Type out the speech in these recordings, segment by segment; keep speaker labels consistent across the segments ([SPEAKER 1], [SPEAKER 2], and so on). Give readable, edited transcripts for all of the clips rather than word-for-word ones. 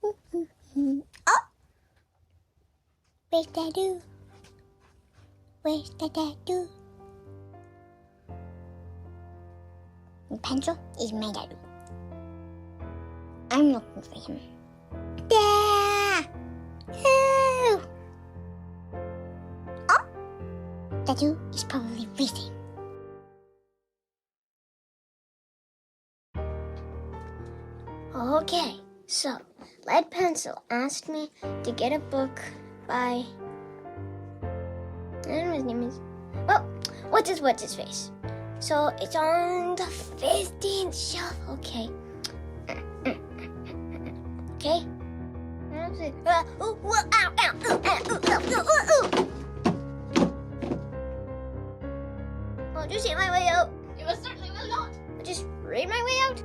[SPEAKER 1] Oh! Where's that do? Where's that do? The pencil is my dad. I'm looking for him. There! Oh! Oh! Dadu is probably racing. Okay, so Lead Pencil asked me to get a book by, I don't know what his name is. Well, what's his face? So it's on the 15th shelf. Okay. Okay. I'll just hit my way out.
[SPEAKER 2] You most certainly will not.
[SPEAKER 1] I'll just read my way out.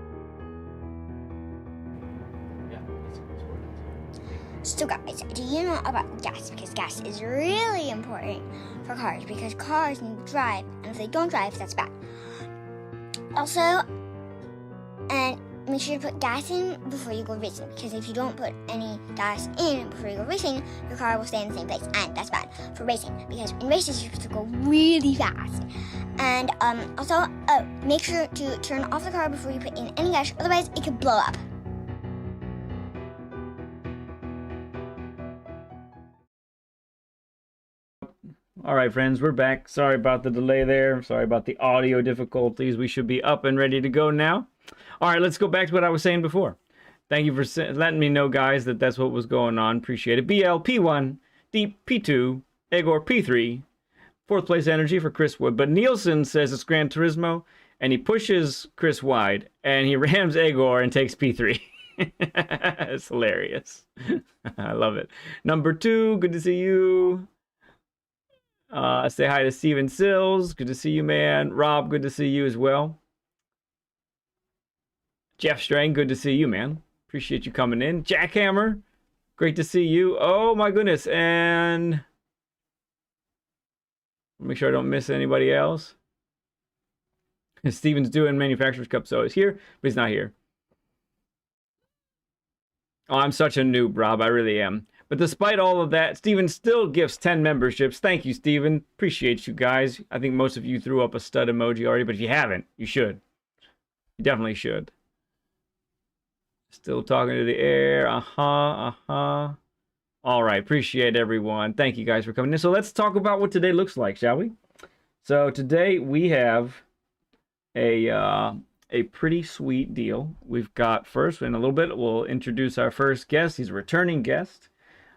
[SPEAKER 1] So guys, do you know about gas? Because gas is really important for cars, because cars need to drive, and if they don't drive, that's bad. Also, and make sure to put gas in before you go racing, because if you don't put any gas in before you go racing, your car will stay in the same place, and that's bad for racing, because in races you're supposed to go really fast. And also, make sure to turn off the car before you put in any gas, otherwise it could blow up.
[SPEAKER 3] All right, friends, we're back. Sorry about the delay there. Sorry about the audio difficulties. We should be up and ready to go now. All right, let's go back to what I was saying before. Thank you for letting me know, guys, that that's what was going on. Appreciate it. BL, P1, Deep, P2, Egor, P3. Fourth place energy for Chris Wood. But Nielsen says it's Gran Turismo, and he pushes Chris wide, and he rams Egor and takes P3. It's hilarious. I love it. Number 2, good to see you. Say hi to Steven Sills. Good to see you, man. Rob, good to see you as well. Jeff Strang, good to see you, man. Appreciate you coming in. Jackhammer, great to see you. Oh, my goodness. And make sure I don't miss anybody else. Steven's doing Manufacturers Cup, so he's here, but he's not here. Oh, I'm such a noob, Rob. I really am. But despite all of that, Steven still gifts 10 memberships. Thank you, Steven. Appreciate you guys. I think most of you threw up a stud emoji already, but if you haven't, you should. You definitely should. Still talking to the air. All right. Appreciate everyone. Thank you guys for coming in. So let's talk about what today looks like, shall we? So today we have a pretty sweet deal. We've got first, in a little bit, we'll introduce our first guest. He's a returning guest.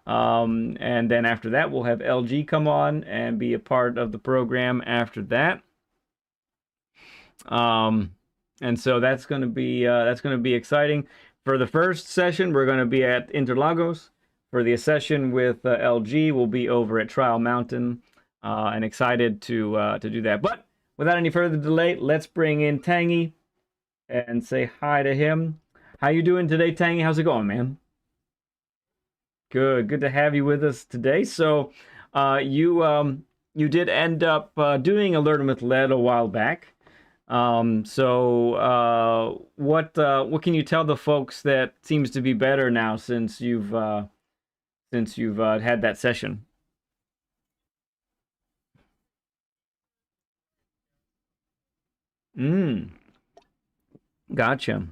[SPEAKER 3] And then after that, we'll have EllGee come on and be a part of the program after that. And so that's going to be exciting. For the first session, we're going to be at Interlagos. For the session with EllGee, we'll be over at Trial Mountain, and excited to do that. But without any further delay, let's bring in Tangy and say hi to him. How you doing today, Tangy? How's it going, man? Good to have you with us today. So, you did end up doing a Learn with LwL a while back. What can you tell the folks that seems to be better now since you've had that session? Gotcha.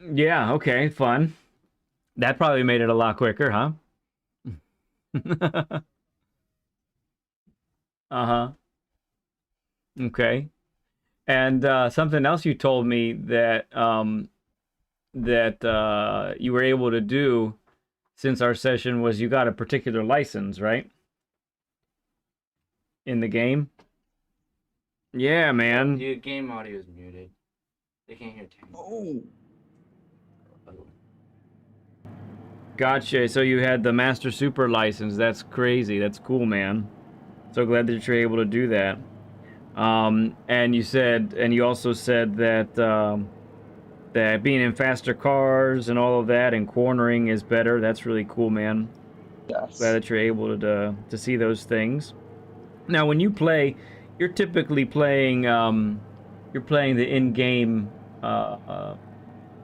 [SPEAKER 3] Yeah, okay, fun. That probably made it a lot quicker, huh? Uh-huh. Okay. And something else you told me that you were able to do since our session was you got a particular license, right? In the game? Yeah, man.
[SPEAKER 4] Your game audio is muted. They can't hear Tangy.
[SPEAKER 5] Oh.
[SPEAKER 3] Gotcha. So you had the Master Super license. That's crazy. That's cool, man. So glad that you're able to do that. And you also said that that being in faster cars and all of that and cornering is better. That's really cool, man. Glad
[SPEAKER 2] Yes.
[SPEAKER 3] that you're able to see those things. Now, when you play, you're typically playing you're playing the in-game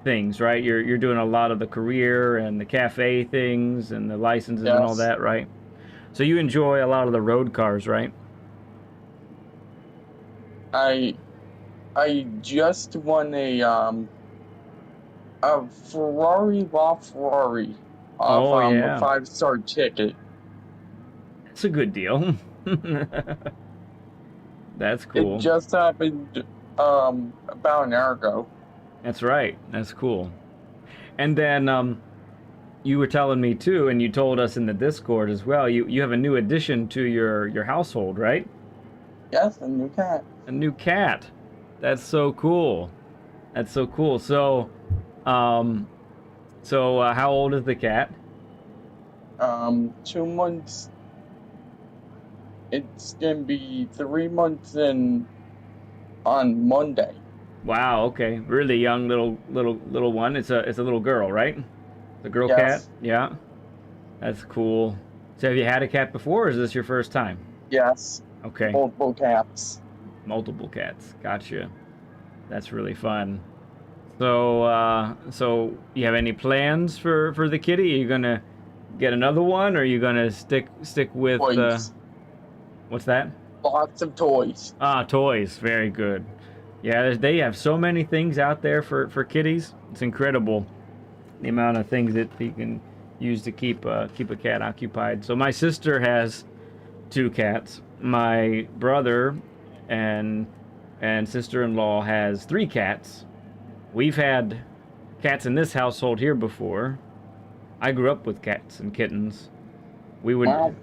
[SPEAKER 3] things, right? You're doing a lot of the career and the cafe things and the licenses and all
[SPEAKER 2] Yes.
[SPEAKER 3] that, right? So you enjoy a lot of the road cars, right?
[SPEAKER 2] I just won a Ferrari LaFerrari off
[SPEAKER 3] Oh
[SPEAKER 2] a
[SPEAKER 3] yeah,
[SPEAKER 2] 5-star ticket.
[SPEAKER 3] that's a good deal. That's
[SPEAKER 2] It
[SPEAKER 3] cool.
[SPEAKER 2] just happened about an hour ago.
[SPEAKER 3] That's right. That's cool. And then you were telling me too, and you told us in the Discord as well. You have a new addition to your household, right?
[SPEAKER 2] Yes, a new cat.
[SPEAKER 3] A new cat. That's so cool. That's so cool. So, how old is the cat?
[SPEAKER 2] 2 months. It's gonna be 3 months in on Monday.
[SPEAKER 3] Wow. Okay. Really young little one. It's a little girl, right? The girl cat.
[SPEAKER 2] Yes.
[SPEAKER 3] Yeah. That's cool. So have you had a cat before, or is this your first time?
[SPEAKER 2] Yes.
[SPEAKER 3] Okay.
[SPEAKER 2] Multiple cats.
[SPEAKER 3] Multiple cats. Gotcha. That's really fun. So you have any plans for the kitty? Are you gonna get another one, or are you gonna stick with
[SPEAKER 2] Toys.
[SPEAKER 3] what's that?
[SPEAKER 2] Lots of toys.
[SPEAKER 3] Ah, toys. Very good. Yeah, they have so many things out there for kitties. It's incredible the amount of things that you can use to keep a cat occupied. So my sister has 2 cats. My brother and sister-in-law has 3 cats. We've had cats in this household here before. I grew up with cats and kittens. We would
[SPEAKER 2] Wow.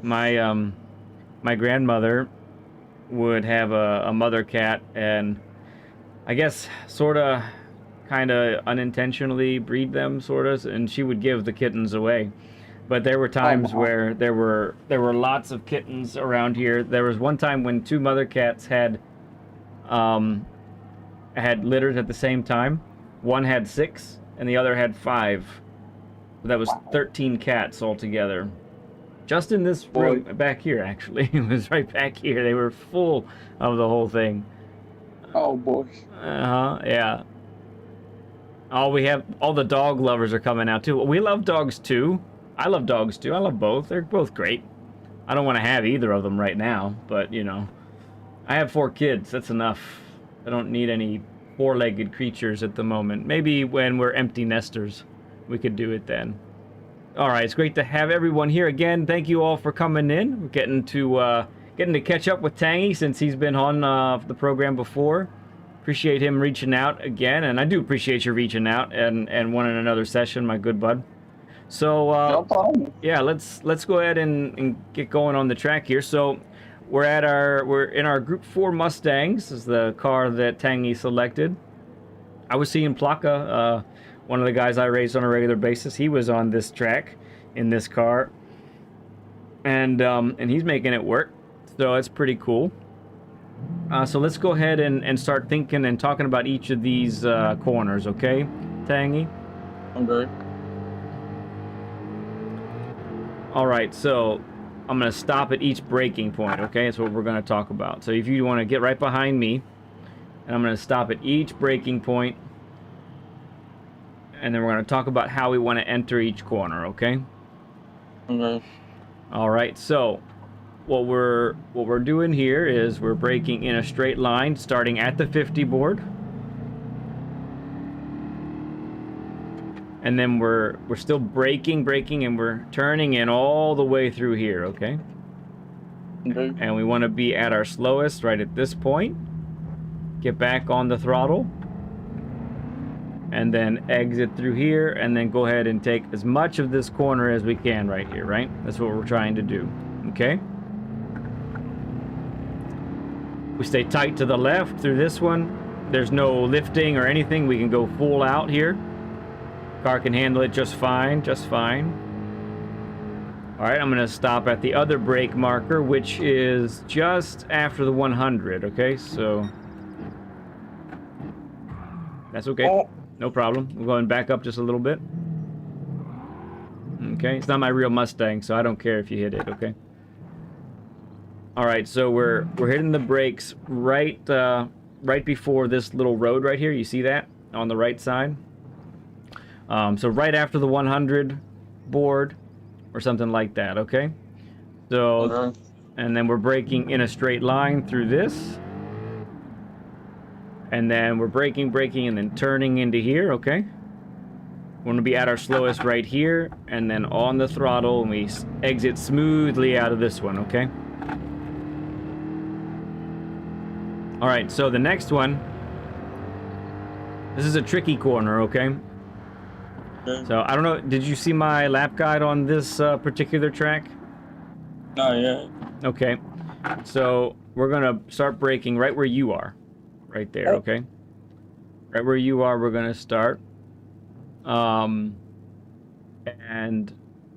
[SPEAKER 3] my grandmother would have a mother cat, and I guess sort of kind of unintentionally breed them, sort of, and she would give the kittens away. But there were times
[SPEAKER 2] wow.
[SPEAKER 3] where there were lots of kittens around here. There was one time when 2 mother cats had litters at the same time. One had 6 and the other had 5. That was 13 cats altogether. Just in this room back here, actually. It was right back here. They were full of the whole thing.
[SPEAKER 2] Oh boy.
[SPEAKER 3] Yeah. Oh, we have all the dog lovers are coming out too. We love dogs too. I love dogs too. I love both. They're both great. I don't want to have either of them right now, but you know, I have 4 kids. That's enough. I don't need any 4-legged creatures at the moment. Maybe when we're empty nesters, we could do it then. All right, it's great to have everyone here again. Thank you all for coming in. We're getting to catch up with Tangy since he's been on the program before. Appreciate him reaching out again, and I do appreciate you reaching out and wanting another session, my good bud. So
[SPEAKER 2] No problem.
[SPEAKER 3] yeah, let's go ahead and get going on the track here. So we're in our Group 4 Mustangs. This is the car that Tangy selected. I was seeing Plaka, one of the guys I race on a regular basis. He was on this track in this car, and he's making it work. So it's pretty cool. So let's go ahead and start thinking and talking about each of these corners, okay, Tangy?
[SPEAKER 2] Okay.
[SPEAKER 3] All right, so I'm going to stop at each braking point, okay? That's what we're going to talk about. So if you want to get right behind me, and I'm going to stop at each braking point, and then we're going to talk about how we want to enter each corner, okay?
[SPEAKER 2] Okay.
[SPEAKER 3] All right, so what we're doing here is we're braking in a straight line starting at the 50 board. And then we're still braking, and we're turning in all the way through here, okay?
[SPEAKER 2] Okay.
[SPEAKER 3] And we want to be at our slowest right at this point. Get back on the throttle. And then exit through here, and then go ahead and take as much of this corner as we can right here, right? That's what we're trying to do, okay? We stay tight to the left through this one. There's no lifting or anything. We can go full out here. Car can handle it just fine, just fine. All right, I'm going to stop at the other brake marker, which is just after the 100, okay? So that's okay.
[SPEAKER 2] Oh.
[SPEAKER 3] No problem. We're going back up just a little bit. Okay, it's not my real Mustang, so I don't care if you hit it. Okay. All right, so we're hitting the brakes right before this little road right here. You see that on the right side? So right after the 100 board or something like that. Okay. So, and then we're braking in a straight line through this. And then we're braking, and then turning into here, okay? We're gonna be at our slowest right here, and then on the throttle, and we exit smoothly out of this one, okay? All right, so the next one, this is a tricky corner, okay? So, I don't know, did you see my lap guide on this particular track?
[SPEAKER 2] Not yet.
[SPEAKER 3] Okay, so we're gonna start braking right where you are. Right there, okay? Right where you are, we're gonna start. And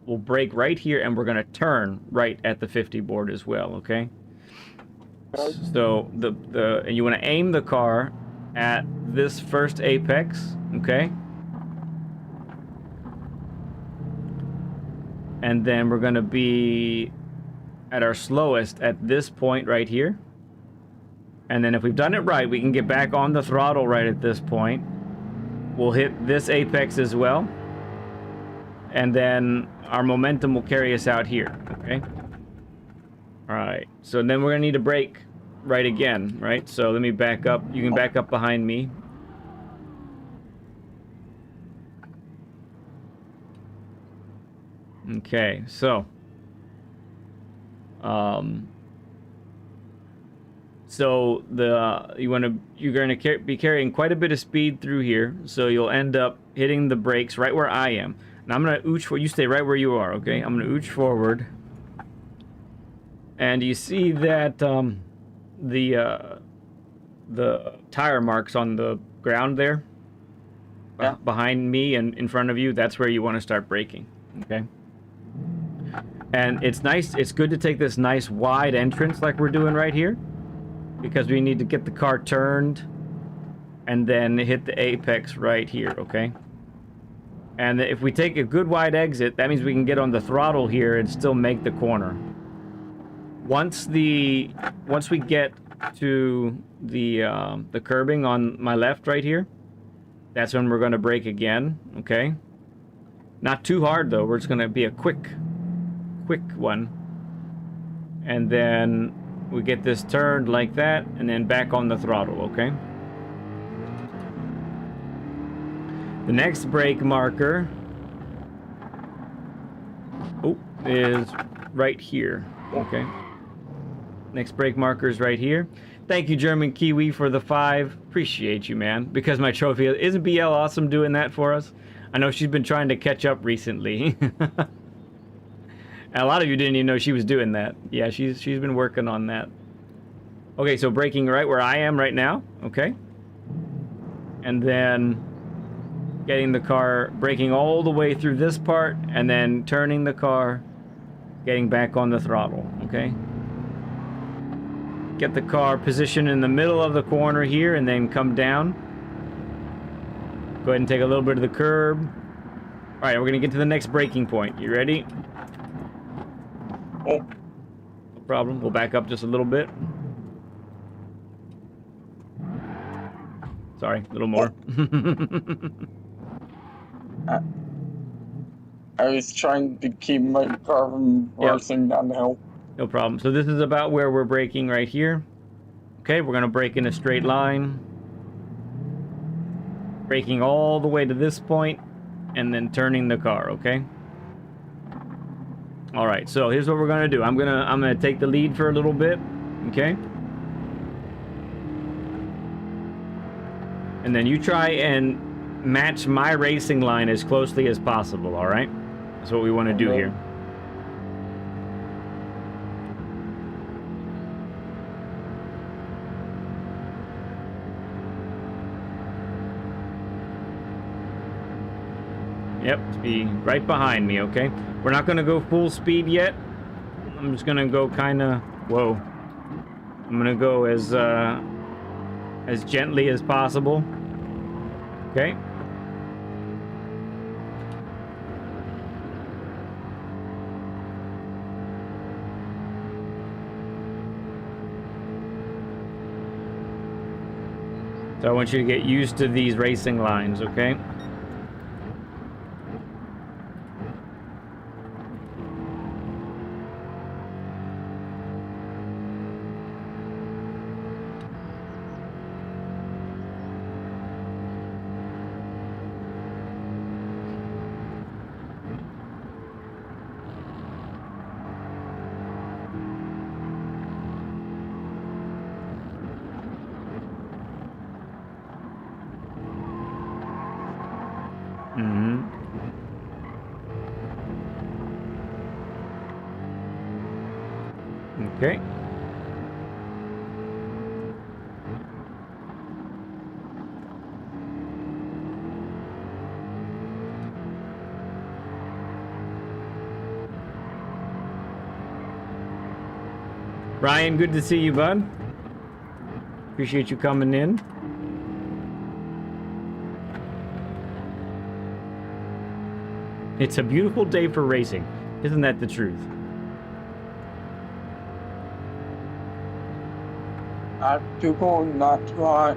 [SPEAKER 3] we'll brake right here, and we're gonna turn right at the 50 board as well, okay? So and you want to aim the car at this first apex, okay? And then we're gonna be at our slowest at this point right here. And then if we've done it right, we can get back on the throttle right at this point. We'll hit this apex as well. And then our momentum will carry us out here, okay? All right, so then we're gonna need to brake right again, right? So let me back up. You can back up behind me. Okay, so so you're gonna be carrying quite a bit of speed through here, so you'll end up hitting the brakes right where I am. And I'm gonna ooch for you. Stay right where you are, okay? I'm gonna ooch forward, and you see that the tire marks on the ground there, behind me and in front of you. That's where you want to start braking, okay? And it's nice. It's good to take this nice wide entrance like we're doing right here, because we need to get the car turned and then hit the apex right here, okay? And if we take a good wide exit, that means we can get on the throttle here and still make the corner. Once we get to the curbing on my left right here, that's when we're going to brake again, okay? Not too hard though. We're just going to be a quick one. And then we get this turned like that, and then back on the throttle, okay? The next brake marker is right here, okay? Next brake marker is right here. Thank you, German Kiwi, for the 5. Appreciate you, man. Because my trophy. Isn't BL awesome doing that for us? I know she's been trying to catch up recently. A lot of you didn't even know she was doing that. Yeah, she's been working on that. Okay, so braking right where I am right now, okay? And then getting the car, braking all the way through this part, and then turning the car, getting back on the throttle, okay? Get the car positioned in the middle of the corner here, and then come down. Go ahead and take a little bit of the curb. All right, we're gonna get to the next braking point. You ready?
[SPEAKER 2] Oh.
[SPEAKER 3] No problem. We'll back up just a little bit. Sorry, a little more.
[SPEAKER 2] I was trying to keep my car from racing down the hill.
[SPEAKER 3] No problem. So this is about where we're braking right here. Okay, we're gonna brake in a straight line. Braking all the way to this point, and then turning the car, okay? All right, so here's what we're gonna do. I'm gonna take the lead for a little bit, okay? And then you try and match my racing line as closely as possible, all right? That's what we want to do here. Yep, be right behind me, okay? We're not gonna go full speed yet. I'm just gonna go kinda, whoa. I'm gonna go as gently as possible. Okay. So I want you to get used to these racing lines, okay? Okay. Ryan, good to see you, bud. Appreciate you coming in. It's a beautiful day for racing. Isn't that the truth?
[SPEAKER 2] Not too cold, not too hot.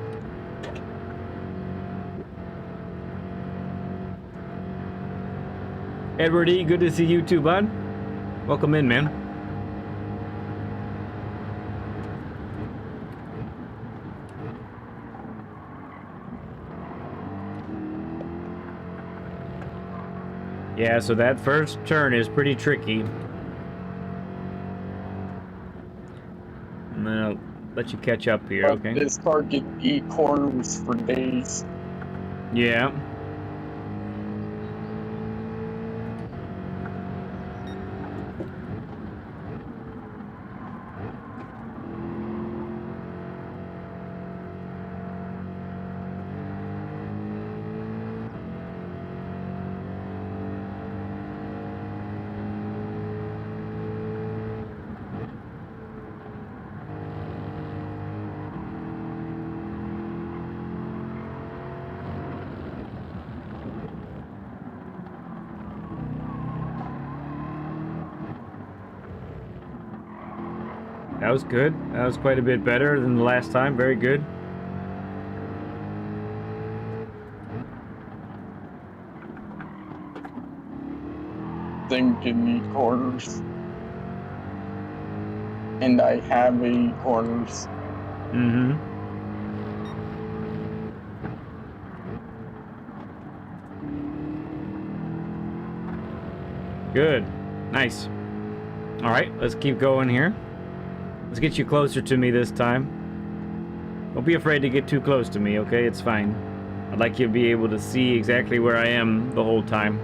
[SPEAKER 3] Edward E., good to see you too, bud. Welcome in, man. Yeah, so that first turn is pretty tricky. I'm gonna let you catch up here,
[SPEAKER 2] But
[SPEAKER 3] okay?
[SPEAKER 2] this car can eat corners for days.
[SPEAKER 3] Yeah. That was good. That was quite a bit better than the last time. Very good.
[SPEAKER 2] Thing can eat corners. And I have 8 corners.
[SPEAKER 3] Mm-hmm. Good. Nice. All right, let's keep going here. Let's get you closer to me this time. Don't be afraid to get too close to me, okay? It's fine. I'd like you to be able to see exactly where I am the whole time.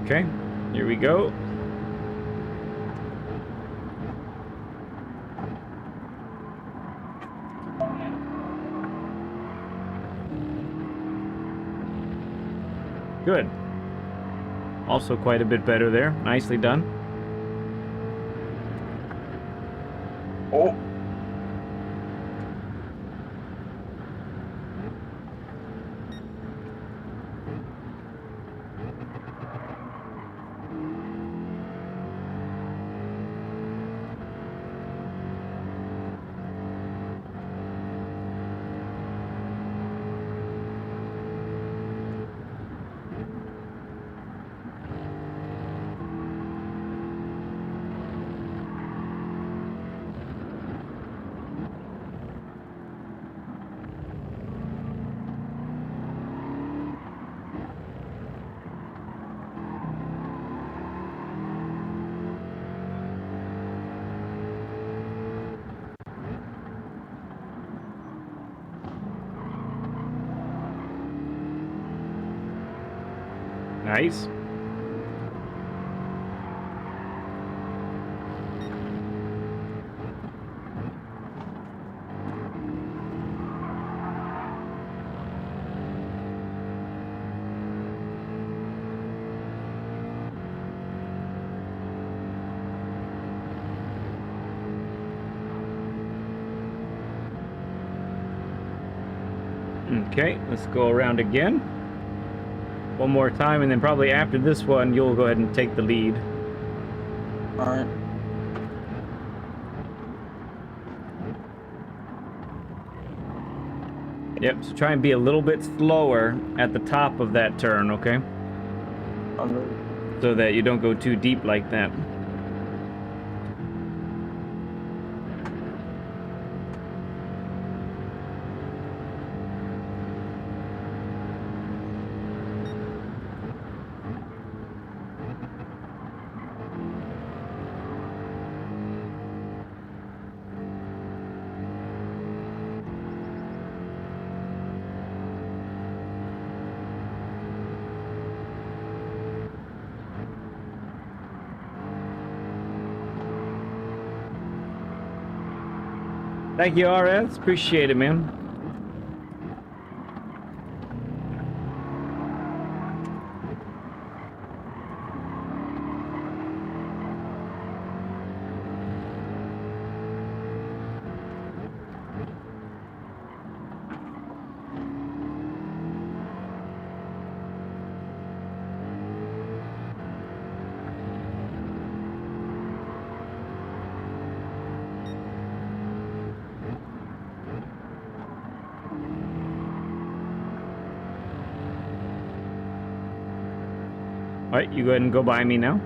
[SPEAKER 3] Okay, here we go. Good. Also quite a bit better there. Nicely done.
[SPEAKER 2] Oh,
[SPEAKER 3] Nice. Okay, let's go around again. One more time, and then probably after this one, you'll go ahead and take the lead.
[SPEAKER 2] Alright.
[SPEAKER 3] Yep, so try and be a little bit slower at the top of that turn, okay? So that you don't go too deep like that. Thank you, RS. Appreciate it, man. All right, you go ahead and go by me now.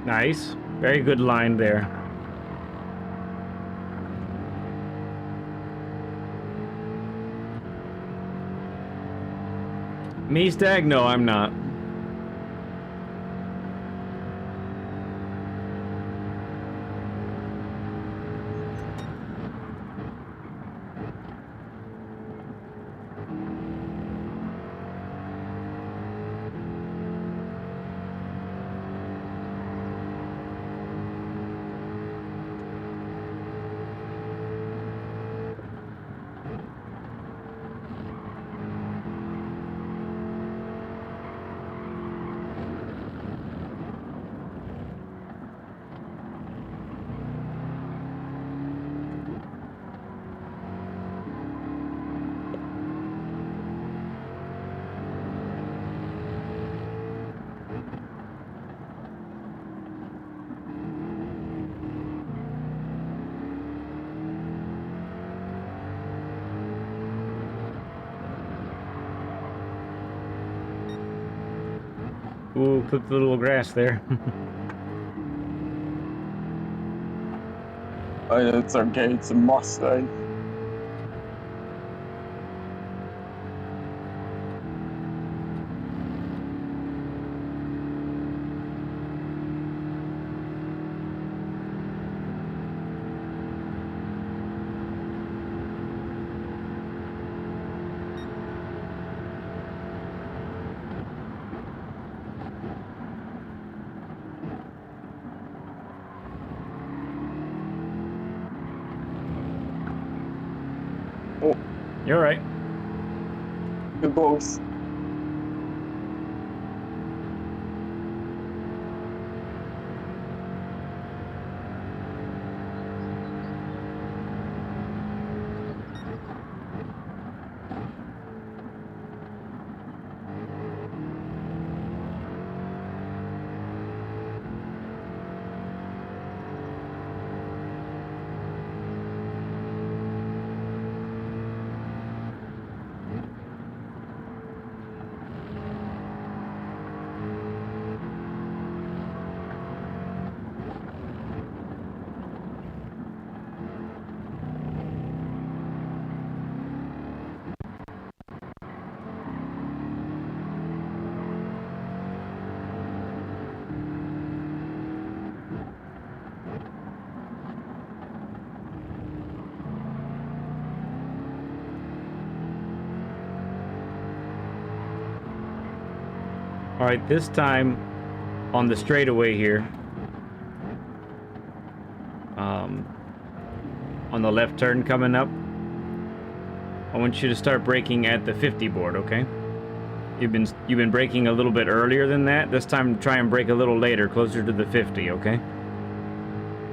[SPEAKER 3] Nice. Very good line there. Me, Stag? No, I'm not. Ooh, clip the little grass there.
[SPEAKER 2] It's okay, it's a Mustang.
[SPEAKER 3] You're right.
[SPEAKER 2] Good balls.
[SPEAKER 3] All right, this time on the straightaway here. on the left turn coming up. I want you to start braking at the 50 board, okay? You've been braking a little bit earlier than that. This time try and brake a little later, closer to the 50, okay?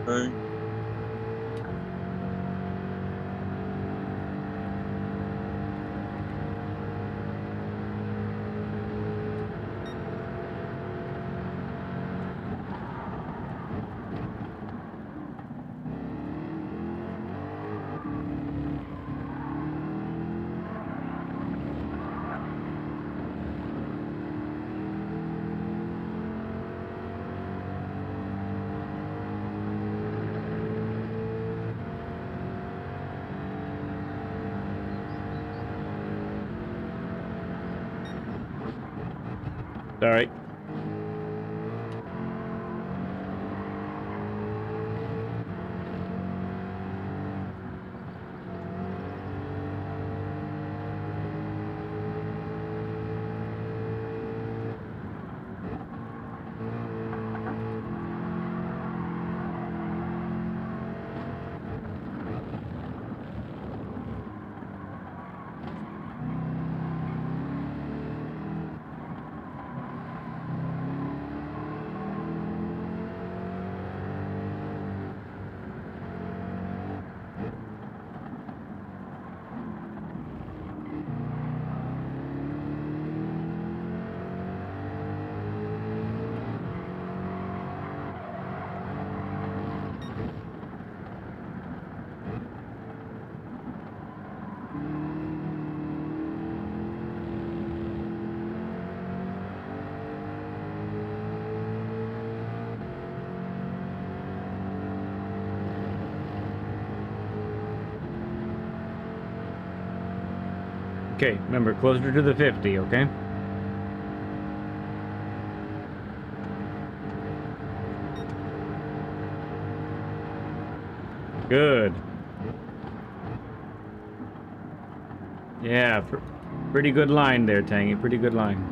[SPEAKER 2] Okay.
[SPEAKER 3] Sorry. Okay, remember, closer to the 50, okay? Good. Yeah, pretty good line there, Tangy. Pretty good line.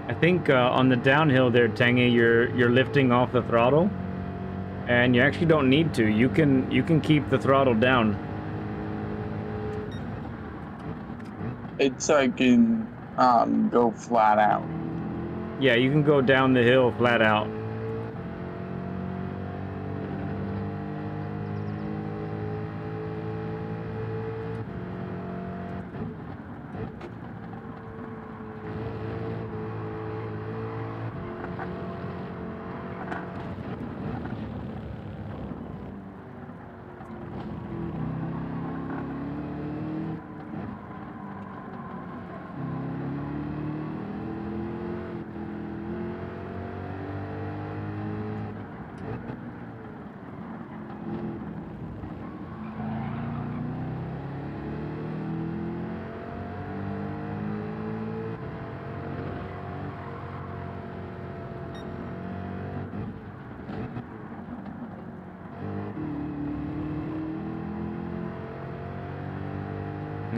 [SPEAKER 3] I think on the downhill there, Tangy, you're lifting off the throttle, and you actually don't need to. You can keep the throttle down.
[SPEAKER 2] It's I can go flat out.
[SPEAKER 3] Yeah, you can go down the hill flat out.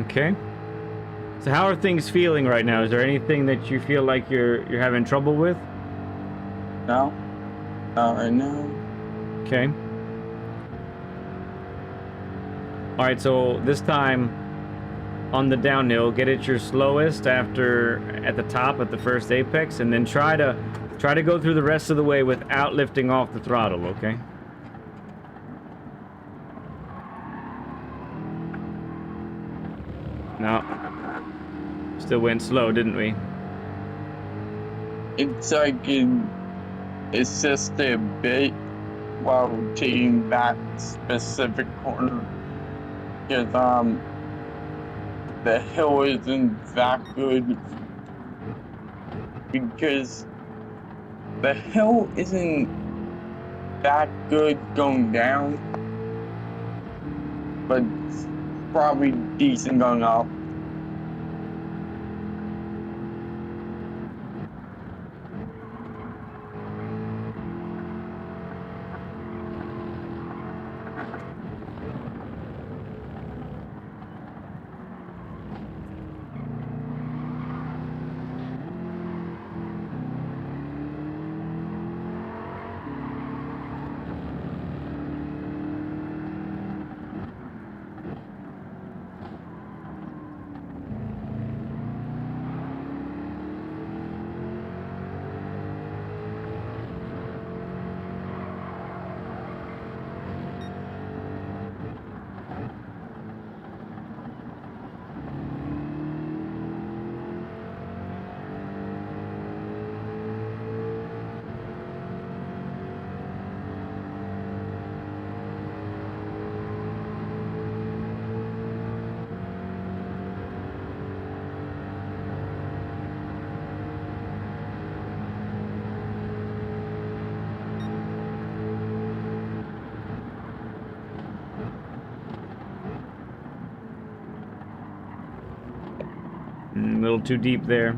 [SPEAKER 3] Okay. So how are things feeling right now? Is there anything that you feel like you're having trouble with?
[SPEAKER 2] No. Not right now.
[SPEAKER 3] Okay. All right, so this time on the downhill, get it your slowest after at the top at the first apex, and then try to go through the rest of the way without lifting off the throttle, okay? No. Still went slow, didn't we?
[SPEAKER 2] It's like it's just a bit while taking that specific corner. Because the hill isn't that good. Because the hill isn't that good going down, but it's probably decent going up.
[SPEAKER 3] A little too deep there.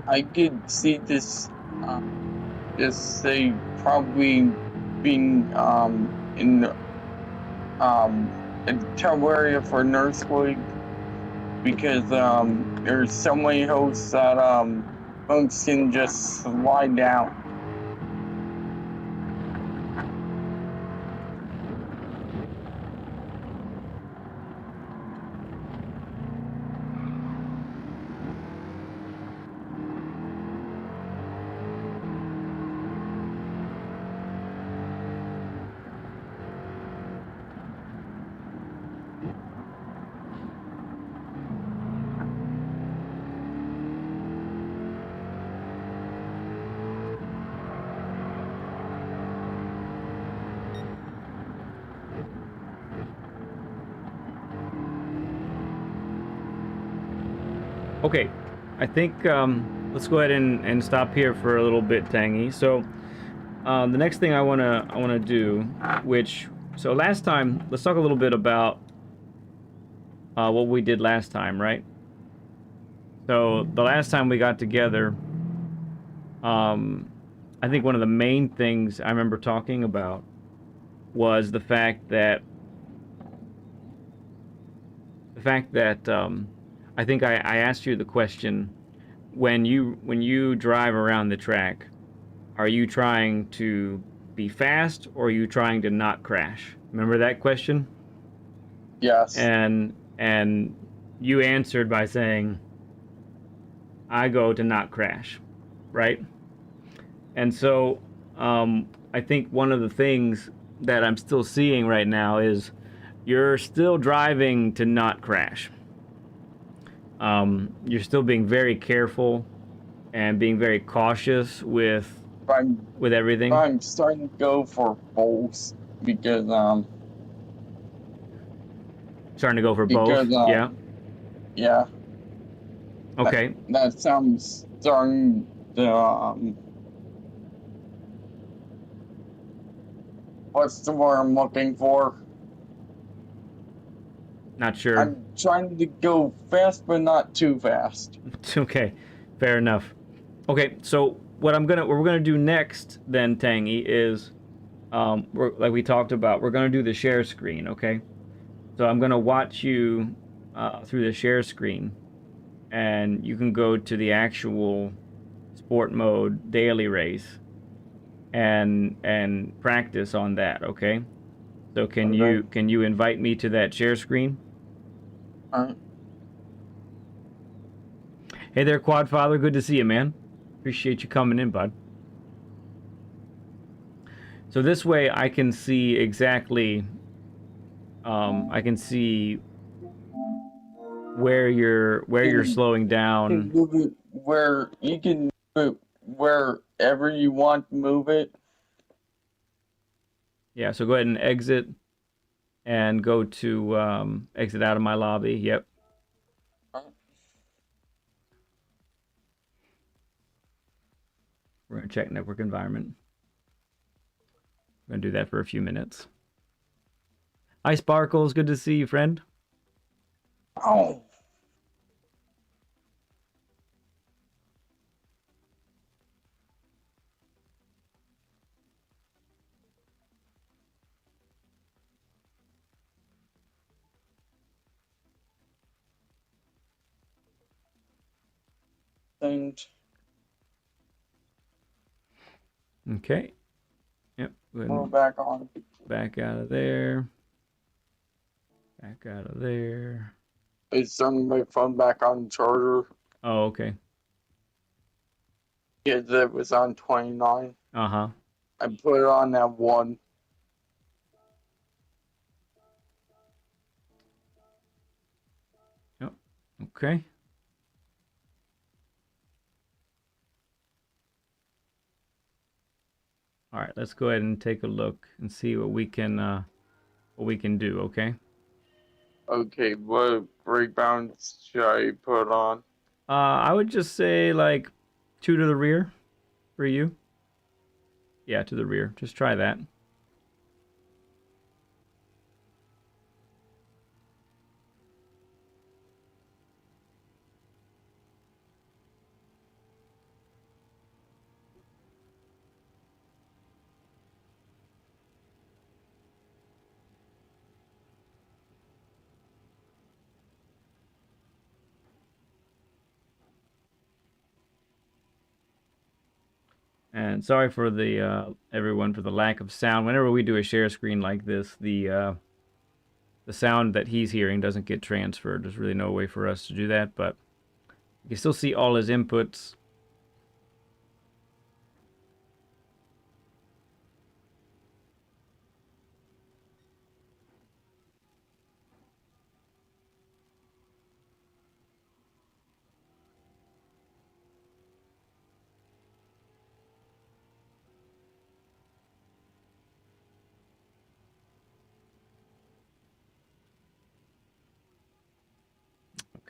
[SPEAKER 2] I could see this, say probably being in a terrible area for Nurse League, because there's so many hosts that folks can just slide down.
[SPEAKER 3] Okay, I think let's go ahead and stop here for a little bit, Tangy. So the next thing I wanna do, so last time, let's talk a little bit about what we did last time, right? So the last time we got together, I think one of the main things I remember talking about was the fact that I think I asked you the question, when you drive around the track, are you trying to be fast or are you trying to not crash? Remember that question?
[SPEAKER 2] Yes.
[SPEAKER 3] And you answered by saying, I go to not crash, right? And so I think one of the things that I'm still seeing right now is you're still driving to not crash. You're still being very careful and being very cautious with everything.
[SPEAKER 2] I'm starting to go for both because
[SPEAKER 3] Starting to go for both. Yeah.
[SPEAKER 2] Yeah.
[SPEAKER 3] Okay.
[SPEAKER 2] That sounds starting to What's the word I'm looking for?
[SPEAKER 3] Not sure.
[SPEAKER 2] I'm trying to go fast, but not too fast.
[SPEAKER 3] Okay, fair enough. Okay, so what we're gonna do next then, Tangy, is like we talked about, we're gonna do the share screen. Okay, so I'm gonna watch you through the share screen, and you can go to the actual sport mode daily race and practice on that. Okay, so can you invite me to that share screen? Hey there, Quadfather. Good to see you, man. Appreciate you coming in, bud. So this way I can see exactly, I can see where you're slowing down.
[SPEAKER 2] Move it where you can move it wherever you want to move it.
[SPEAKER 3] Yeah, so go ahead and exit and go to exit out of my lobby. Yep. We're gonna check network environment. We're gonna do that for a few minutes. Hi, Sparkles. Good to see you, friend.
[SPEAKER 2] Oh. And
[SPEAKER 3] Okay. Yep. Go ahead
[SPEAKER 2] we're
[SPEAKER 3] and
[SPEAKER 2] back on.
[SPEAKER 3] back out of there. Back out of there.
[SPEAKER 2] It's turning my phone back on charger.
[SPEAKER 3] Oh, okay.
[SPEAKER 2] Because it was on 29.
[SPEAKER 3] Uh-huh.
[SPEAKER 2] I put it on at 1.
[SPEAKER 3] Yep. Okay. All right, let's go ahead and take a look and see what we can do, okay?
[SPEAKER 2] Okay, what brake bounce should I put on?
[SPEAKER 3] I would just say like 2 to the rear for you. Yeah, to the rear. Just try that. And sorry for the everyone for the lack of sound. Whenever we do a share screen like this, the sound that he's hearing doesn't get transferred. There's really no way for us to do that, but you can still see all his inputs.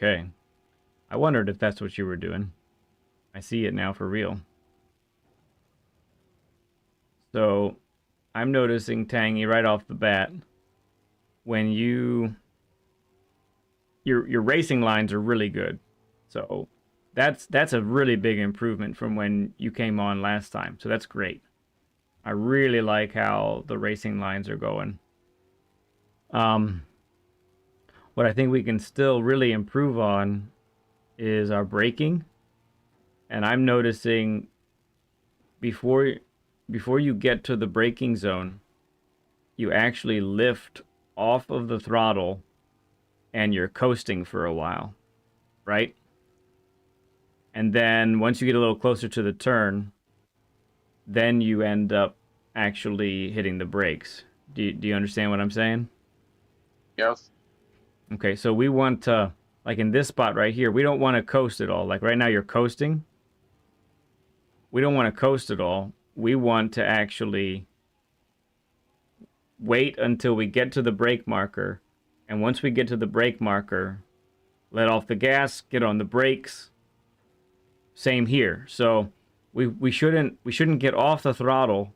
[SPEAKER 3] Okay. I wondered if that's what you were doing. I see it now for real. So I'm noticing, Tangy, right off the bat, when your racing lines are really good. So that's a really big improvement from when you came on last time. So that's great. I really like how the racing lines are going. What I think we can still really improve on is our braking. And I'm noticing before you get to the braking zone, you actually lift off of the throttle and you're coasting for a while, right? And then once you get a little closer to the turn, then you end up actually hitting the brakes. Do you understand what I'm saying?
[SPEAKER 2] Yes.
[SPEAKER 3] Okay, so we want to, like in this spot right here, we don't want to coast at all. Like right now you're coasting. We don't want to coast at all. We want to actually wait until we get to the brake marker. And once we get to the brake marker, let off the gas, get on the brakes. Same here. So we shouldn't get off the throttle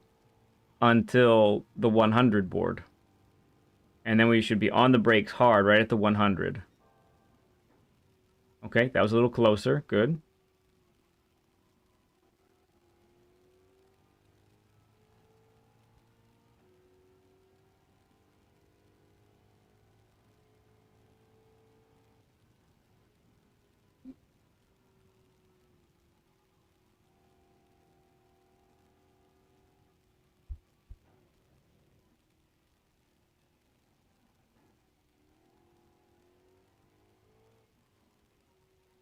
[SPEAKER 3] until the 100 board. And then we should be on the brakes hard right at the 100. Okay, that was a little closer. Good.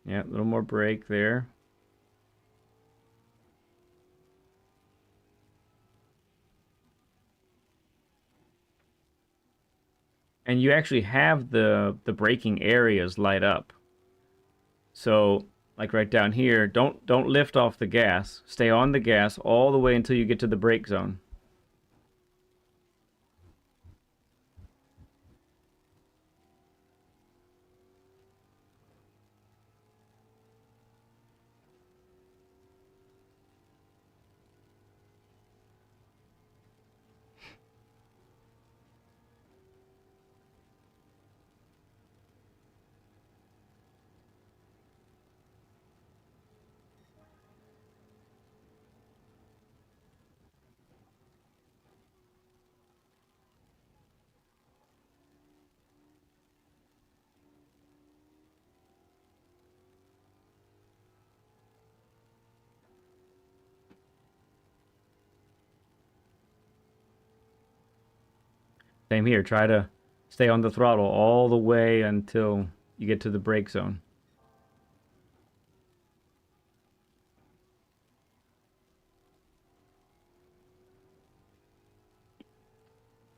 [SPEAKER 3] Yeah, a little more brake there. And you actually have the braking areas light up. So, like right down here, don't lift off the gas. Stay on the gas all the way until you get to the brake zone. Same here. Try to stay on the throttle all the way until you get to the brake zone.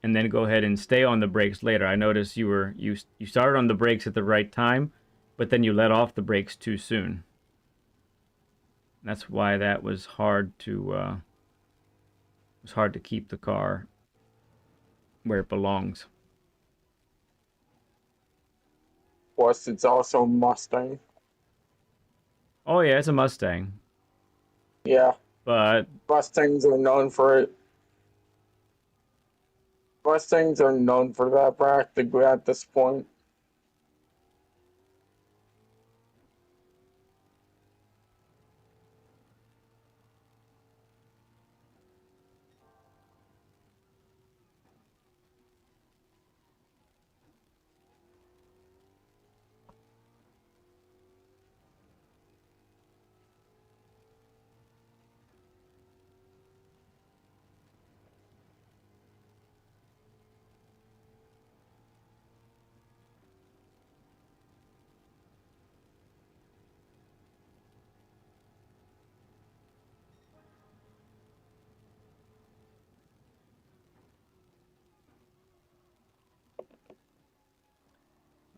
[SPEAKER 3] And then go ahead and stay on the brakes later. I noticed you started on the brakes at the right time, but then you let off the brakes too soon. That's why that was hard to keep the car where it belongs.
[SPEAKER 2] Plus, it's also Mustang.
[SPEAKER 3] Oh yeah, it's a Mustang,
[SPEAKER 2] Yeah,
[SPEAKER 3] but
[SPEAKER 2] Mustangs are known for it. Mustangs are known for that practically at this point.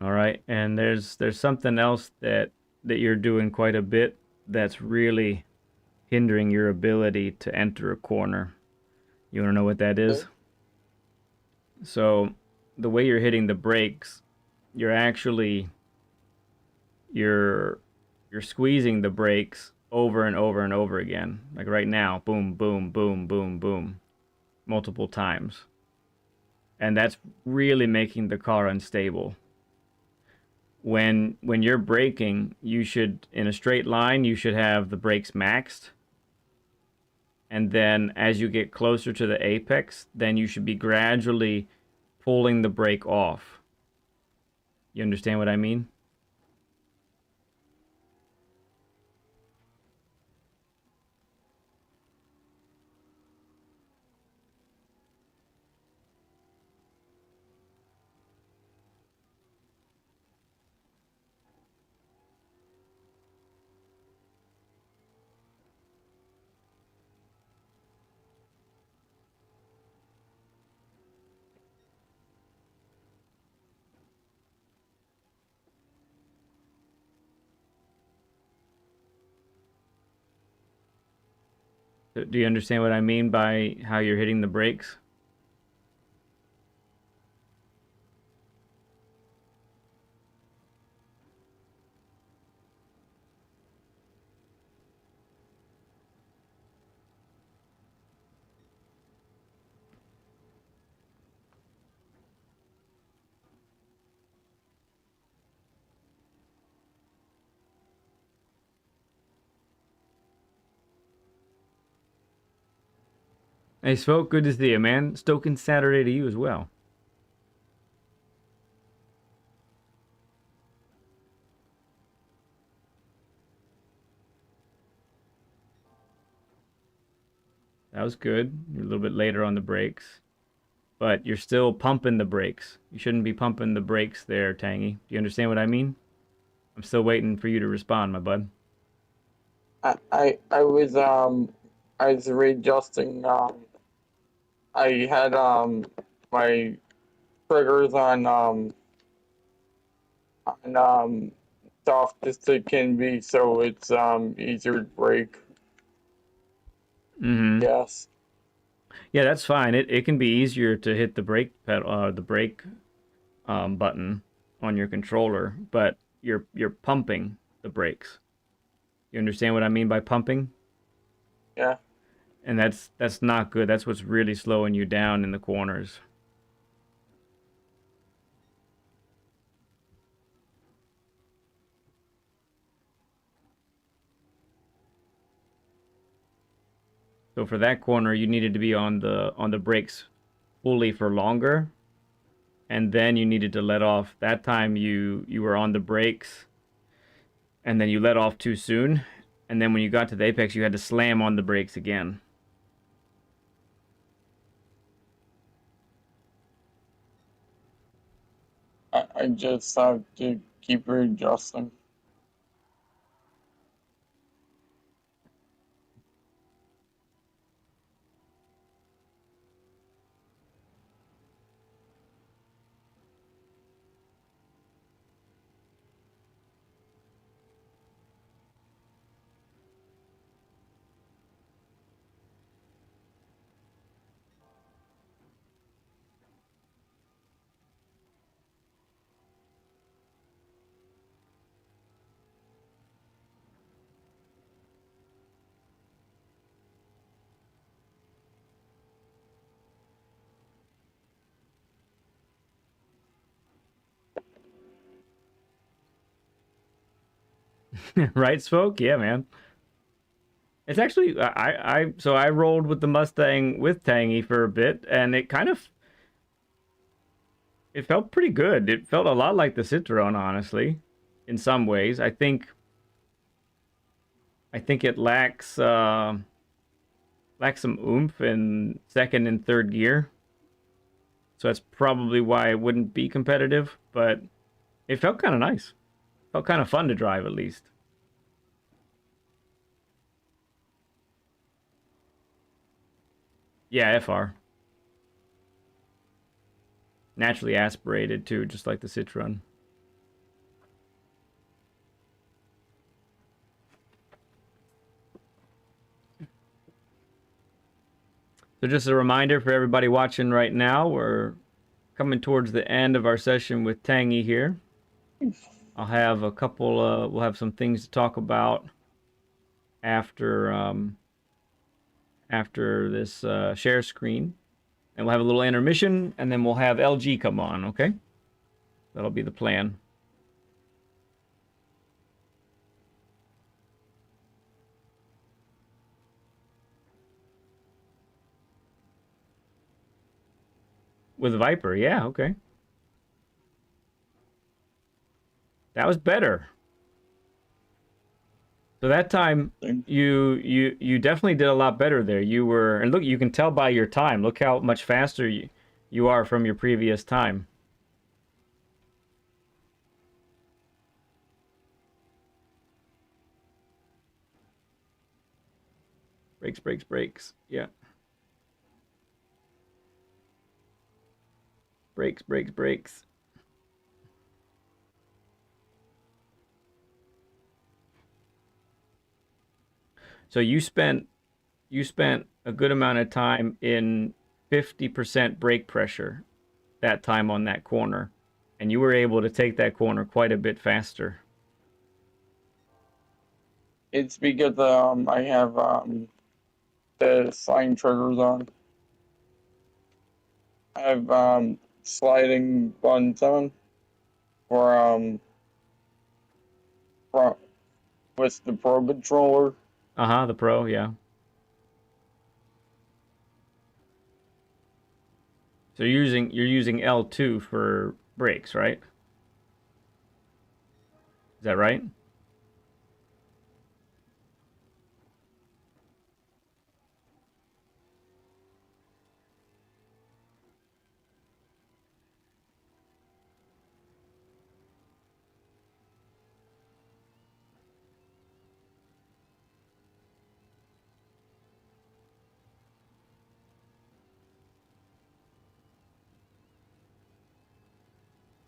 [SPEAKER 3] all right. And there's something else that you're doing quite a bit that's really hindering your ability to enter a corner. You want to know what that is? So the way you're hitting the brakes, you're actually you're squeezing the brakes over and over and over again. Like right now, boom, boom, boom, boom, boom, multiple times. And that's really making the car unstable. When you're braking, you should, in a straight line, you should have the brakes maxed. And then as you get closer to the apex, then you should be gradually pulling the brake off. You understand what I mean? Do you understand what I mean by how you're hitting the brakes? Hey, Smoke, good to see you, man. Stoking Saturday to you as well. That was good. You're a little bit later on the brakes, but you're still pumping the brakes. You shouldn't be pumping the brakes there, Tangy. Do you understand what I mean? I'm still waiting for you to respond, my bud.
[SPEAKER 2] I was readjusting. I had my triggers on soft as it can be, so it's easier to brake.
[SPEAKER 3] Mm-hmm.
[SPEAKER 2] Yes.
[SPEAKER 3] Yeah, that's fine. It can be easier to hit the brake pedal, the brake button on your controller, but you're pumping the brakes. You understand what I mean by pumping?
[SPEAKER 2] Yeah.
[SPEAKER 3] And that's not good. That's what's really slowing you down in the corners. So for that corner, you needed to be on the brakes fully for longer, and then you needed to let off. That time you were on the brakes, and then you let off too soon, and then when you got to the apex, you had to slam on the brakes again.
[SPEAKER 2] I just have to keep readjusting.
[SPEAKER 3] Right, Spoke? Yeah, man. It's actually so I rolled with the Mustang with Tangy for a bit, and it felt pretty good. It felt a lot like the Citroen, honestly, in some ways. I think it lacks some oomph in second and third gear. So that's probably why it wouldn't be competitive, but it felt kind of nice. Felt kind of fun to drive at least. Yeah, FR. Naturally aspirated too, just like the Citroen. So just a reminder for everybody watching right now, we're coming towards the end of our session with Tangy here. I'll have a couple, we'll have some things to talk about after after this share screen. And we'll have a little intermission, and then we'll have EllGee come on, okay? That'll be the plan. With Viper, yeah, okay. That was better. So that time you definitely did a lot better there. You were, and look, you can tell by your time. Look how much faster you are from your previous time. Brakes, brakes, brakes. Yeah. Brakes, brakes, brakes. So you spent a good amount of time in 50% brake pressure that time on that corner, and you were able to take that corner quite a bit faster.
[SPEAKER 2] It's because I have the sliding triggers on. I have sliding buttons on for for, with the Pro controller.
[SPEAKER 3] Uh-huh, the Pro, yeah. So you're using L2 for brakes, right? Is that right?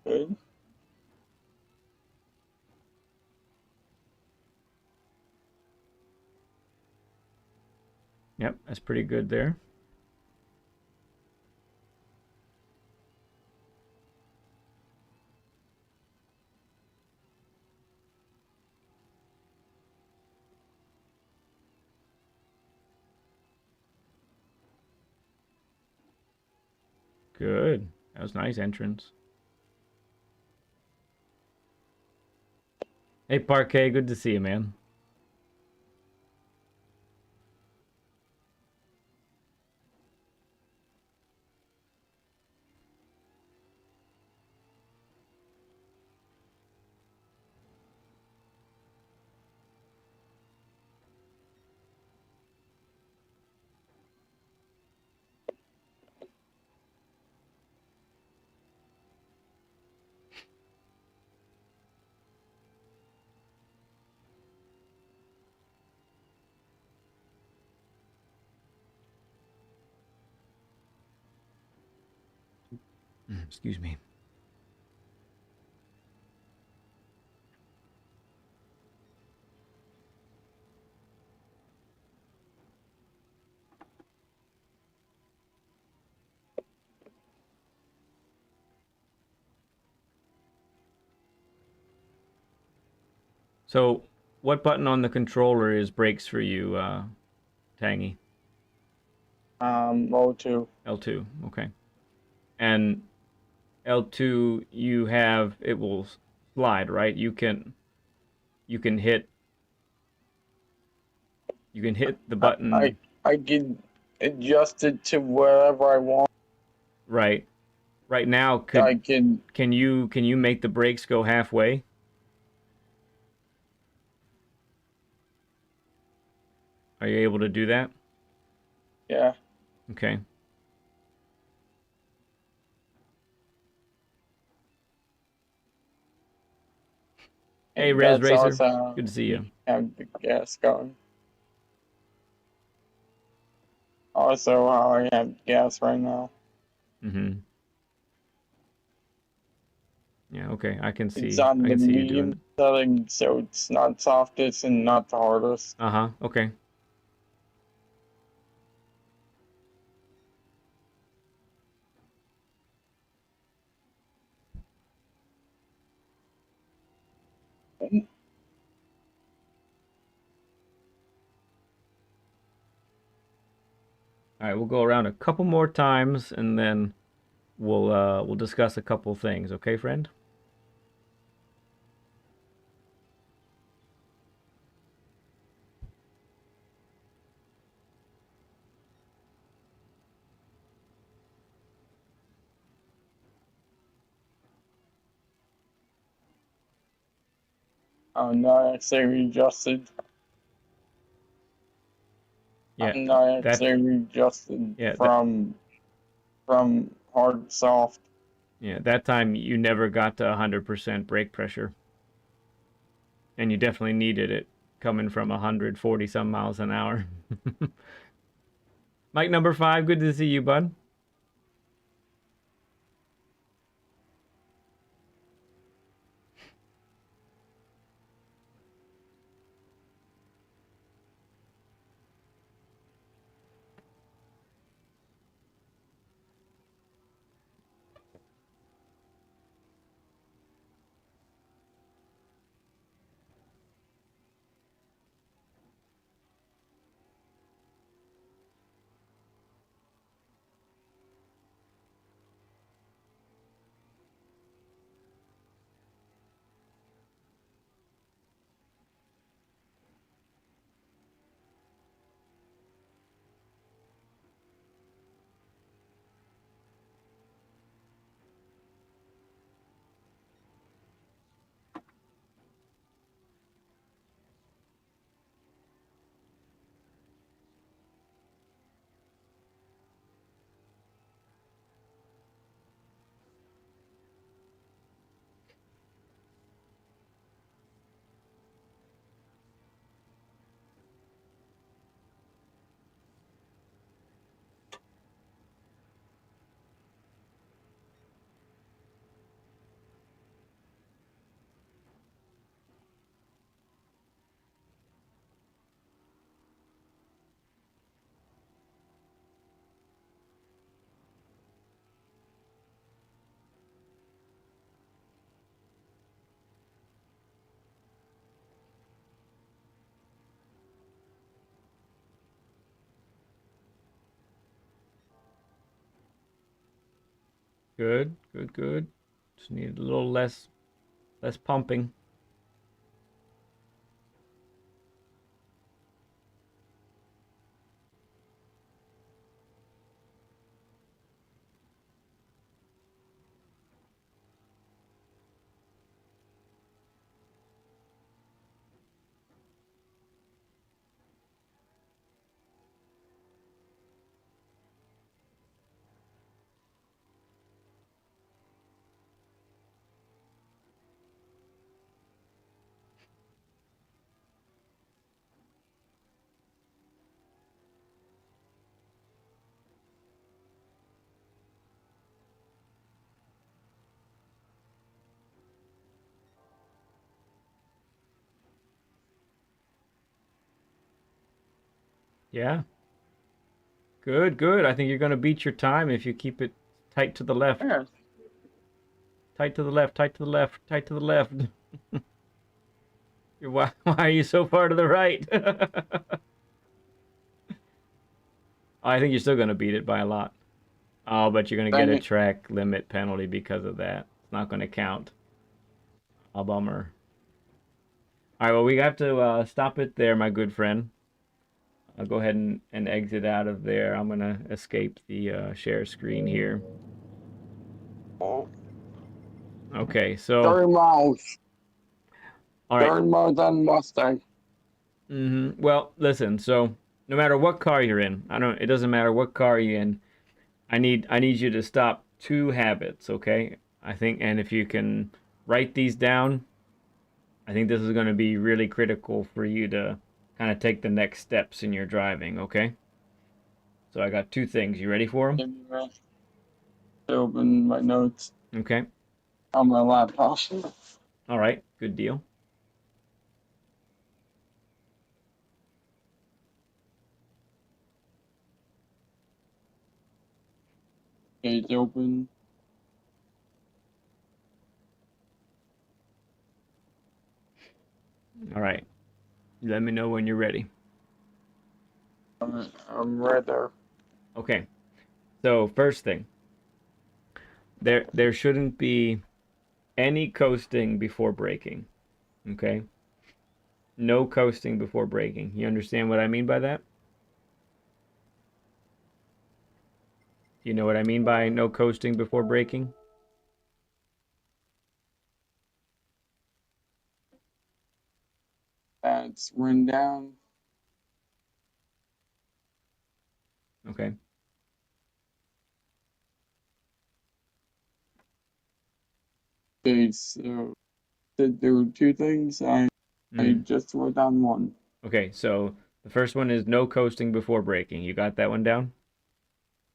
[SPEAKER 2] Good.
[SPEAKER 3] Yep, that's pretty good there. Good. That was nice entrance. Hey, Parquet, good to see you, man. Excuse me. So, what button on the controller is brakes for you, Tangy?
[SPEAKER 2] O2.
[SPEAKER 3] L2, okay. And L2, you have, it will slide, right? You can hit the button,
[SPEAKER 2] I can adjust it to wherever I want.
[SPEAKER 3] right? Right now,
[SPEAKER 2] I can,
[SPEAKER 3] can you make the brakes go halfway? Are you able to do that?
[SPEAKER 2] yeah.
[SPEAKER 3] Okay. Hey,
[SPEAKER 2] And
[SPEAKER 3] Res
[SPEAKER 2] that's
[SPEAKER 3] Racer,
[SPEAKER 2] also how
[SPEAKER 3] good to see
[SPEAKER 2] you
[SPEAKER 3] you.
[SPEAKER 2] have the gas going. Also how I have gas right now.
[SPEAKER 3] Mm-hmm. Yeah, okay. I can
[SPEAKER 2] It's
[SPEAKER 3] see.
[SPEAKER 2] on
[SPEAKER 3] I
[SPEAKER 2] the
[SPEAKER 3] can see you doing
[SPEAKER 2] medium
[SPEAKER 3] it.
[SPEAKER 2] setting, so it's not softest and not the hardest.
[SPEAKER 3] Uh-huh. Okay. All right, we'll go around a couple more times and then we'll discuss a couple things, okay, friend?
[SPEAKER 2] I'm not actually readjusted.
[SPEAKER 3] Yeah,
[SPEAKER 2] I'm not
[SPEAKER 3] that
[SPEAKER 2] actually readjusted
[SPEAKER 3] yeah,
[SPEAKER 2] from hard to soft.
[SPEAKER 3] that time you never got to 100% brake pressure. And you definitely needed it coming from 140 some miles an hour. Mike number 5, good to see you, bud. Good, good, good. Just need a little less pumping. Yeah. Good, good. I think you're going to beat your time if you keep it tight to the left.
[SPEAKER 2] Yes.
[SPEAKER 3] Tight to the left, tight to the left, tight to the left. Why are you so far to the right? I think you're still going to beat it by a lot. Oh, but you're going to get
[SPEAKER 2] Dang
[SPEAKER 3] a
[SPEAKER 2] it.
[SPEAKER 3] track limit penalty because of that. It's not going to count. A bummer. All right, well, we have to stop it there, my good friend. I'll go ahead and exit out of there. I'm going to escape the share screen here. Okay, so...
[SPEAKER 2] 30 miles.
[SPEAKER 3] All right.
[SPEAKER 2] 30 miles on Mustang.
[SPEAKER 3] Well, listen, so no matter what car you're in, it doesn't matter what car you're in, I need you to stop 2 habits, okay? I think, and if you can write these down, I think this is going to be really critical for you to kind of take the next steps in your driving, okay? So I got 2 things. You ready for them?
[SPEAKER 2] Give me a minute to open my notes
[SPEAKER 3] Okay.
[SPEAKER 2] on my laptop.
[SPEAKER 3] All right. Good deal.
[SPEAKER 2] Page open.
[SPEAKER 3] All right. Let me know when you're ready.
[SPEAKER 2] I'm right there.
[SPEAKER 3] Okay. So first thing, there shouldn't be any coasting before braking. Okay? No coasting before braking. You understand what I mean by that? Do you know what I mean by no coasting before braking?
[SPEAKER 2] That's run down.
[SPEAKER 3] Okay.
[SPEAKER 2] Okay, so there were 2 things. I just wrote down 1.
[SPEAKER 3] Okay, so the first one is no coasting before braking. You got that one down?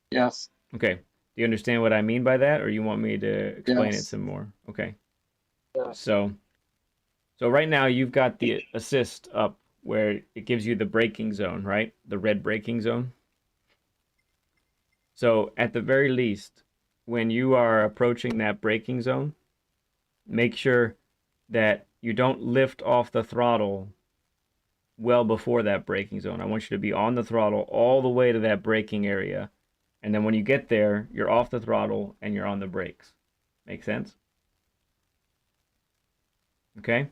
[SPEAKER 2] Yes.
[SPEAKER 3] Okay. Do you understand what I mean by that, or you want me to explain it
[SPEAKER 2] Yes.
[SPEAKER 3] some more? Okay.
[SPEAKER 2] Yes.
[SPEAKER 3] So right now you've got the assist up where it gives you the braking zone, right? The red braking zone. So at the very least, when you are approaching that braking zone, make sure that you don't lift off the throttle well before that braking zone. I want you to be on the throttle all the way to that braking area. And then when you get there, you're off the throttle and you're on the brakes. Make sense? Okay?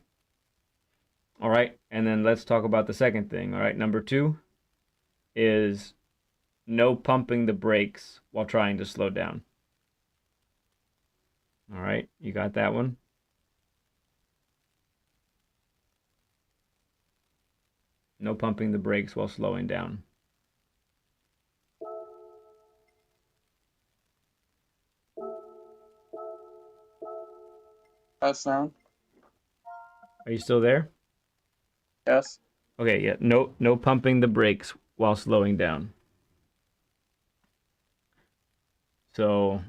[SPEAKER 3] All right. And then let's talk about the second thing. All right. Number 2 is no pumping the brakes while trying to slow down. All right. You got that one? No pumping the brakes while slowing down.
[SPEAKER 2] That sound.
[SPEAKER 3] Are you still there?
[SPEAKER 2] Yes.
[SPEAKER 3] Okay, yeah. No pumping the brakes while slowing down. So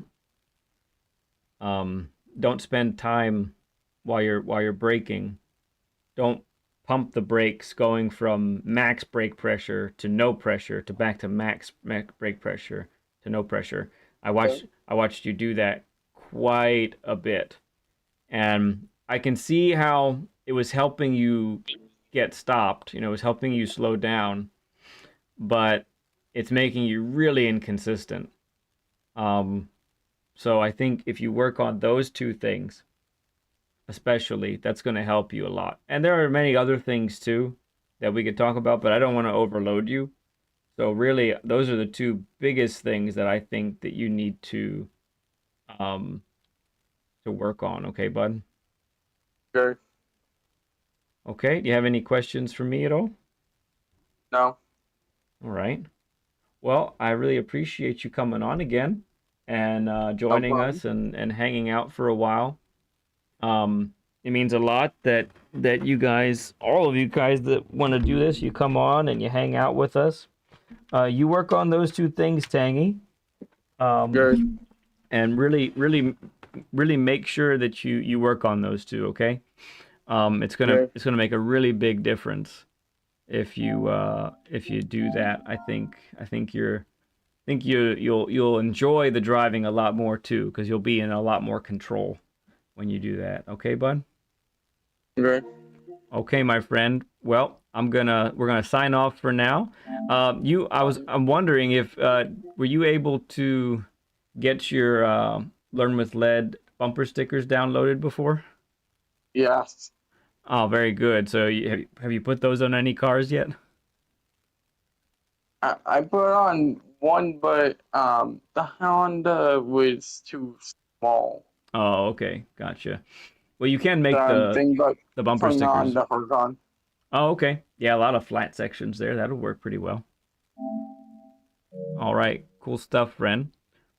[SPEAKER 3] don't spend time while you're braking. Don't pump the brakes going from max brake pressure to no pressure to back to max brake pressure to no pressure. I watched you do that quite a bit. And I can see how it was helping you get stopped. It was helping you slow down, but it's making you really inconsistent. So I think if you work on those two things, especially, that's going to help you a lot. And there are many other things too that we could talk about, but I don't want to overload you. So really, those are the two biggest things that I think that you need um to work on. Okay, bud?
[SPEAKER 2] Okay.
[SPEAKER 3] Okay. Do you have any questions for me at all?
[SPEAKER 2] No.
[SPEAKER 3] All right. Well, I really appreciate you coming on again and joining
[SPEAKER 2] problem.
[SPEAKER 3] us and hanging out for a while. It means a lot that you guys, all of you guys that want to do this, you come on and you hang out with us. You work on those two things, Tangy,
[SPEAKER 2] Good.
[SPEAKER 3] and really make sure that you work on those two. Okay. It's
[SPEAKER 2] Okay.
[SPEAKER 3] gonna make a really big difference if you do that. I think you'll enjoy the driving a lot more too, because you'll be in a lot more control when you do that. Okay, bud?
[SPEAKER 2] Okay.
[SPEAKER 3] Okay, my friend. Well, we're gonna sign off for now. I'm wondering if were you able to get your Learn with Lead bumper stickers downloaded before?
[SPEAKER 2] Yes.
[SPEAKER 3] Oh, very good. So have you put those on any cars yet?
[SPEAKER 2] I put on one, but the Honda was too small.
[SPEAKER 3] Oh, okay, gotcha. Well, you can make
[SPEAKER 2] So I'm thinking about
[SPEAKER 3] the bumper
[SPEAKER 2] putting on
[SPEAKER 3] stickers.
[SPEAKER 2] the horizon.
[SPEAKER 3] Oh, okay. Yeah, a lot of flat sections there. That'll work pretty well. All right, cool stuff, friend.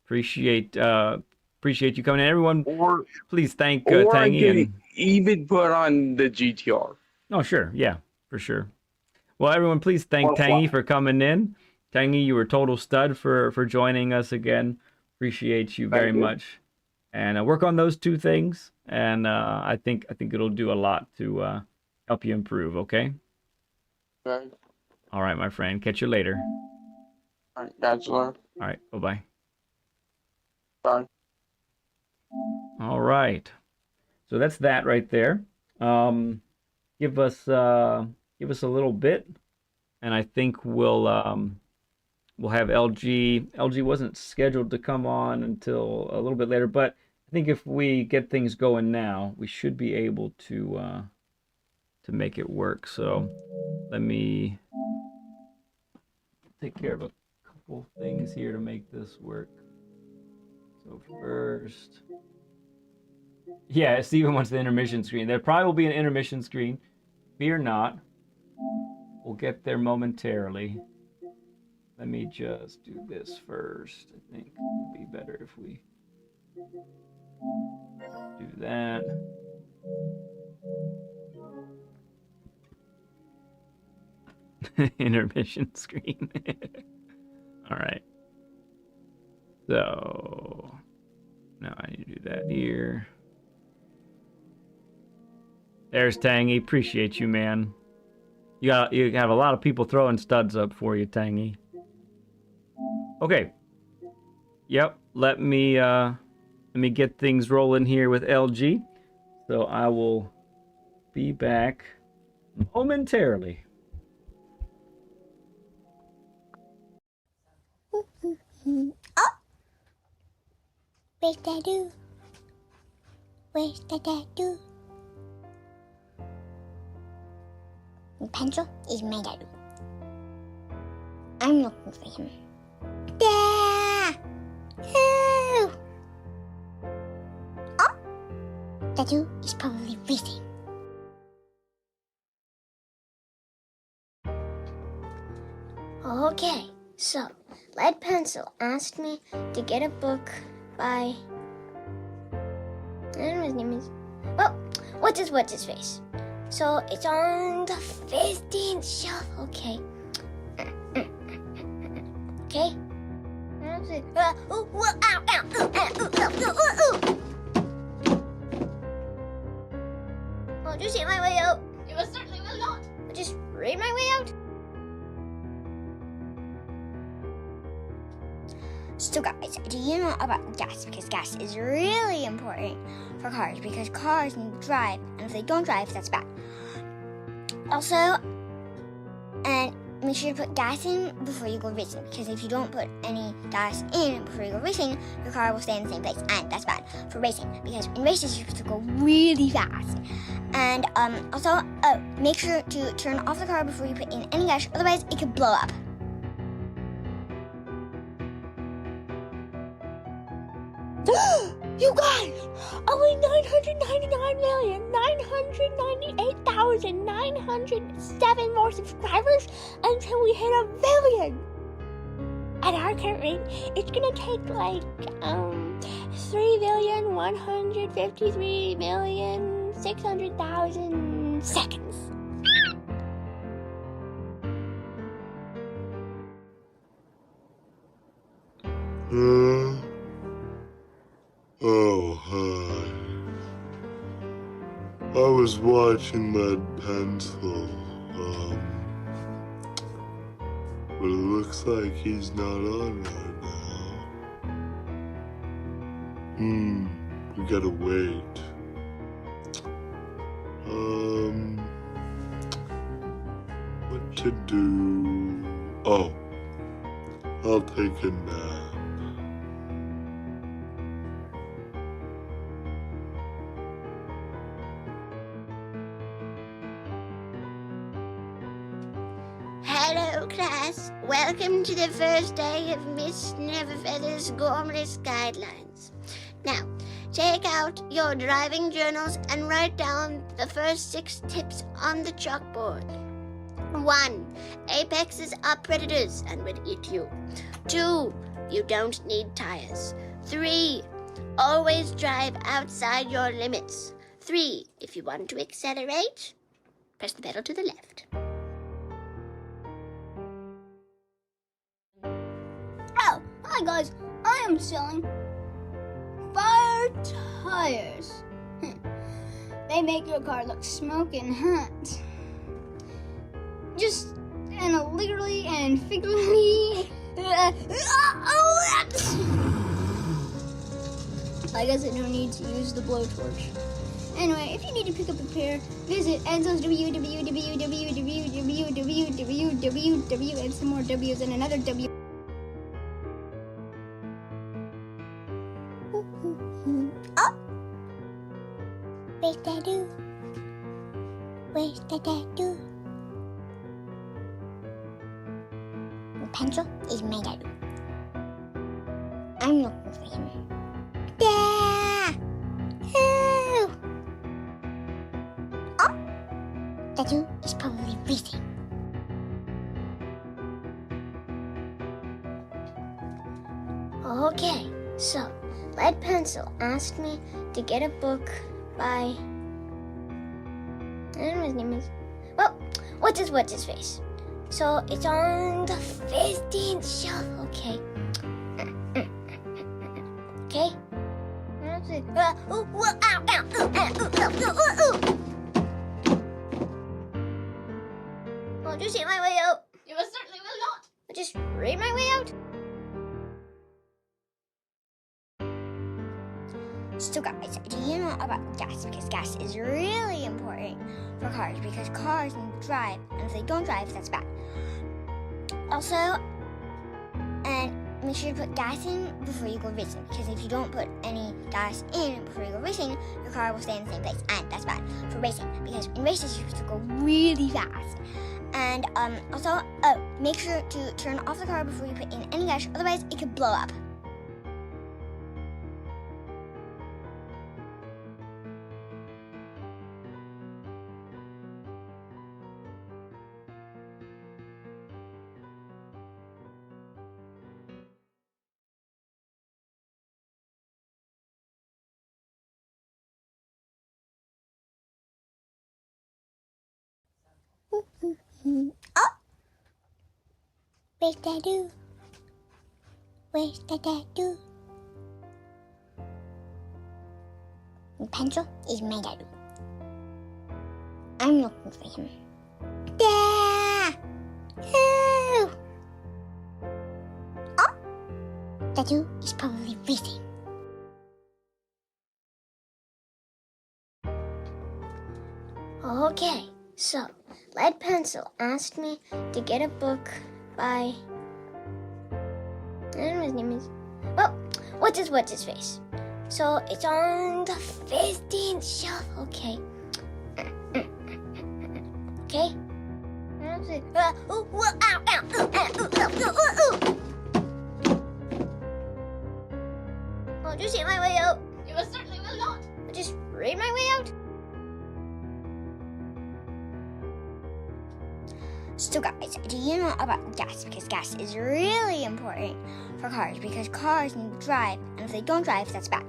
[SPEAKER 3] Appreciate you coming in. Everyone,
[SPEAKER 2] Or
[SPEAKER 3] please thank
[SPEAKER 2] I
[SPEAKER 3] Tangy
[SPEAKER 2] could
[SPEAKER 3] and.
[SPEAKER 2] even put on the GTR.
[SPEAKER 3] Oh, sure, yeah, for sure. Well, everyone, please thank
[SPEAKER 2] Or
[SPEAKER 3] Tangy
[SPEAKER 2] flat.
[SPEAKER 3] for coming in. Tangy, you were a total stud for joining us again. Appreciate you very
[SPEAKER 2] Thank you.
[SPEAKER 3] much. And work on those two things, and I think it'll do a lot to help you improve. Okay.
[SPEAKER 2] Okay.
[SPEAKER 3] All right, my friend. Catch you later.
[SPEAKER 2] All right, Bachelor.
[SPEAKER 3] All right. Bye-bye.
[SPEAKER 2] Bye.
[SPEAKER 3] All right. So that's that right there. Give us a little bit, and I think we'll have LG. LG wasn't scheduled to come on until a little bit later, but I think if we get things going now, we should be able to make it work. So let me take care of a couple things here to make this work. So first, yeah, Steven wants the intermission screen. There probably will be an intermission screen. Fear not. We'll get there momentarily. Let me just do this first. I think it would be better if we do that. Intermission screen. All right. So now I need to do that here. There's Tangy. Appreciate you, man. You have a lot of people throwing studs up for you, Tangy. Okay. Yep. Let me get things rolling here with LG. So I will be back momentarily.
[SPEAKER 1] Oh! Where's that do? Where's that do? The pencil is my dad. I'm looking for him. There! Oh! Oh! Dadu is probably racing. Okay, so Lead Pencil asked me to get a book by, I don't know what his name is. Well, what's his face? So it's on the 15th shelf. Okay. Okay. Oh, ow, ow, ooh. I'll just hit my way out.
[SPEAKER 5] You most certainly will not.
[SPEAKER 1] I'll just read my way out. So guys, do you know about gas? Because gas is really important for cars, because cars need to drive, and if they don't drive, that's bad. Also, and make sure to put gas in before you go racing, because if you don't put any gas in before you go racing, your car will stay in the same place, and that's bad for racing, because in races you have to go really fast. And also, make sure to turn off the car before you put in any gas, otherwise it could blow up.
[SPEAKER 5] You guys, only 999,998,907 more subscribers until we hit 1 billion. At our current rate, it's gonna take like 3,153,600,000 seconds.
[SPEAKER 6] Oh, hi. I was watching that pencil, but it looks like he's not on right now. We gotta wait. What to do? Oh, I'll take a nap.
[SPEAKER 5] Hello class, welcome to the first day of Miss Neverfeather's Gormless Guidelines. Now, take out your driving journals and write down the first 6 tips on the chalkboard. 1. Apexes are predators and will eat you. 2. You don't need tires. 3. Always drive outside your limits. 3. If you want to accelerate, press the pedal to the left.
[SPEAKER 7] Oh, hi guys, I am selling fire tires. They make your car look smoking hot. Just and literally and figuratively. I guess I don't need to use the blowtorch. Anyway, if you need to pick up a pair, visit Enzo's www, and some more W's and another W.
[SPEAKER 1] Where's Dadu? Where's the Dadu? The pencil is my Dadu. I'm looking for him. Dad! Oh! Dadu is probably racing. Okay, so Lead Pencil asked me to get a book by, I don't know what his name is. Well, what's his face? So it's on the 15th shelf. Okay. Okay. I'll just eat my way out.
[SPEAKER 7] You certainly will not.
[SPEAKER 1] I'll just read my way out. So guys, do you know about gas? Because gas is really important for cars, because cars need to drive, and if they don't drive, that's bad. Also, and make sure to put gas in before you go racing, because if you don't put any gas in before you go racing, your car will stay in the same place, and that's bad for racing, because in races you have to go really fast. And also, make sure to turn off the car before you put in any gas, otherwise it could blow up. Oh! Where's Dadu? Where's the Dadu? The pencil is my Dadu. I'm looking for him. Dad! Oh! Dadu is probably racing. Okay, So, Lead Pencil asked me to get a book by, I don't know what his name is. Well, what's his face? So it's on the 15th shelf. Okay. Okay. I'll just hit my way out.
[SPEAKER 7] You certainly will not.
[SPEAKER 1] I'll just read my way out. So guys, do you know about gas? Because gas is really important for cars because cars need to drive, and if they don't drive, that's bad.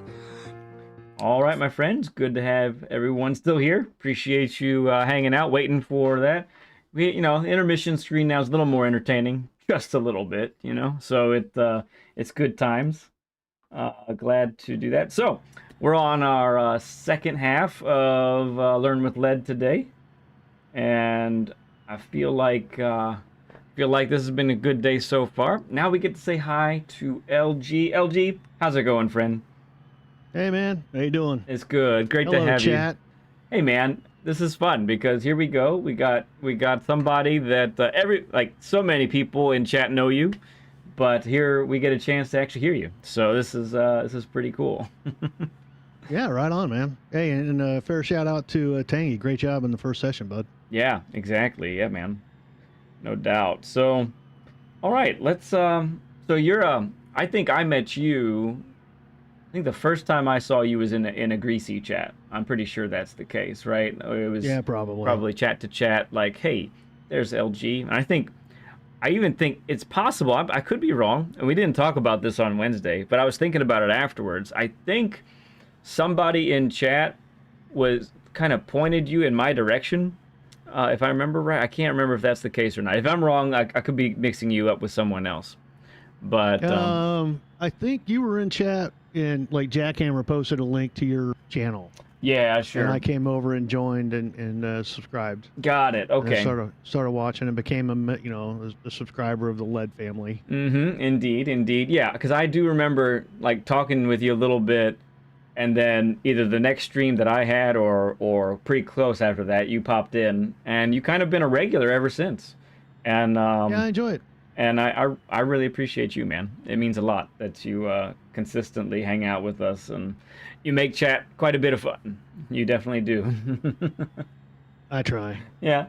[SPEAKER 3] All right, my friends, good to have everyone still here. Appreciate you hanging out, waiting for that. The intermission screen now is a little more entertaining, just a little bit, So it's good times. Glad to do that. So we're on our second half of Learn with Lead today, and I feel like this has been a good day so far. Now we get to say hi to LG. LG, how's it going, friend?
[SPEAKER 8] Hey man, how you doing?
[SPEAKER 3] It's good. Great
[SPEAKER 8] Hello,
[SPEAKER 3] to have
[SPEAKER 8] chat.
[SPEAKER 3] you. Hey man, this is fun because here we go. We got somebody that so many people in chat know you, but here we get a chance to actually hear you. So this is pretty cool.
[SPEAKER 8] Yeah, right on, man. Hey, and fair shout out to Tangy. Great job in the first session, bud.
[SPEAKER 3] Yeah, exactly. Yeah, man. No doubt. So, all right, let's. So you're. I think I met you. I think the first time I saw you was in a Greasy chat. I'm pretty sure that's the case, right? It was.
[SPEAKER 8] Yeah, probably
[SPEAKER 3] chat to chat. Like, hey, there's LG. And I even think it's possible. I could be wrong, and we didn't talk about this on Wednesday, but I was thinking about it afterwards. I think somebody in chat was kind of pointed you in my direction. If I remember right, I can't remember if that's the case or not. If I'm wrong, I could be mixing you up with someone else. But
[SPEAKER 8] I think you were in chat, and like Jackhammer posted a link to your channel.
[SPEAKER 3] Yeah, sure.
[SPEAKER 8] And I came over and joined and subscribed.
[SPEAKER 3] Got it. Okay.
[SPEAKER 8] And I started watching and became a subscriber of the Lead family.
[SPEAKER 3] Mm-hmm. Indeed. Yeah, because I do remember like talking with you a little bit. And then either the next stream that I had or pretty close after that, you popped in, and you kind of been a regular ever since. And
[SPEAKER 8] yeah, I enjoy it.
[SPEAKER 3] And I really appreciate you, man. It means a lot that you consistently hang out with us, and you make chat quite a bit of fun. You definitely do.
[SPEAKER 8] I try.
[SPEAKER 3] Yeah.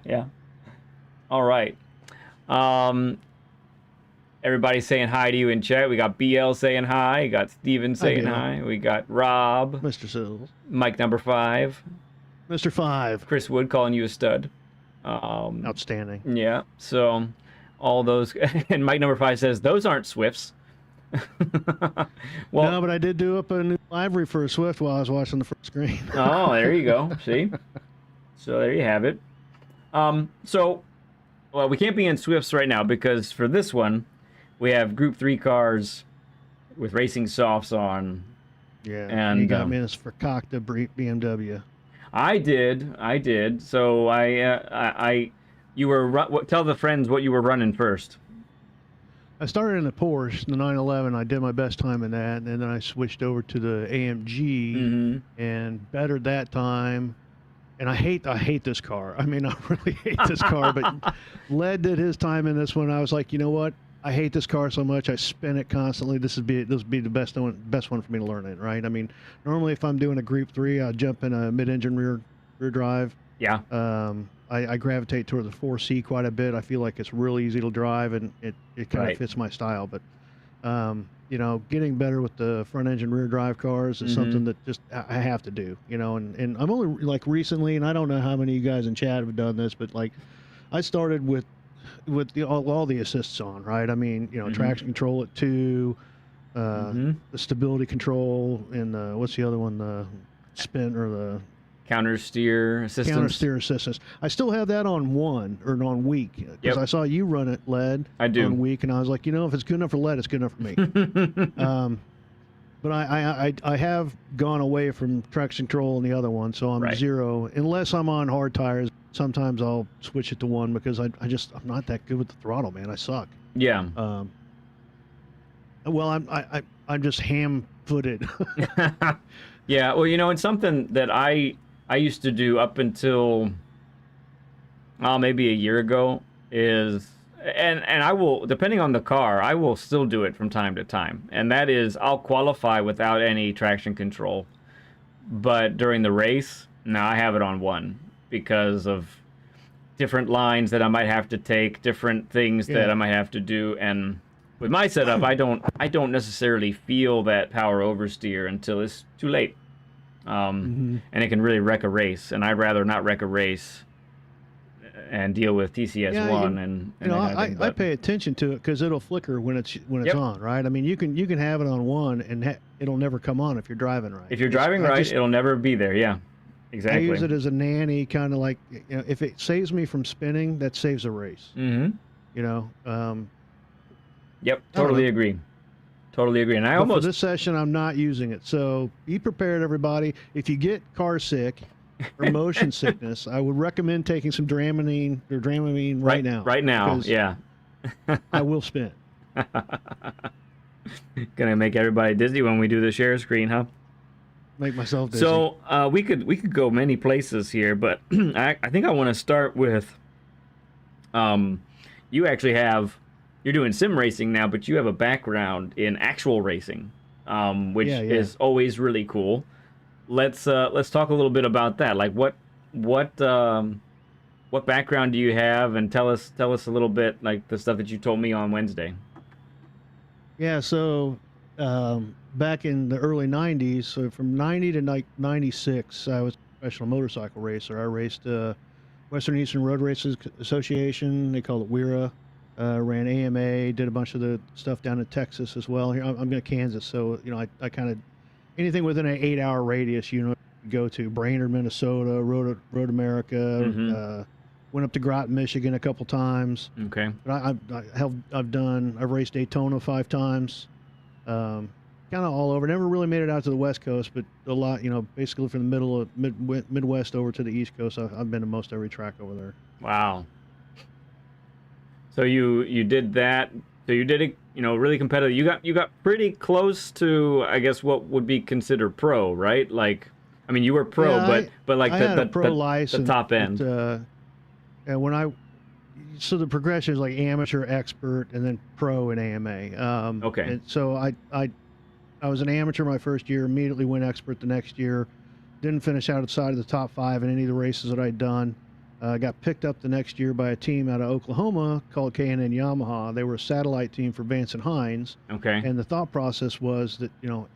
[SPEAKER 3] All right. Everybody's saying hi to you in chat. We got BL saying hi. We got Steven saying hi. We got Rob.
[SPEAKER 8] Mr. Sills.
[SPEAKER 3] Mike number 5.
[SPEAKER 8] Mr. 5.
[SPEAKER 3] Chris Wood calling you a stud.
[SPEAKER 8] Outstanding.
[SPEAKER 3] Yeah. So all those. And Mike number 5 says, those aren't Swifts. Well,
[SPEAKER 8] no, but I did do up a new library for a Swift while I was watching the first screen.
[SPEAKER 3] Oh, there you go. See? So there you have it. So, well, we can't be in Swifts right now because for this one, we have Group 3 cars with racing softs on.
[SPEAKER 8] Yeah,
[SPEAKER 3] and
[SPEAKER 8] you got me this for cocked BMW.
[SPEAKER 3] I did. So you were tell the friends what you were running first.
[SPEAKER 8] I started in the Porsche, the 911. I did my best time in that, and then I switched over to the AMG and bettered that time. And I hate this car. I mean, I really hate this car. But Led did his time in this one. I was like, you know what? I hate this car so much. I spin it constantly. This would be the best one for me to learn it, right? I mean, normally if I'm doing a Group 3, I'll jump in a mid-engine rear drive.
[SPEAKER 3] Yeah.
[SPEAKER 8] I gravitate toward the 4C quite a bit. I feel like it's really easy to drive, and it kind of fits my style. But getting better with the front engine rear drive cars is something that just I have to do. And I'm only like recently, and I don't know how many of you guys in chat have done this, but like I started with all the assists on, right? I mean, traction control at 2, the stability control, and what's the other one? The spin or the
[SPEAKER 3] counter steer assistance.
[SPEAKER 8] Counter steer assistance. I still have that on 1 or on weak because I saw you run it Led.
[SPEAKER 3] I do
[SPEAKER 8] on weak, and I was like, if it's good enough for Led, it's good enough for me. But I have gone away from traction control and the other one, so I'm 0 unless I'm on hard tires. Sometimes I'll switch it to 1 because I'm not that good with the throttle, man. I suck.
[SPEAKER 3] Yeah.
[SPEAKER 8] Well, I'm just ham-footed.
[SPEAKER 3] Yeah. Well, it's something that I used to do up until maybe a year ago, is, and I will, depending on the car, I will still do it from time to time. And that is, I'll qualify without any traction control. But during the race, no, I have it on 1 because of different lines that I might have to take, different things that I might have to do. And with my setup, I don't necessarily feel that power oversteer until it's too late. And it can really wreck a race, and I'd rather not wreck a race and deal with TCS1 and
[SPEAKER 8] you know, I pay attention to it because it'll flicker when it's on, right? I mean, you can have it on 1 and it'll never come on if you're driving right.
[SPEAKER 3] If you're driving right, it'll never be there. Yeah, exactly.
[SPEAKER 8] I use it as a nanny, kind of like, you know, if it saves me from spinning, that saves a race.
[SPEAKER 3] Mm-hmm.
[SPEAKER 8] You know.
[SPEAKER 3] Yep, totally agree. Totally agree. And
[SPEAKER 8] for this session, I'm not using it. So be prepared, everybody. If you get car sick or motion sickness, I would recommend taking some Dramamine right now.
[SPEAKER 3] Right now, yeah.
[SPEAKER 8] I will spin.
[SPEAKER 3] Gonna make everybody dizzy when we do the share screen, huh?
[SPEAKER 8] Make myself dizzy.
[SPEAKER 3] So we could go many places here, but I think I want to start with you actually have. You're doing sim racing now, but you have a background in actual racing, which is always really cool. Let's talk a little bit about that. Like what background do you have, and tell us a little bit like the stuff that you told me on Wednesday.
[SPEAKER 8] Yeah, so back in the early '90s, so from '90 to '96, I was a professional motorcycle racer. I raced Western Eastern Road Races Association. They call it WERA. Ran AMA, did a bunch of the stuff down in Texas as well. Here I'm in Kansas, so you know I kind of anything within an 8-hour radius, you know, go to Brainerd, Minnesota, Road America. Went up to Groton, Michigan a couple times.
[SPEAKER 3] Okay.
[SPEAKER 8] But I've raced Daytona 5 times. Kind of all over. Never really made it out to the West Coast, but a lot, you know, basically from the middle of Midwest over to the East Coast. I've been to most every track over there.
[SPEAKER 3] Wow. So you did that. So you did it, you know, really competitive. You got pretty close to, I guess, what would be considered pro, right? Like, I mean, you were pro, but like the top end.
[SPEAKER 8] And so the progression is like amateur, expert, and then pro and AMA.
[SPEAKER 3] Okay.
[SPEAKER 8] And so I was an amateur my first year. Immediately went expert the next year. Didn't finish outside of the top 5 in any of the races that I'd done. Got picked up the next year by a team out of Oklahoma called K&N Yamaha. They were a satellite team for Vance and Hines.
[SPEAKER 3] Okay.
[SPEAKER 8] And the thought process was that, you know,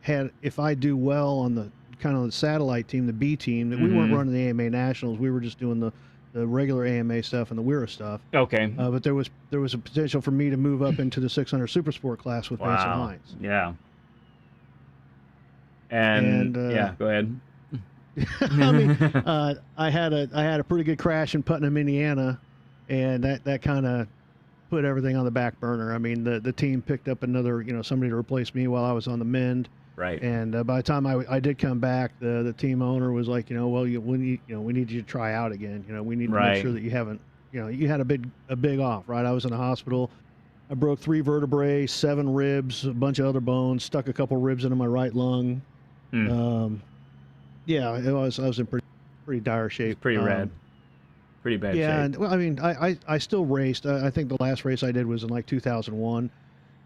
[SPEAKER 8] if I do well on the kind of the satellite team, the B team, that we weren't running the AMA Nationals. We were just doing the regular AMA stuff and the WERA stuff.
[SPEAKER 3] Okay.
[SPEAKER 8] But there was a potential for me to move up into the 600 Super Sport class with Vance and Hines.
[SPEAKER 3] Yeah. And yeah, go ahead.
[SPEAKER 8] I mean, I had a pretty good crash in Putnam, Indiana, and that kind of put everything on the back burner. I mean, the team picked up another, you know, somebody to replace me while I was on the mend.
[SPEAKER 3] Right.
[SPEAKER 8] And by the time I did come back, the team owner was like, you know, well, we need you to try out again. You know, we need to make sure that you haven't, you know, you had a big off, right? I was in the hospital. I broke 3 vertebrae, 7 ribs, a bunch of other bones, stuck a couple ribs into my right lung. Yeah, I was in pretty dire shape.
[SPEAKER 3] Pretty rad. Pretty bad shape.
[SPEAKER 8] Yeah, and well, I mean, I still raced. I think the last race I did was in like 2001,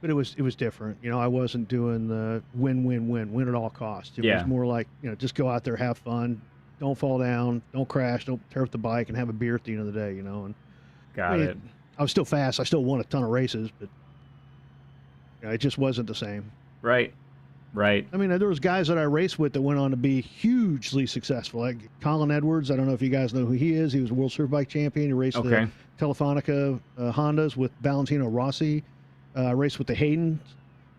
[SPEAKER 8] but it was different. You know, I wasn't doing the win at all costs. It was more like, you know, just go out there, have fun, don't fall down, don't crash, don't tear up the bike, and have a beer at the end of the day. You know, and
[SPEAKER 3] Got it.
[SPEAKER 8] I was still fast. I still won a ton of races, but you know, it just wasn't the same.
[SPEAKER 3] Right. Right.
[SPEAKER 8] I mean, there was guys that I raced with that went on to be hugely successful. Like Colin Edwards, I don't know if you guys know who he is. He was a World Superbike champion. He raced the Telefonica Hondas with Valentino Rossi. Raced with the Hayden,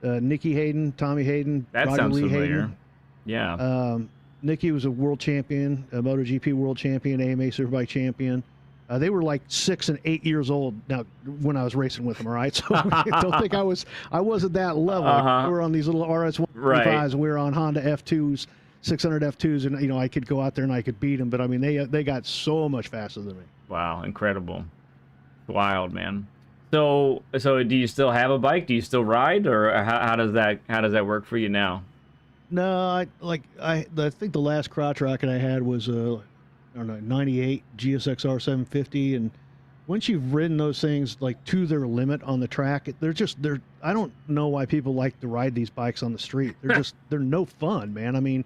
[SPEAKER 8] Nicky Hayden, Tommy Hayden,
[SPEAKER 3] that
[SPEAKER 8] Roger
[SPEAKER 3] sounds
[SPEAKER 8] Lee
[SPEAKER 3] familiar.
[SPEAKER 8] Hayden.
[SPEAKER 3] Yeah.
[SPEAKER 8] Nicky was a world champion, a MotoGP world champion, AMA Superbike champion. They were like 6 and 8 years old now when I was racing with them. All right, so don't think I wasn't that level. We were on these little RS-125s, and we were on Honda F2s, 600 F2s, and you know I could go out there and I could beat them. But I mean, they got so much faster than me.
[SPEAKER 3] Wow, incredible, wild, man. So do you still have a bike? Do you still ride, or how does that work for you now?
[SPEAKER 8] No, I think the last crotch rocket I had was I don't know, 98 GSXR 750, and once you've ridden those things like to their limit on the track, they're I don't know why people like to ride these bikes on the street. They're no fun, man. I mean,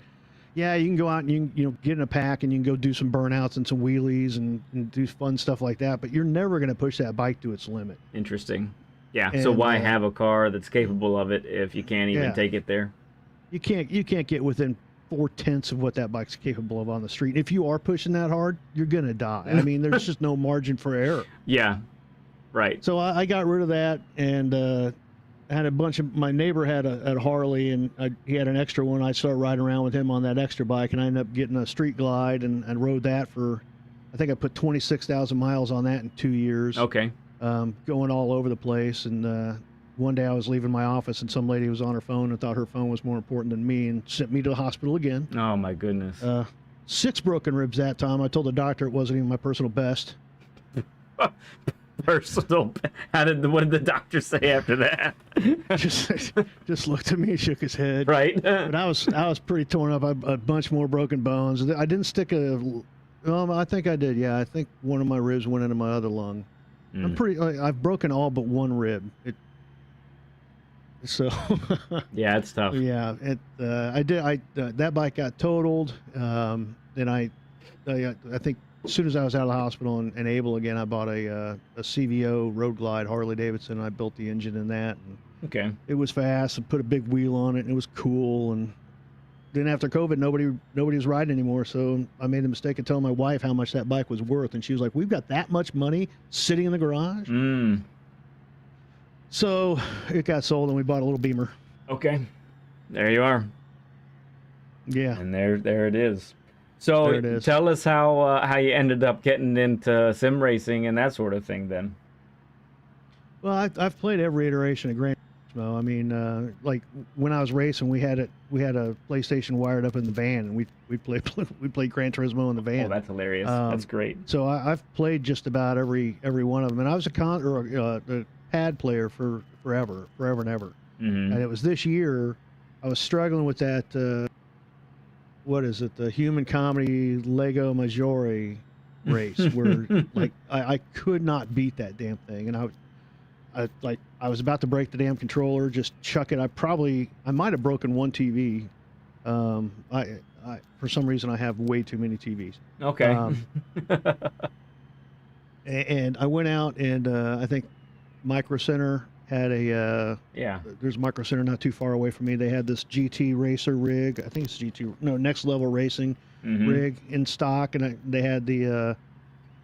[SPEAKER 8] yeah, you can go out and you know get in a pack and you can go do some burnouts and some wheelies and do fun stuff like that, but you're never going to push that bike to its limit.
[SPEAKER 3] Interesting. Yeah.
[SPEAKER 8] And,
[SPEAKER 3] so why have a car that's capable of it if you can't even take it there?
[SPEAKER 8] You can't get within 4/10 of what that bike's capable of on the street. If you are pushing that hard, you're gonna die. I mean, there's just no margin for error.
[SPEAKER 3] Yeah. Right.
[SPEAKER 8] So I got rid of that, and I had a bunch of, my neighbor had a Harley, and he had an extra one. I started riding around with him on that extra bike, and I ended up getting a Street Glide and rode that for, I think I put 26,000 miles on that in 2 years.
[SPEAKER 3] Okay.
[SPEAKER 8] Going all over the place. And one day I was leaving my office, and some lady was on her phone and thought her phone was more important than me and sent me to the hospital again.
[SPEAKER 3] Oh, my goodness.
[SPEAKER 8] 6 broken ribs that time. I told the doctor it wasn't even my personal best.
[SPEAKER 3] Personal. What did the doctor say after that?
[SPEAKER 8] just looked at me and shook his head.
[SPEAKER 3] Right.
[SPEAKER 8] But I was pretty torn up. A bunch more broken bones. I didn't stick I think I did. Yeah, I think one of my ribs went into my other lung. I've broken all but one rib. So.
[SPEAKER 3] Yeah, it's tough.
[SPEAKER 8] Yeah, that bike got totaled. Then I think as soon as I was out of the hospital and able again, I bought a CVO Road Glide Harley Davidson. And I built the engine in that. And
[SPEAKER 3] okay.
[SPEAKER 8] it was fast. I put a big wheel on it, and it was cool. And then after COVID, nobody was riding anymore. So I made the mistake of telling my wife how much that bike was worth, and she was like, "We've got that much money sitting in the garage." So it got sold, and we bought a little Beamer.
[SPEAKER 3] Okay, there you are.
[SPEAKER 8] Yeah,
[SPEAKER 3] and there it is. So
[SPEAKER 8] there it is.
[SPEAKER 3] Tell us how you ended up getting into sim racing and that sort of thing then.
[SPEAKER 8] Well, I've played every iteration of Gran Turismo. I mean, like when I was racing, we had a PlayStation wired up in the van, and we played Gran Turismo in the van.
[SPEAKER 3] Oh, that's hilarious. That's great.
[SPEAKER 8] So I've played just about every one of them, and I was a pad player for forever and ever.
[SPEAKER 3] Mm-hmm.
[SPEAKER 8] And it was this year I was struggling with that. What is it? The Human Comedy Lego Maggiore race, where like I could not beat that damn thing, and I was about to break the damn controller, just chuck it. I might have broken one TV. For some reason I have way too many TVs.
[SPEAKER 3] Okay.
[SPEAKER 8] And I went out and I think Micro Center had there's Micro Center not too far away from me. They had this GT Racer rig. I think it's Next Level Racing rig in stock, and they had the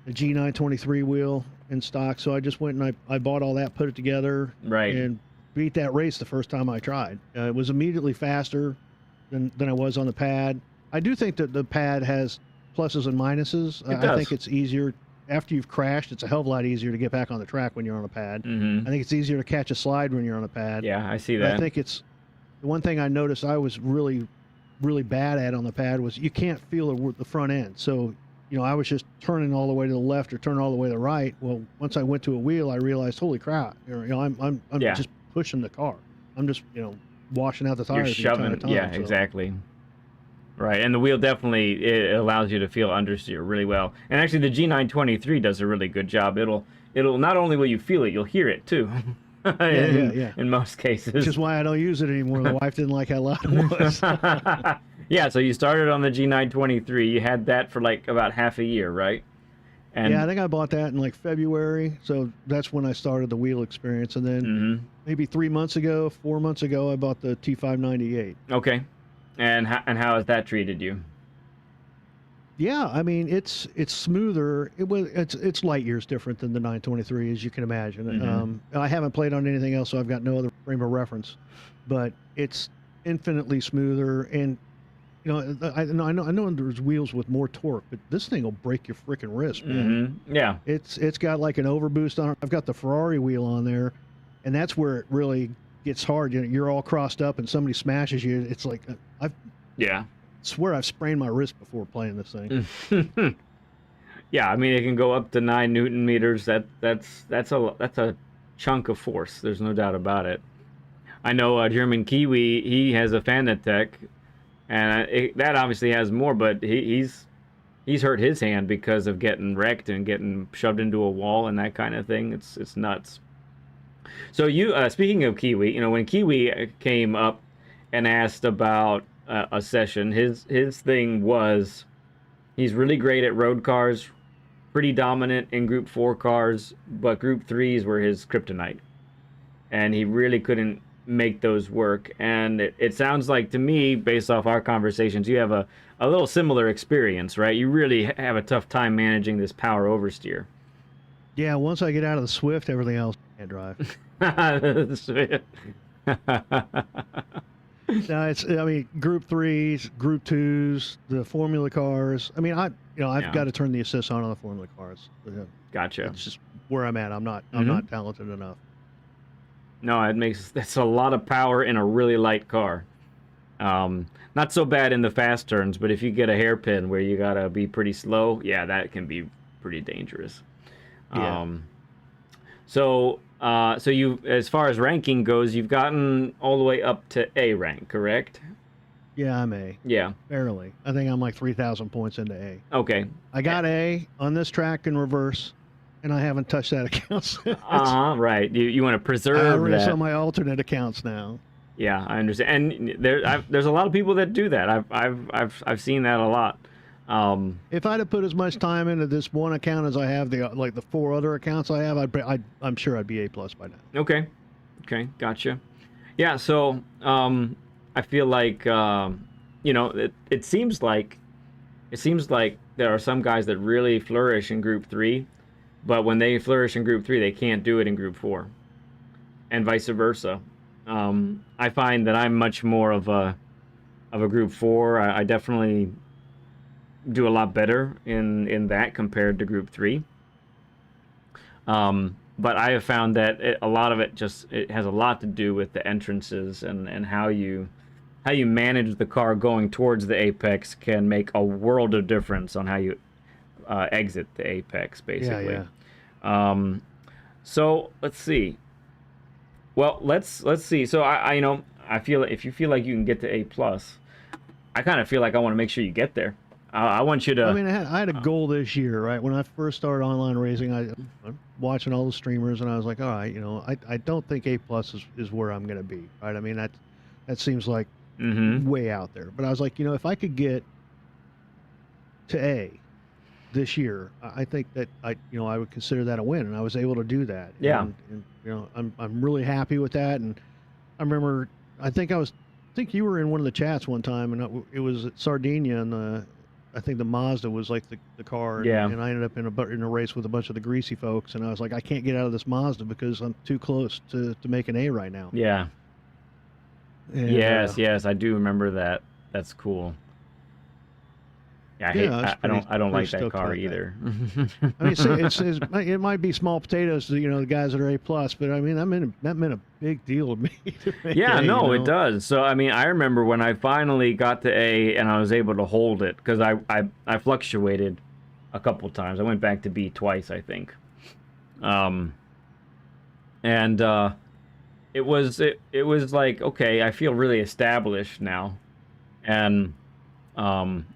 [SPEAKER 8] G923 wheel in stock. So I just went and I bought all that, put it together, and beat that race the first time I tried. It was immediately faster than I was on the pad. I do think that the pad has pluses and minuses. I think it's easier after you've crashed. It's a hell of a lot easier to get back on the track when you're on a pad. I think it's easier to catch a slide when you're on a pad.
[SPEAKER 3] Yeah, I see that.
[SPEAKER 8] I think it's the one thing I noticed I was really, really bad at on the pad was you can't feel the front end. So, I was just turning all the way to the left or turning all the way to the right. Well, once I went to a wheel, I realized, holy crap! I'm just pushing the car. I'm just washing out the tires.
[SPEAKER 3] You're shoving.
[SPEAKER 8] The time,
[SPEAKER 3] Yeah, exactly. Right, and the wheel definitely it allows you to feel understeer really well. And actually, the G923 does a really good job. It'll not only will you feel it, you'll hear it too.
[SPEAKER 8] Yeah.
[SPEAKER 3] In most cases.
[SPEAKER 8] Which is why I don't use it anymore. The wife didn't like how loud it was.
[SPEAKER 3] Yeah, so you started on the G923. You had that for like about half a year, right? And
[SPEAKER 8] yeah, I think I bought that in like February. So that's when I started the wheel experience. And then maybe 4 months ago, I bought the T598.
[SPEAKER 3] Okay. And how has that treated you?
[SPEAKER 8] Yeah, I mean it's smoother. It's light years different than the 923, as you can imagine. I haven't played on anything else, so I've got no other frame of reference. But it's infinitely smoother, and I know there's wheels with more torque, but this thing will break your freaking wrist, man.
[SPEAKER 3] Yeah,
[SPEAKER 8] it's got like an overboost on it. I've got the Ferrari wheel on there, and that's where it really gets hard. You're all crossed up, and somebody smashes you. It's like I swear I've sprained my wrist before playing this thing.
[SPEAKER 3] Yeah, I mean it can go up to 9 Newton meters. That's a chunk of force. There's no doubt about it. I know German Kiwi. He has a Fanatec, and that obviously has more, but he's he's hurt his hand because of getting wrecked and getting shoved into a wall and that kind of thing. It's nuts. So you, speaking of Kiwi, you know, when Kiwi came up and asked about a session, his thing was he's really great at road cars, pretty dominant in Group 4 cars, but Group 3s were his kryptonite, and he really couldn't make those work. And it sounds like to me, based off our conversations, you have a little similar experience, right? You really have a tough time managing this power oversteer.
[SPEAKER 8] Yeah, once I get out of the Swift, everything else I can't drive. No, I mean, Group 3s, Group 2s, the Formula cars. I mean, I've got to turn the assist on the Formula cars.
[SPEAKER 3] Gotcha.
[SPEAKER 8] It's just where I'm at. I'm not talented enough.
[SPEAKER 3] No, that's a lot of power in a really light car. Not so bad in the fast turns, but if you get a hairpin where you gotta be pretty slow, yeah, that can be pretty dangerous.
[SPEAKER 8] Yeah.
[SPEAKER 3] So you, as far as ranking goes, you've gotten all the way up to A rank, correct?
[SPEAKER 8] Yeah, I'm A.
[SPEAKER 3] Yeah.
[SPEAKER 8] Barely. I think I'm like 3,000 points into A.
[SPEAKER 3] Okay.
[SPEAKER 8] I got A on this track in reverse, and I haven't touched that account since.
[SPEAKER 3] Right. You want to preserve
[SPEAKER 8] I
[SPEAKER 3] that.
[SPEAKER 8] race on my alternate accounts now.
[SPEAKER 3] Yeah, I understand. And there's a lot of people that do that. I've seen that a lot.
[SPEAKER 8] If I'd have put as much time into this one account as I have the 4 other accounts I have, I'm sure I'd be A+ by now.
[SPEAKER 3] Okay, gotcha. Yeah, so I feel like you know, it seems like there are some guys that really flourish in Group 3, but when they flourish in Group 3, they can't do it in Group 4, and vice versa. I find that I'm much more of a Group 4. I definitely do a lot better in that compared to Group 3. But I have found that a lot of it has a lot to do with the entrances and how you manage the car going towards the apex can make a world of difference on how you exit the apex, basically.
[SPEAKER 8] Yeah.
[SPEAKER 3] So let's see. Well, let's see. So I feel if you feel like you can get to A+, I kind of feel like I want to make sure you get there. I want you to.
[SPEAKER 8] I mean, I had a goal this year, right? When I first started online racing, I'm watching all the streamers, and I was like, all right, I don't think A+ is where I'm going to be, right? I mean, that seems like way out there. But I was like, if I could get to A this year, I think that I would consider that a win, and I was able to do that.
[SPEAKER 3] Yeah.
[SPEAKER 8] And I'm really happy with that. And I remember, I think you were in one of the chats one time, and it was at Sardinia, and I think the Mazda was like the car, and I ended up in a race with a bunch of the greasy folks, and I was like, I can't get out of this Mazda because I'm too close to make an A right now.
[SPEAKER 3] Yeah. And, yes, I do remember that. That's cool. Yeah, I don't like that car either.
[SPEAKER 8] I mean, it might be small potatoes to the guys that are A+, but I mean that meant a big deal to me.
[SPEAKER 3] Yeah, no, it does. So I mean, I remember when I finally got to A and I was able to hold it, because I fluctuated a couple times. I went back to B twice, I think. It was like, okay, I feel really established now, and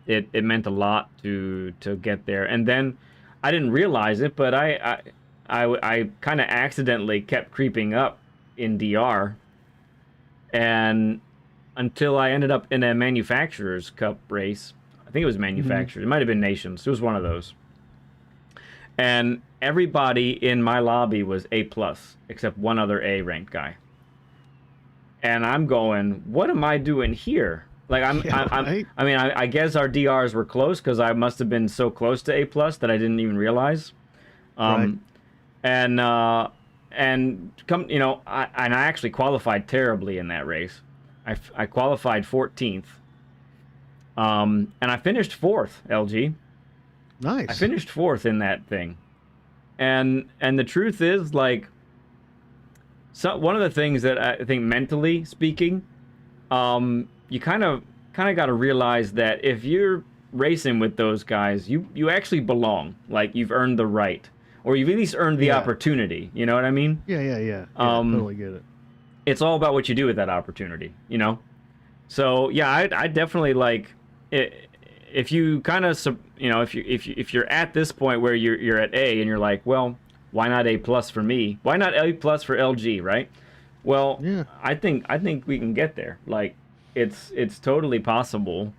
[SPEAKER 3] it meant a lot to get there. And then I didn't realize it, but I kind of accidentally kept creeping up in DR, and until I ended up in a Manufacturers Cup race. I think it was Manufacturers. It might have been Nations. It was one of those. And everybody in my lobby was A+, except one other A ranked guy. And I'm going, what am I doing here? Like I guess our DRs were close because I must have been so close to A+ that I didn't even realize.
[SPEAKER 8] Right.
[SPEAKER 3] And I actually qualified terribly in that race. I qualified 14th. And I finished 4th, LG.
[SPEAKER 8] Nice.
[SPEAKER 3] I finished 4th in that thing. And the truth is, like, so one of the things that I think, mentally speaking, you kind of got to realize that if you're racing with those guys, you actually belong. Like, you've earned the right, or you've at least earned the opportunity. You know what I mean?
[SPEAKER 8] Yeah. Totally get it.
[SPEAKER 3] It's all about what you do with that opportunity, So yeah, I definitely like it. if you kind of, if you're at this point where you're at A and you're like, well, why not A+ for me? Why not A+ for LG, right? Well, yeah. I think we can get there. Like, it's totally possible.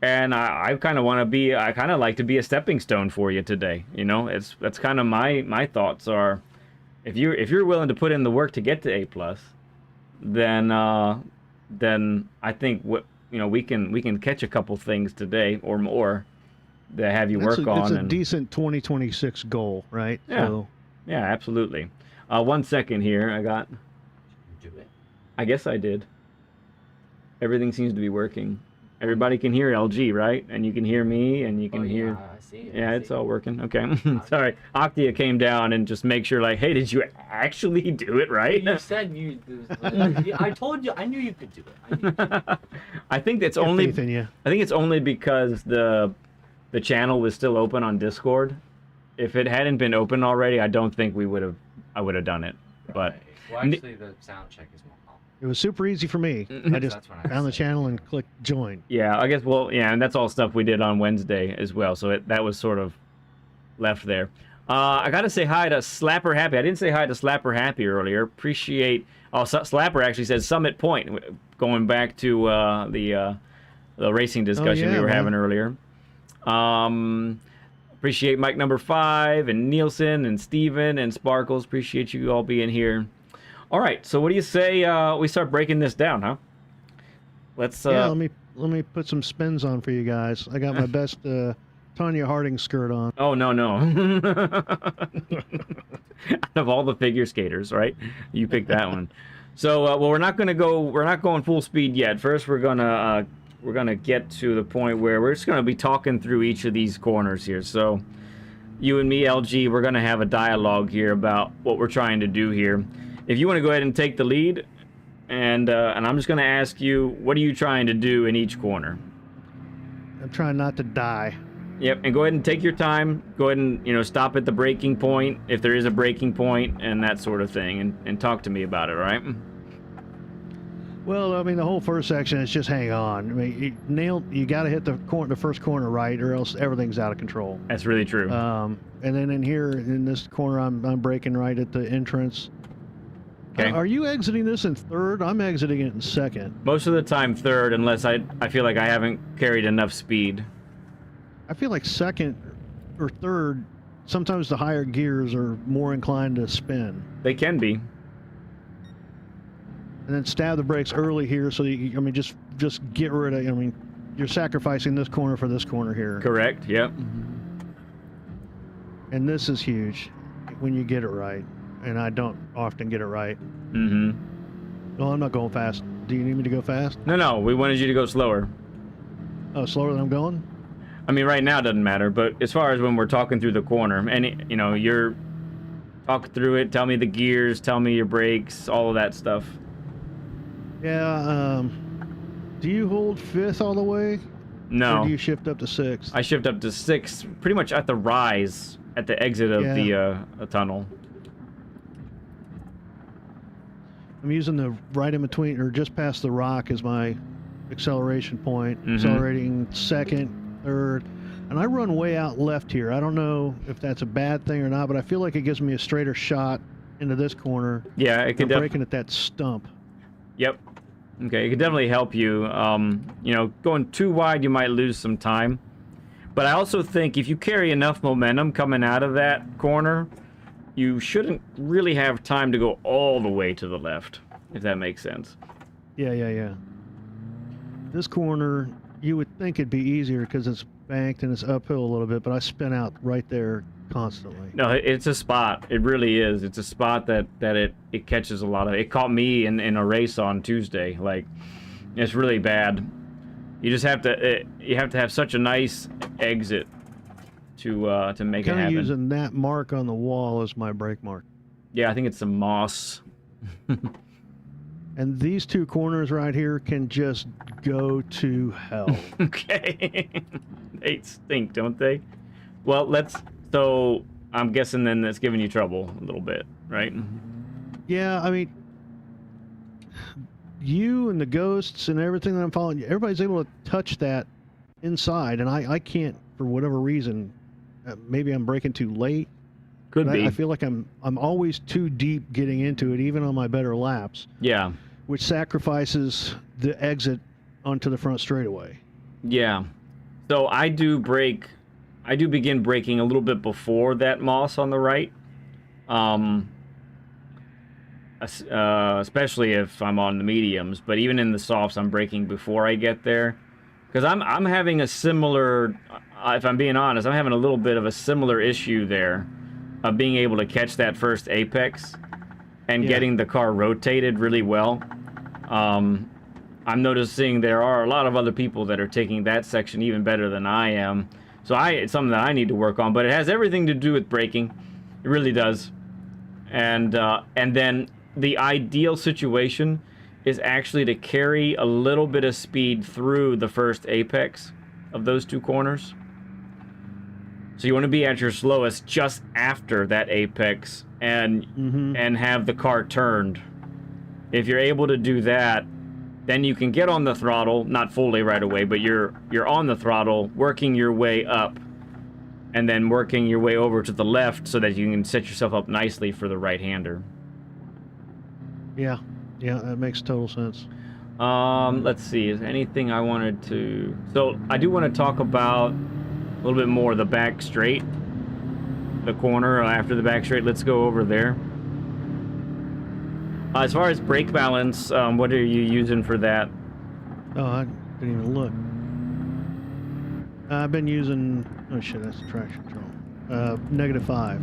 [SPEAKER 3] And I kind of want to be, I kind of like to be a stepping stone for you today. You know, that's kind of my thoughts are, if you're willing to put in the work to get to A+, then I think we can catch a couple things today or more that have you work on.
[SPEAKER 8] It's a decent 2026 goal, right?
[SPEAKER 3] Yeah.
[SPEAKER 8] So.
[SPEAKER 3] Yeah, absolutely. 1 second here.
[SPEAKER 4] Do it.
[SPEAKER 3] I guess I did. Everything seems to be working. Everybody can hear LG, right? And you can hear me, and you can hear.
[SPEAKER 4] I see it.
[SPEAKER 3] Yeah, it's all working. Okay. Sorry. Octia came down and just make sure, like, hey, did you actually do it right?
[SPEAKER 4] You said you. I told you. I knew you could do it.
[SPEAKER 3] I think it's only.
[SPEAKER 8] Faith in you.
[SPEAKER 3] I think it's only because the channel was still open on Discord. If it hadn't been open already, I don't think I would have done it. But
[SPEAKER 4] right. Well, actually, the sound check is more common.
[SPEAKER 8] It was super easy for me. I just found the channel and clicked join.
[SPEAKER 3] Yeah, I guess. Well, yeah, and that's all stuff we did on Wednesday as well. So that was sort of left there. I gotta say hi to Slapper Happy. I didn't say hi to Slapper Happy earlier. Appreciate. Oh, Slapper actually says Summit Point, going back to the racing discussion we were having earlier. Appreciate Mike number 5 and Nielsen and Steven and Sparkles. Appreciate you all being here. All right, so what do you say we start breaking this down, huh? Let's.
[SPEAKER 8] Yeah, let me put some spins on for you guys. I got my best Tanya Harding skirt on.
[SPEAKER 3] Oh no. Out of all the figure skaters, right? You picked that one. So well, we're not going full speed yet. First, we're gonna get to the point where we're just gonna be talking through each of these corners here. So you and me, LG, we're gonna have a dialogue here about what we're trying to do here. If you want to go ahead and take the lead, and I'm just gonna ask you, what are you trying to do in each corner?
[SPEAKER 8] I'm trying not to die.
[SPEAKER 3] Yep, and go ahead and take your time. Go ahead and stop at the breaking point if there is a breaking point and that sort of thing, and talk to me about it, all right?
[SPEAKER 8] Well, I mean, the whole first section is just hang on. I mean, you got to hit the first corner right, or else everything's out of control.
[SPEAKER 3] That's really true.
[SPEAKER 8] And then in here, in this corner, I'm braking right at the entrance. Okay. Are you exiting this in third? I'm exiting it in second.
[SPEAKER 3] Most of the time third, unless I feel like I haven't carried enough speed.
[SPEAKER 8] I feel like second or third, sometimes the higher gears are more inclined to spin.
[SPEAKER 3] They can be.
[SPEAKER 8] And then stab the brakes early here, so just get rid of. I mean, you're sacrificing this corner for this corner here.
[SPEAKER 3] Correct. Yep.
[SPEAKER 8] And this is huge when you get it right, and I don't often get it right.
[SPEAKER 3] Mm-hmm.
[SPEAKER 8] No, I'm not going fast. Do you need me to go fast?
[SPEAKER 3] No. We wanted you to go slower.
[SPEAKER 8] Oh, slower than I'm going?
[SPEAKER 3] I mean, right now it doesn't matter, but as far as when we're talking through the corner, and you're talk through it. Tell me the gears. Tell me your brakes. All of that stuff.
[SPEAKER 8] Yeah, do you hold fifth all the way?
[SPEAKER 3] No.
[SPEAKER 8] Or do you shift up to sixth?
[SPEAKER 3] I shift up to sixth, pretty much at the rise, at the exit of the tunnel.
[SPEAKER 8] I'm using the right in between, or just past the rock as my acceleration point. Accelerating second, third. And I run way out left here. I don't know if that's a bad thing or not, but I feel like it gives me a straighter shot into this corner.
[SPEAKER 3] Yeah, it could.
[SPEAKER 8] I'm braking at that stump.
[SPEAKER 3] Yep. Okay, it could definitely help you. Going too wide, you might lose some time. But I also think if you carry enough momentum coming out of that corner, you shouldn't really have time to go all the way to the left, if that makes sense.
[SPEAKER 8] Yeah. This corner, you would think it'd be easier because it's banked and it's uphill a little bit, but I spin out right there constantly.
[SPEAKER 3] No, it's a spot. It really is. It's a spot that it catches a lot of. It caught me in a race on Tuesday. Like, it's really bad. You just have to have such a nice exit to make it happen.
[SPEAKER 8] Kind of using that mark on the wall as my brake mark.
[SPEAKER 3] Yeah, I think it's some moss.
[SPEAKER 8] And these two corners right here can just go to hell.
[SPEAKER 3] Okay. They stink, don't they? Well, so I'm guessing then that's giving you trouble a little bit, right?
[SPEAKER 8] Yeah, I mean, you and the ghosts and everything that I'm following, everybody's able to touch that inside, and I can't, for whatever reason, maybe I'm braking too late.
[SPEAKER 3] Could be.
[SPEAKER 8] I feel like I'm always too deep getting into it, even on my better laps.
[SPEAKER 3] Yeah.
[SPEAKER 8] Which sacrifices the exit onto the front straightaway.
[SPEAKER 3] Yeah. So I do begin braking a little bit before that moss on the right. Especially if I'm on the mediums, but even in the softs, I'm braking before I get there. Because I'm having a similar, if I'm being honest, I'm having a little bit of a similar issue there of being able to catch that first apex and getting the car rotated really well. I'm noticing there are a lot of other people that are taking that section even better than I am. So it's something that I need to work on, but it has everything to do with braking. It really does. And then the ideal situation is actually to carry a little bit of speed through the first apex of those two corners. So you want to be at your slowest just after that apex and have the car turned. If you're able to do that, then you can get on the throttle, not fully right away, but you're on the throttle, working your way up, and then working your way over to the left so that you can set yourself up nicely for the right-hander.
[SPEAKER 8] Yeah, that makes total sense.
[SPEAKER 3] Let's see, is there anything I wanted to... So, I do want to talk about a little bit more the back straight, the corner after the back straight. Let's go over there. As far as brake balance, what are you using for that?
[SPEAKER 8] Oh, I didn't even look. I've been using... Oh, shit, that's the traction control. -5.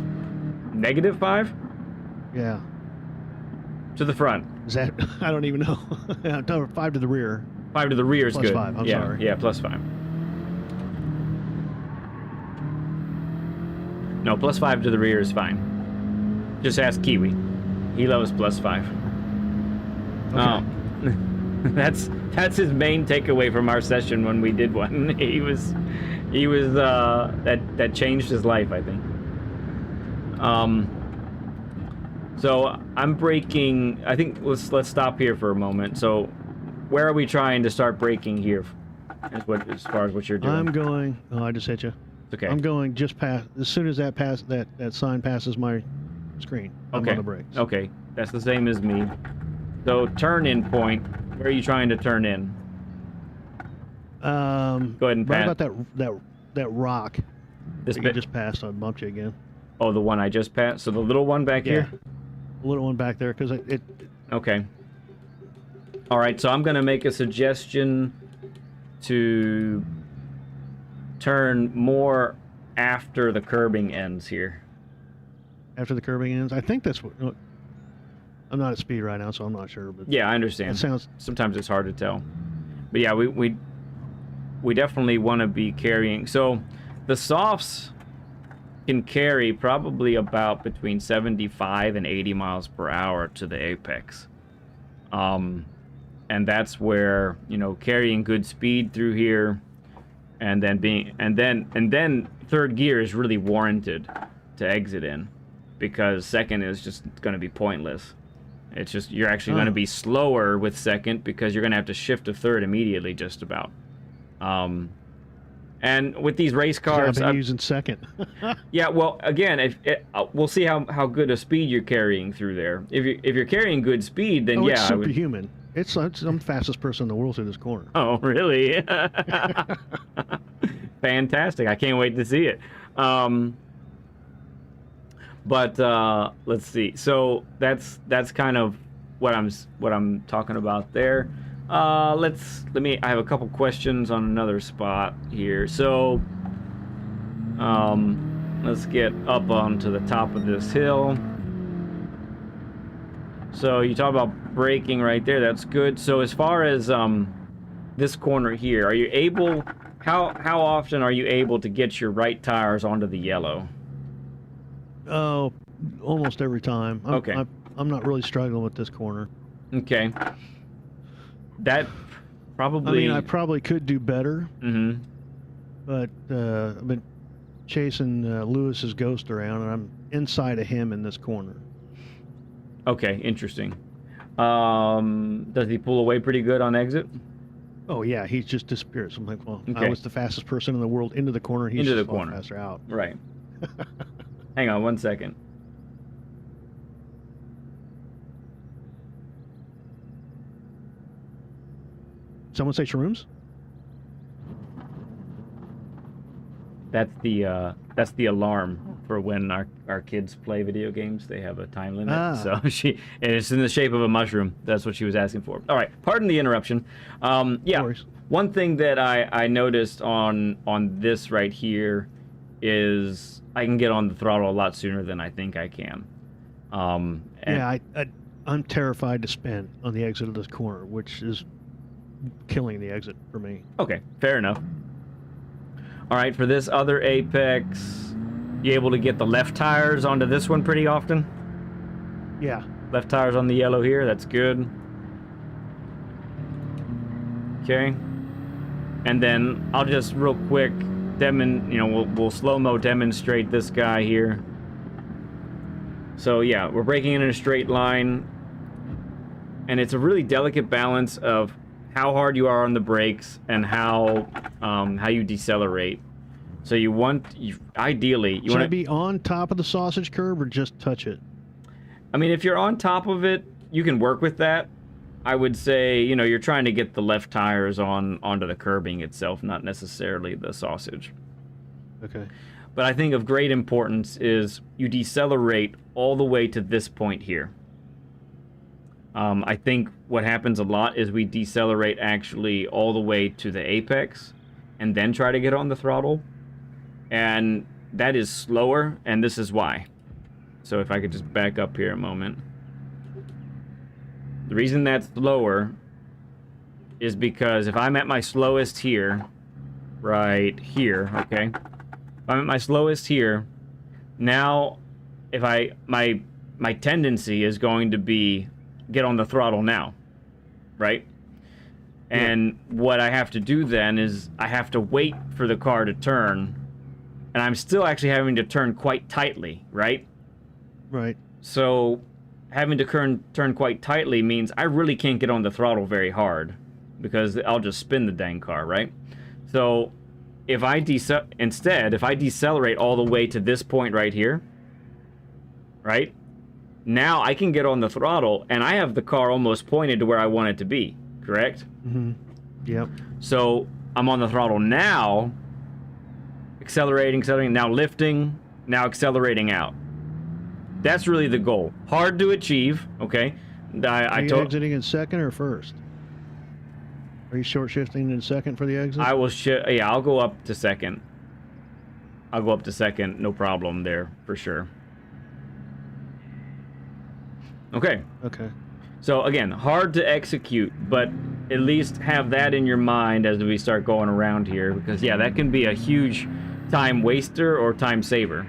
[SPEAKER 3] -5?
[SPEAKER 8] Yeah.
[SPEAKER 3] To the front.
[SPEAKER 8] Is that... I don't even know. No, 5 to the rear.
[SPEAKER 3] 5 to the rear is
[SPEAKER 8] plus
[SPEAKER 3] good.
[SPEAKER 8] 5, I'm
[SPEAKER 3] yeah,
[SPEAKER 8] sorry.
[SPEAKER 3] Yeah, +5. No, +5 to the rear is fine. Just ask Kiwi. He loves +5.
[SPEAKER 8] Okay.
[SPEAKER 3] That's his main takeaway from our session when we did one. He was that changed his life, I think. So I'm braking. I think let's stop here for a moment. So where are we trying to start braking here? As far as what you're doing?
[SPEAKER 8] I'm going. Oh, I just hit you.
[SPEAKER 3] Okay.
[SPEAKER 8] I'm going just past. As soon as that sign passes my screen, I'm on the brakes.
[SPEAKER 3] Okay, that's the same as me. So turn-in point. Where are you trying to turn in? Go ahead and pass.
[SPEAKER 8] Right about that rock.
[SPEAKER 3] This
[SPEAKER 8] that
[SPEAKER 3] bit
[SPEAKER 8] you just passed. I bumped you again.
[SPEAKER 3] Oh, the one I just passed. So the little one back here.
[SPEAKER 8] The little one back there, because it.
[SPEAKER 3] Okay. All right. So I'm gonna make a suggestion to turn more after the curbing ends here.
[SPEAKER 8] After the curbing ends, I think that's what. I'm not at speed right now, so I'm not sure. But
[SPEAKER 3] yeah, I understand.
[SPEAKER 8] It sounds.
[SPEAKER 3] Sometimes it's hard to tell. But yeah, we definitely want to be carrying. So the softs can carry probably about between 75 and 80 miles per hour to the apex. And that's where, carrying good speed through here and then third gear is really warranted to exit in, because second is just going to be pointless. It's just you're actually going to be slower with second because you're going to have to shift to third immediately just about. And with these race cars,
[SPEAKER 8] I've been using second.
[SPEAKER 3] Yeah, well, again, we'll see how good a speed you're carrying through there. If you're carrying good speed, then
[SPEAKER 8] it's superhuman. I'm the fastest person in the world through this corner.
[SPEAKER 3] Oh, really? Fantastic! I can't wait to see it. But let's see. So that's kind of what I'm talking about there. I have a couple questions on another spot here. So let's get up onto the top of this hill. So you talk about braking right there. That's good. So as far as this corner here, are you able? How often are you able to get your right tires onto the yellow?
[SPEAKER 8] Oh, almost every time.
[SPEAKER 3] Okay.
[SPEAKER 8] I'm not really struggling with this corner.
[SPEAKER 3] Okay. That probably...
[SPEAKER 8] I probably could do better.
[SPEAKER 3] Mm-hmm.
[SPEAKER 8] But I've been chasing Lewis's ghost around, and I'm inside of him in this corner.
[SPEAKER 3] Okay, interesting. Does he pull away pretty good on exit?
[SPEAKER 8] Oh yeah, he just disappears. I'm like, well,
[SPEAKER 3] Okay.
[SPEAKER 8] I was the fastest person in the world into the corner. He's
[SPEAKER 3] Into
[SPEAKER 8] just
[SPEAKER 3] the
[SPEAKER 8] a lot
[SPEAKER 3] corner.
[SPEAKER 8] faster out.
[SPEAKER 3] Right. Hang on 1 second.
[SPEAKER 8] Someone say shrooms?
[SPEAKER 3] That's the alarm for when our kids play video games. They have a time limit.
[SPEAKER 8] Ah.
[SPEAKER 3] So and it's in the shape of a mushroom. That's what she was asking for. All right. Pardon the interruption. Yeah.
[SPEAKER 8] No worries.
[SPEAKER 3] One thing that I noticed on this right here is I can get on the throttle a lot sooner than I think I can. And
[SPEAKER 8] Yeah, I'm terrified to spin on the exit of this corner, which is killing the exit for me.
[SPEAKER 3] Okay, fair enough. All right, for this other apex, you able to get the left tires onto this one pretty often?
[SPEAKER 8] Yeah.
[SPEAKER 3] Left tires on the yellow here, that's good. Okay. And then I'll just real quick we'll slow-mo demonstrate this guy here. So yeah, we're breaking in a straight line, and it's a really delicate balance of how hard you are on the brakes and how you decelerate. So ideally you
[SPEAKER 8] Should
[SPEAKER 3] want
[SPEAKER 8] I be on top of the sausage curb or just touch it?
[SPEAKER 3] I mean, if you're on top of it, you can work with that. I would say, you're trying to get the left tires onto the curbing itself, not necessarily the sausage.
[SPEAKER 8] Okay.
[SPEAKER 3] But I think of great importance is you decelerate all the way to this point here. I think what happens a lot is we decelerate actually all the way to the apex and then try to get on the throttle. And that is slower, and this is why. So if I could just back up here a moment. The reason that's slower is because if I'm at my slowest here, right here, okay? If I'm at my slowest here, now if my tendency is going to be get on the throttle now, right? And what I have to do then is I have to wait for the car to turn, and I'm still actually having to turn quite tightly, right?
[SPEAKER 8] Right.
[SPEAKER 3] So having to turn quite tightly means I really can't get on the throttle very hard because I'll just spin the dang car, right? So if I decelerate all the way to this point right here, right? Now I can get on the throttle and I have the car almost pointed to where I want it to be, correct?
[SPEAKER 8] Mm-hmm. Yep.
[SPEAKER 3] So I'm on the throttle now, accelerating, now lifting, now accelerating out. That's really the goal. Hard to achieve, okay?
[SPEAKER 8] Are you exiting in second or first? Are you short shifting in second for the exit?
[SPEAKER 3] I will yeah, I'll go up to second. I'll go up to second, no problem there, for sure. Okay.
[SPEAKER 8] Okay.
[SPEAKER 3] So again, hard to execute, but at least have that in your mind as we start going around here, because yeah, that can be a huge time waster or time saver.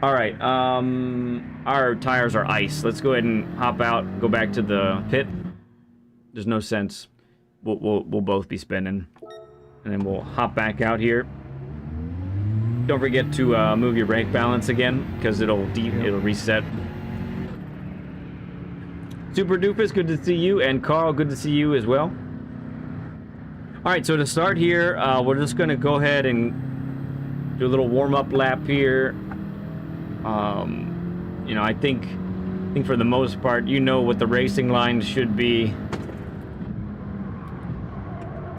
[SPEAKER 3] All right, our tires are ice. Let's go ahead and hop out, go back to the pit. There's no sense. We'll both be spinning, and then we'll hop back out here. Don't forget to move your brake balance again, because it'll reset. Super Doofus, good to see you, and Carl, good to see you as well. All right, so to start here, we're just going to go ahead and do a little warm-up lap here. I think for the most part, what the racing line should be.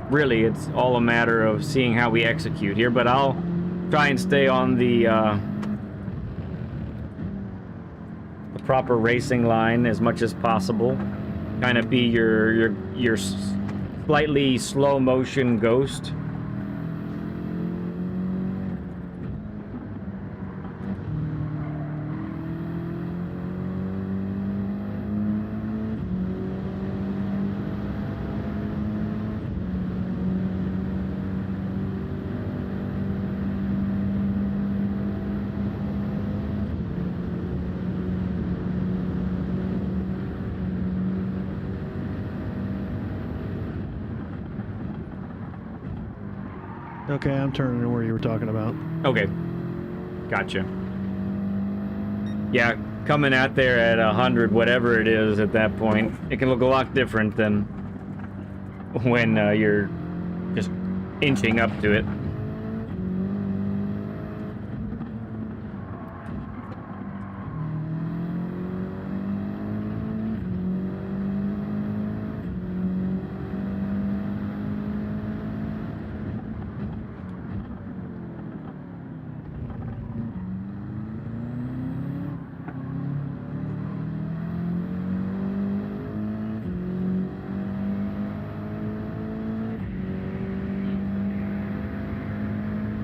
[SPEAKER 3] Really, it's all a matter of seeing how we execute here, but I'll try and stay on the proper racing line as much as possible. Kind of be your slightly slow motion ghost.
[SPEAKER 8] Okay, I'm turning to where you were talking about.
[SPEAKER 3] Okay, gotcha. Yeah, coming out there at 100, whatever it is at that point, it can look a lot different than when you're just inching up to it.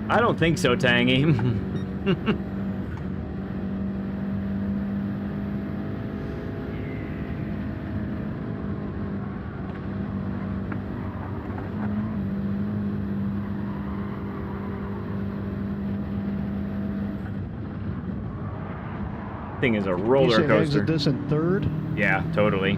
[SPEAKER 3] I don't think so, Tangy. Thing is a roller
[SPEAKER 8] You say
[SPEAKER 3] coaster.
[SPEAKER 8] exit this in third?
[SPEAKER 3] Yeah, totally.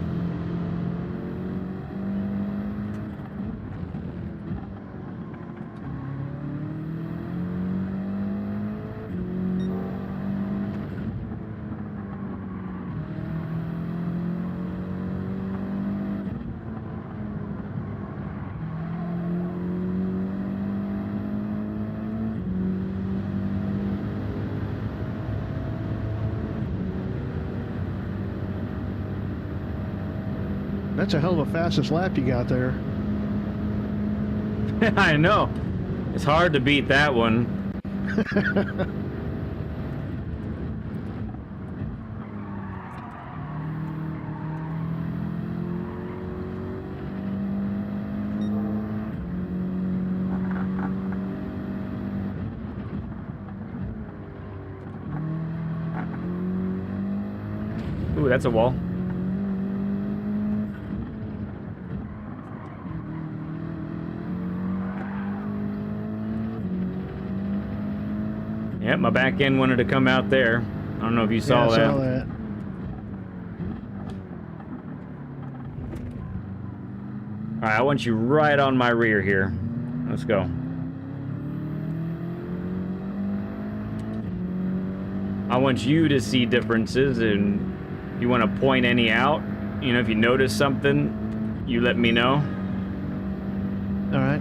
[SPEAKER 8] That's a hell of a fastest lap you got there.
[SPEAKER 3] I know. It's hard to beat that one. Ooh, that's a wall. Yep, my back end wanted to come out there. I don't know if you saw that.
[SPEAKER 8] I saw that.
[SPEAKER 3] Alright, I want you right on my rear here. Let's go. I want you to see differences, and if you want to point any out, you know, if you notice something, you let me know.
[SPEAKER 8] All right.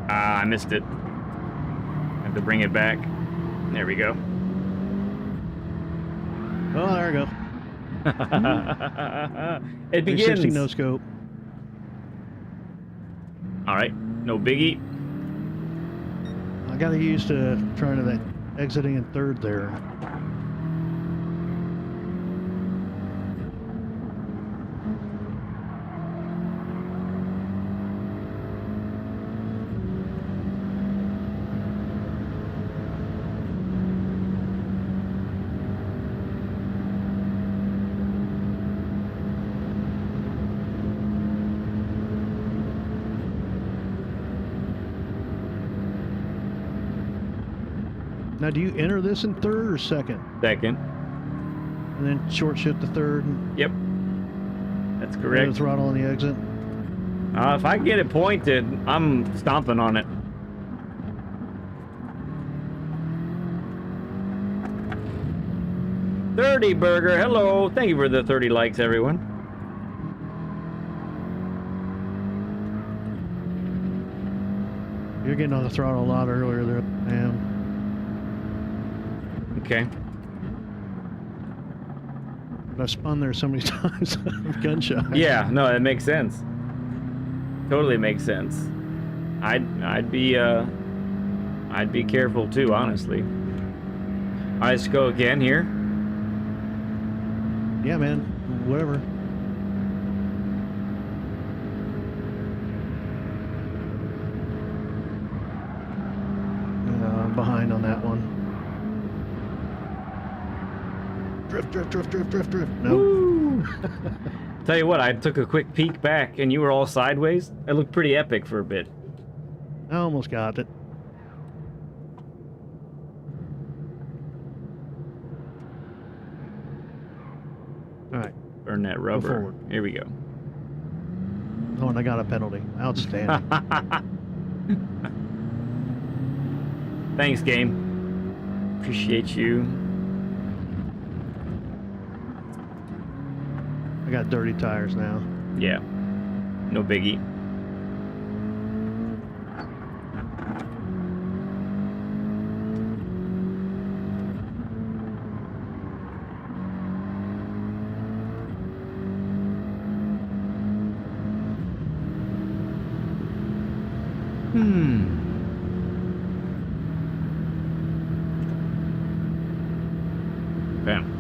[SPEAKER 3] Ah, I missed it. Have to bring it back. There we go.
[SPEAKER 8] Oh, there we go.
[SPEAKER 3] It
[SPEAKER 8] 360
[SPEAKER 3] begins.
[SPEAKER 8] no scope.
[SPEAKER 3] All right, no biggie.
[SPEAKER 8] I got used to trying to that exiting in third there. Now, do you enter this in third or second?
[SPEAKER 3] Second.
[SPEAKER 8] And then short shift to third?
[SPEAKER 3] Yep. That's
[SPEAKER 8] And
[SPEAKER 3] correct.
[SPEAKER 8] the throttle on the exit?
[SPEAKER 3] If I get it pointed, I'm stomping on it. $30 Burger, hello. Thank you for the 30 likes, everyone.
[SPEAKER 8] You're getting on the throttle a lot earlier there, man.
[SPEAKER 3] Okay.
[SPEAKER 8] But I spun there so many times. I'm gunshot.
[SPEAKER 3] Yeah, no, that makes sense. Totally makes sense. I'd be careful too, honestly. All right, let's go again here.
[SPEAKER 8] Yeah, man. Whatever. I'm behind on that one. Drift, drift, drift, drift, drift, drift. No.
[SPEAKER 3] Woo! Tell you what, I took a quick peek back and you were all sideways. It looked pretty epic for a bit.
[SPEAKER 8] I almost got it. All right.
[SPEAKER 3] Burn that rubber.
[SPEAKER 8] forward.
[SPEAKER 3] Here we go.
[SPEAKER 8] Oh, and I got a penalty. Outstanding.
[SPEAKER 3] Thanks, game. Appreciate you.
[SPEAKER 8] I got dirty tires now.
[SPEAKER 3] Yeah. No biggie. Bam.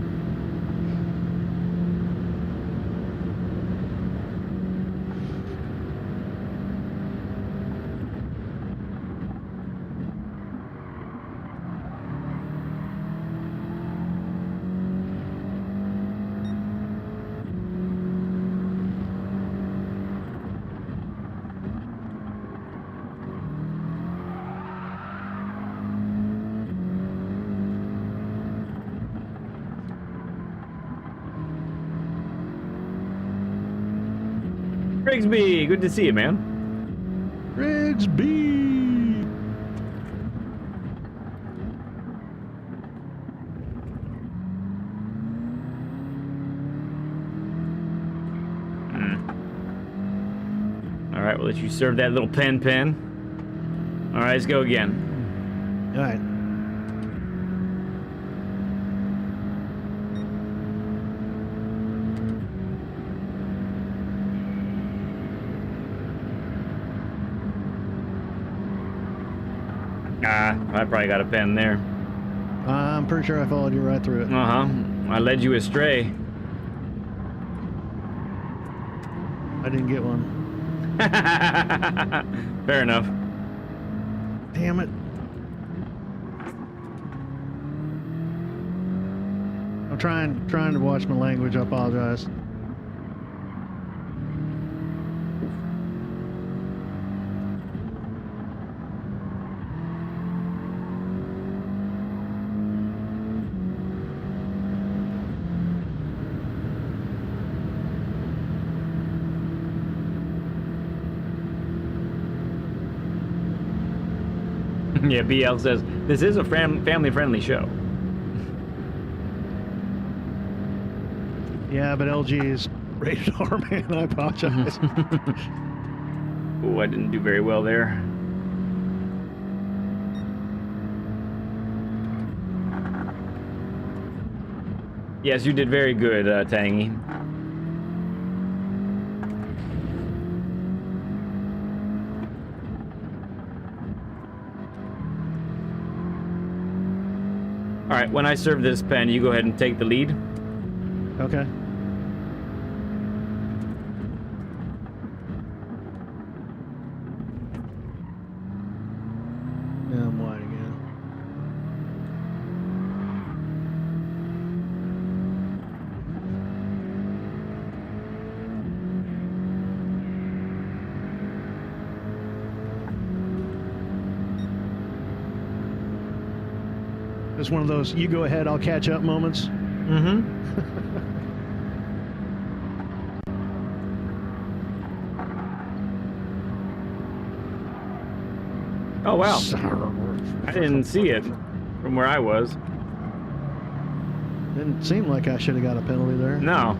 [SPEAKER 3] Rigsby, good to see you, man.
[SPEAKER 8] Rigsby!
[SPEAKER 3] All right, we'll let you serve that little pen. All right, let's go again.
[SPEAKER 8] All right.
[SPEAKER 3] I probably got a pen there.
[SPEAKER 8] I'm pretty sure I followed you right through it.
[SPEAKER 3] Uh-huh. I led you astray.
[SPEAKER 8] I didn't get one.
[SPEAKER 3] Fair enough.
[SPEAKER 8] Damn it. I'm trying to watch my language. I apologize.
[SPEAKER 3] Yeah, BL says, this is a family-friendly show.
[SPEAKER 8] Yeah, but LG is rated R, man. I apologize.
[SPEAKER 3] Oh, I didn't do very well there. Yes, you did very good, Tangy. All right, when I serve this pen, you go ahead and take the lead.
[SPEAKER 8] Okay. Yeah, I'm wide again. It's one of those you go ahead, I'll catch up moments.
[SPEAKER 3] Mm-hmm. Oh, wow. I didn't see it from where I was.
[SPEAKER 8] Didn't seem like I should have got a penalty there.
[SPEAKER 3] No.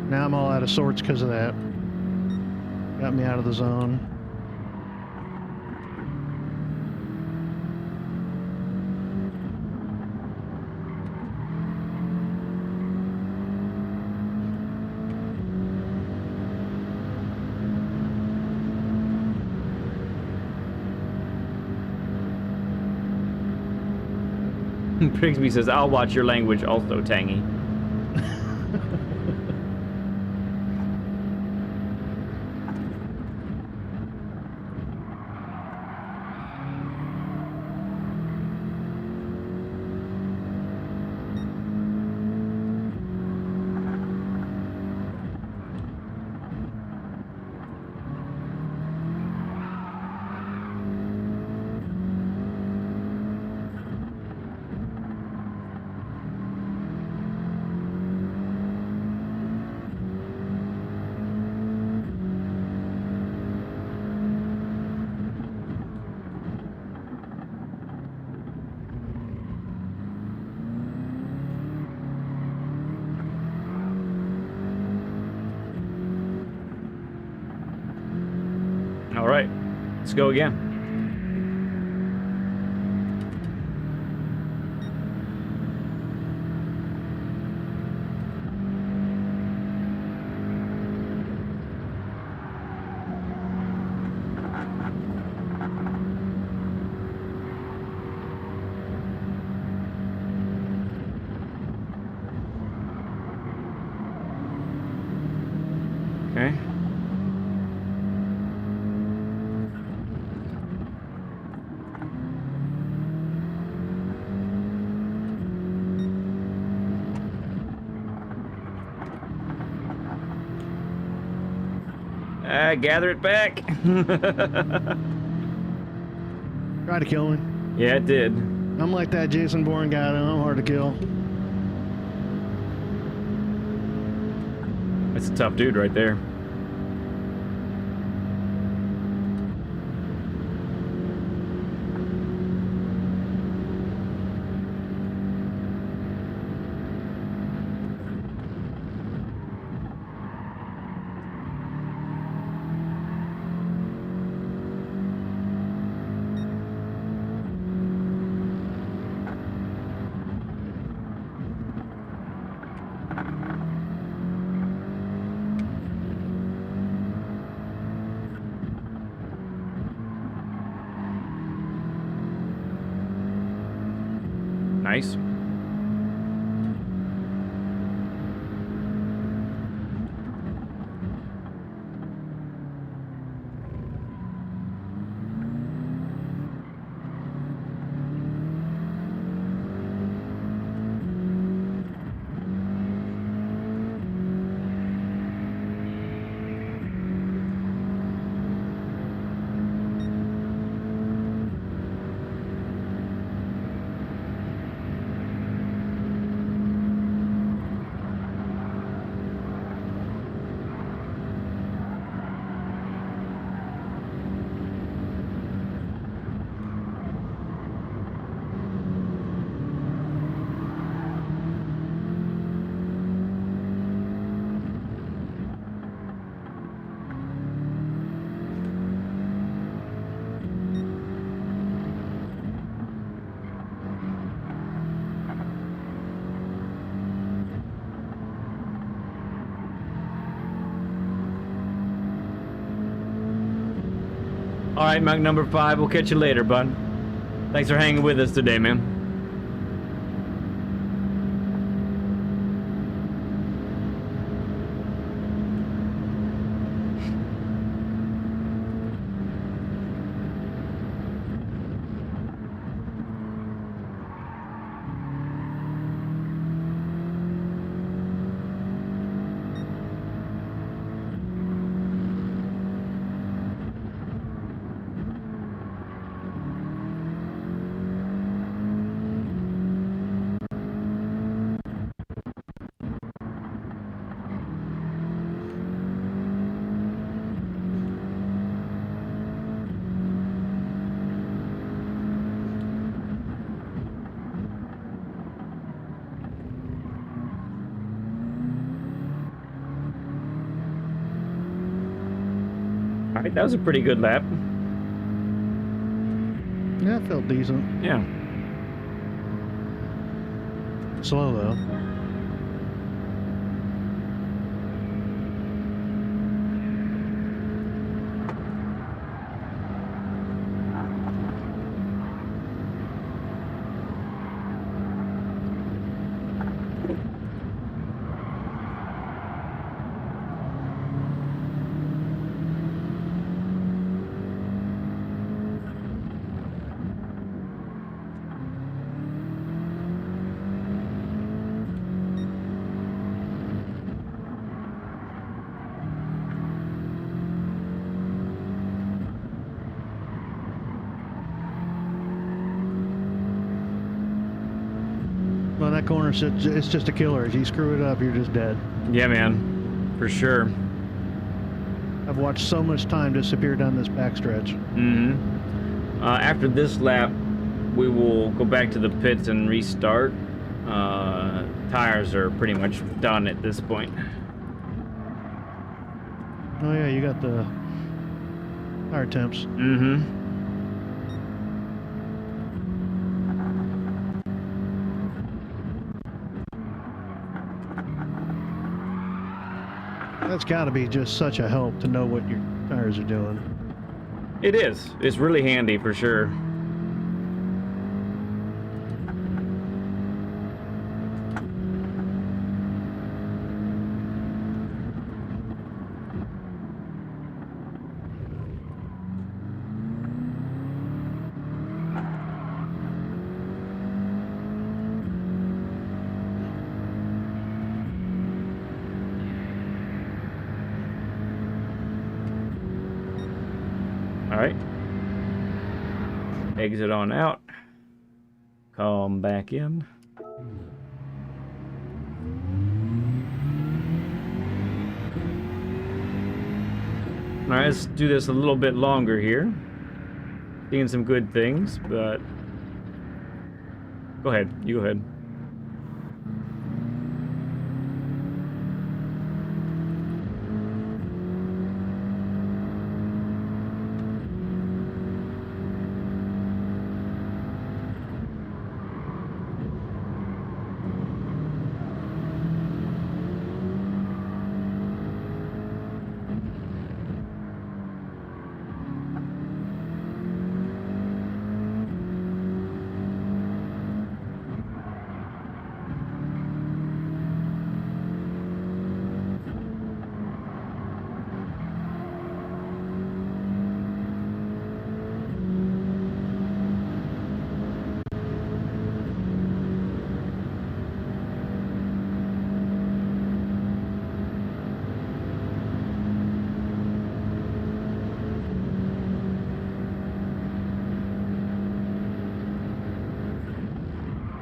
[SPEAKER 8] Now I'm all out of sorts because of that. Got me out of the zone.
[SPEAKER 3] Prigsby says, I'll watch your language also, Tangy. let's go again. Okay. Gather it back.
[SPEAKER 8] Try to kill him.
[SPEAKER 3] Yeah, it did.
[SPEAKER 8] I'm like that Jason Bourne guy, though. I'm hard to kill.
[SPEAKER 3] That's a tough dude right there. Nice. All right, Mike number 5. We'll catch you later, bud. Thanks for hanging with us today, man. All right, that was a pretty good lap.
[SPEAKER 8] Yeah, it felt decent.
[SPEAKER 3] Yeah.
[SPEAKER 8] Slow, though. Well, that corner, it's just a killer. If you screw it up, you're just dead.
[SPEAKER 3] Yeah, man. For sure.
[SPEAKER 8] I've watched so much time disappear down this backstretch.
[SPEAKER 3] Mm-hmm. After this lap, we will go back to the pits and restart. Tires are pretty much done at this point.
[SPEAKER 8] Oh, yeah, you got the Tire temps.
[SPEAKER 3] Mm-hmm.
[SPEAKER 8] That's got to be just such a help to know what your tires are doing.
[SPEAKER 3] It is. It's really handy for sure. All right. Exit on out. Come back in. All right, let's do this a little bit longer here. Seeing some good things, but go ahead. You go ahead.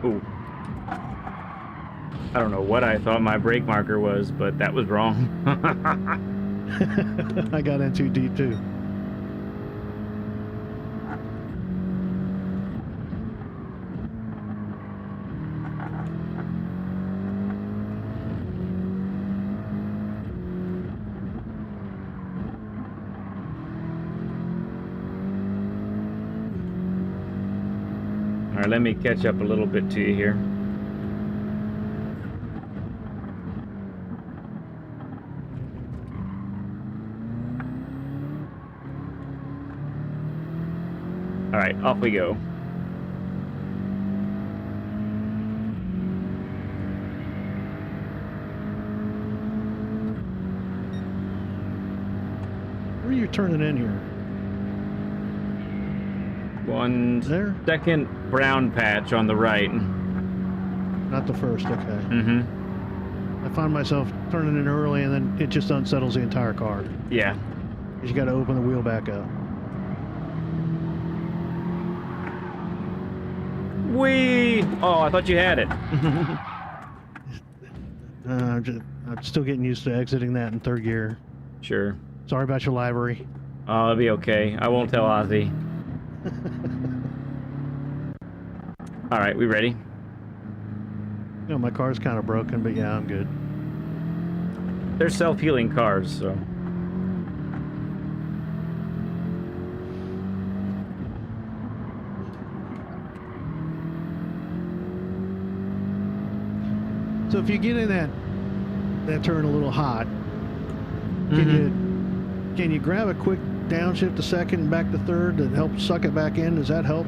[SPEAKER 3] Ooh. I don't know what I thought my brake marker was, but that was wrong.
[SPEAKER 8] I got in too deep too.
[SPEAKER 3] All right, let me catch up a little bit to you here. All right, off we go.
[SPEAKER 8] Where are you turning in here?
[SPEAKER 3] One
[SPEAKER 8] There?
[SPEAKER 3] second brown patch on the right.
[SPEAKER 8] Not the first, okay.
[SPEAKER 3] Mm-hmm.
[SPEAKER 8] I find myself turning in early and then it just unsettles the entire car.
[SPEAKER 3] Yeah.
[SPEAKER 8] You got to open the wheel back up.
[SPEAKER 3] Whee! Oh, I thought you had it.
[SPEAKER 8] I'm still getting used to exiting that in third gear.
[SPEAKER 3] Sure.
[SPEAKER 8] Sorry about your livery.
[SPEAKER 3] Oh, it'll be okay. I won't tell Ozzy. All right, we ready?
[SPEAKER 8] You know, my car's kind of broken, but yeah, I'm good.
[SPEAKER 3] They're self-healing cars, so.
[SPEAKER 8] So if you get in that turn a little hot, can you grab a quick downshift to second and back to third to help suck it back in? Does that help?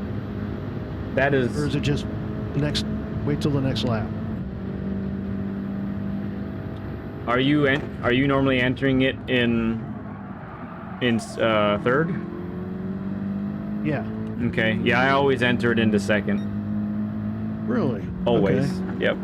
[SPEAKER 3] That is.
[SPEAKER 8] Or is it just wait till the next lap?
[SPEAKER 3] Are you normally entering it in third?
[SPEAKER 8] Yeah.
[SPEAKER 3] Okay. Yeah, I always enter it into second.
[SPEAKER 8] Really?
[SPEAKER 3] Always.
[SPEAKER 8] Okay.
[SPEAKER 3] Yep.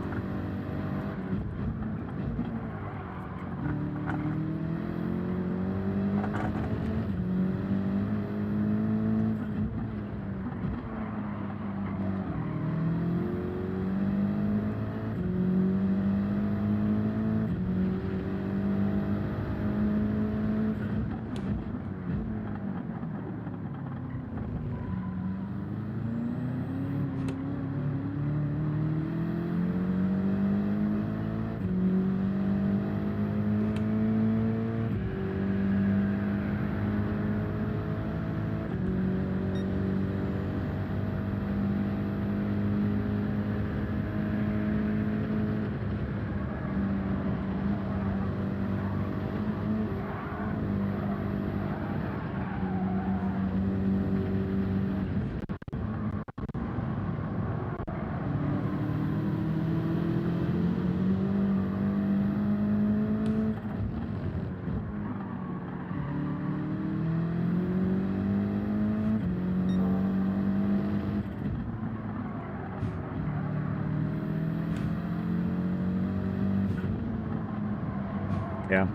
[SPEAKER 3] Yeah.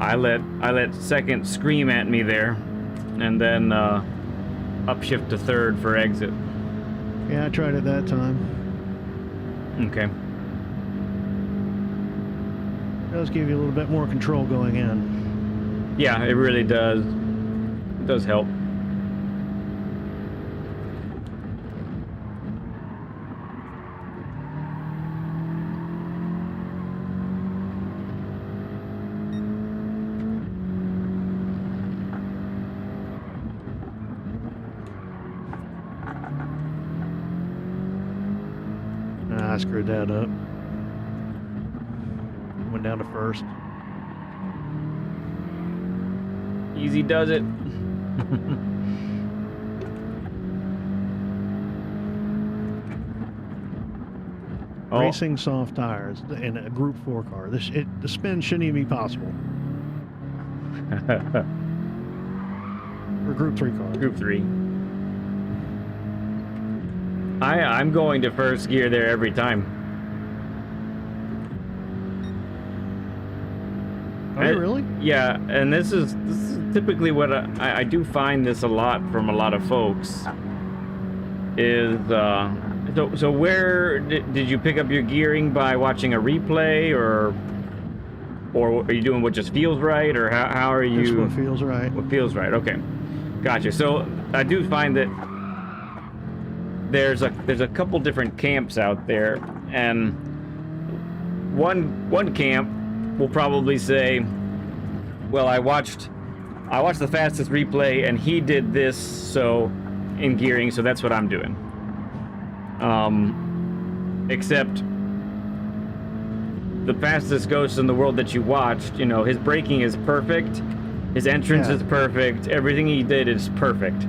[SPEAKER 3] I let second scream at me there, and then upshift to third for exit.
[SPEAKER 8] Yeah, I tried it that time.
[SPEAKER 3] Okay.
[SPEAKER 8] It does give you a little bit more control going in.
[SPEAKER 3] Yeah, it really does. It does help.
[SPEAKER 8] I screwed that up. Went down to first.
[SPEAKER 3] Easy does it.
[SPEAKER 8] Racing soft tires in a Group 4 car. The spin shouldn't even be possible. Or Group 3 car.
[SPEAKER 3] Group 3. I'm going to first gear there every time.
[SPEAKER 8] Are you really?
[SPEAKER 3] Yeah, and this is typically what I do find this a lot from a lot of folks. Is so where did you pick up your gearing by watching a replay, or are you doing what just feels right, or how are you?
[SPEAKER 8] Just what feels right.
[SPEAKER 3] What feels right? Okay, gotcha. So I do find that there's a couple different camps out there, and one camp will probably say, well, I watched the fastest replay and he did this, so in gearing, so that's what I'm doing. Except the fastest ghost in the world that you watched, you know, his braking is perfect, his entrance is perfect, everything he did is perfect.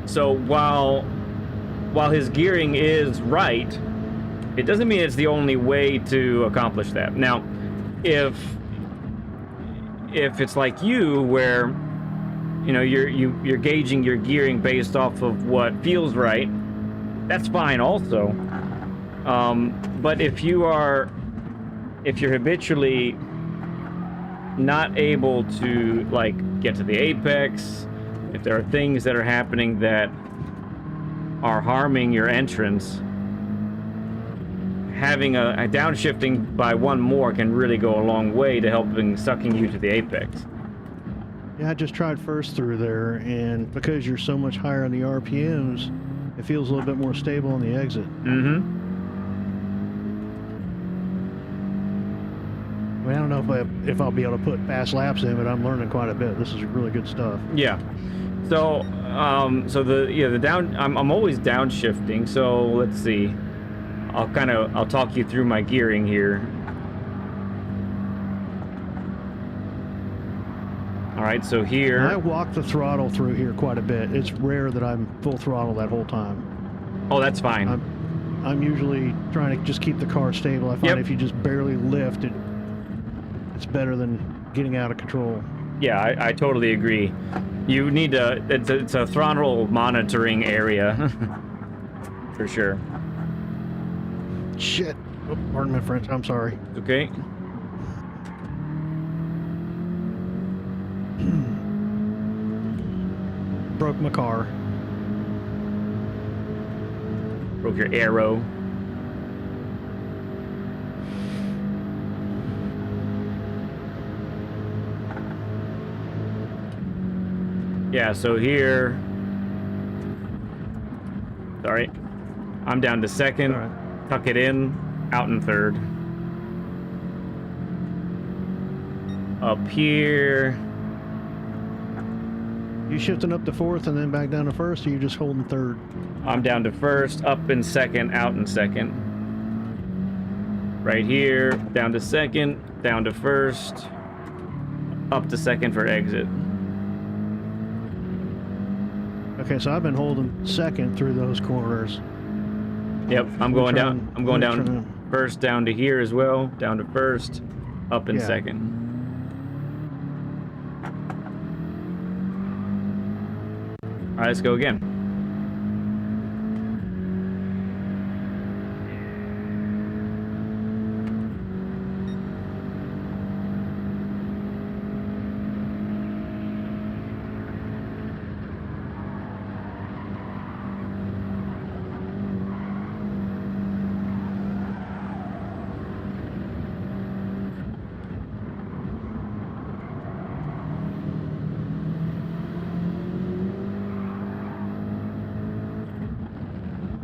[SPEAKER 3] So while his gearing is right, it doesn't mean it's the only way to accomplish that. Now, if it's like you, where you know you're gauging your gearing based off of what feels right, that's fine also. But if you're habitually not able to like get to the apex, if there are things that are happening that are harming your entrance, having a downshifting by one more can really go a long way to helping sucking you to the apex.
[SPEAKER 8] Yeah, I just tried first through there, and because you're so much higher on the RPMs, it feels a little bit more stable on the exit.
[SPEAKER 3] Mm-hmm.
[SPEAKER 8] I mean, I don't know if I'll be able to put fast laps in, but I'm learning quite a bit. This is really good stuff.
[SPEAKER 3] Yeah. So, the down. I'm always downshifting. So let's see. I'll talk you through my gearing here. All right. So here.
[SPEAKER 8] I walk the throttle through here quite a bit. It's rare that I'm full throttle that whole time.
[SPEAKER 3] Oh, that's fine.
[SPEAKER 8] I'm usually trying to just keep the car stable. I find if you just barely lift it, it's better than getting out of control.
[SPEAKER 3] Yeah, I totally agree. You need to. It's a throttle monitoring area, for sure.
[SPEAKER 8] Shit. Oh, pardon my French. I'm sorry.
[SPEAKER 3] Okay.
[SPEAKER 8] Broke my car.
[SPEAKER 3] Broke your arrow. Yeah, so here. Sorry. I'm down to second.
[SPEAKER 8] Right.
[SPEAKER 3] Tuck it in. Out in third. Up here.
[SPEAKER 8] You shifting up to fourth and then back down to first, or you just holding third?
[SPEAKER 3] I'm down to first, up in second, out in second. Right here, down to second, down to first, up to second for exit.
[SPEAKER 8] Okay, so I've been holding second through those corners.
[SPEAKER 3] Yep, I'm going down first, down to here as well, down to first, up in second. All right, let's go again.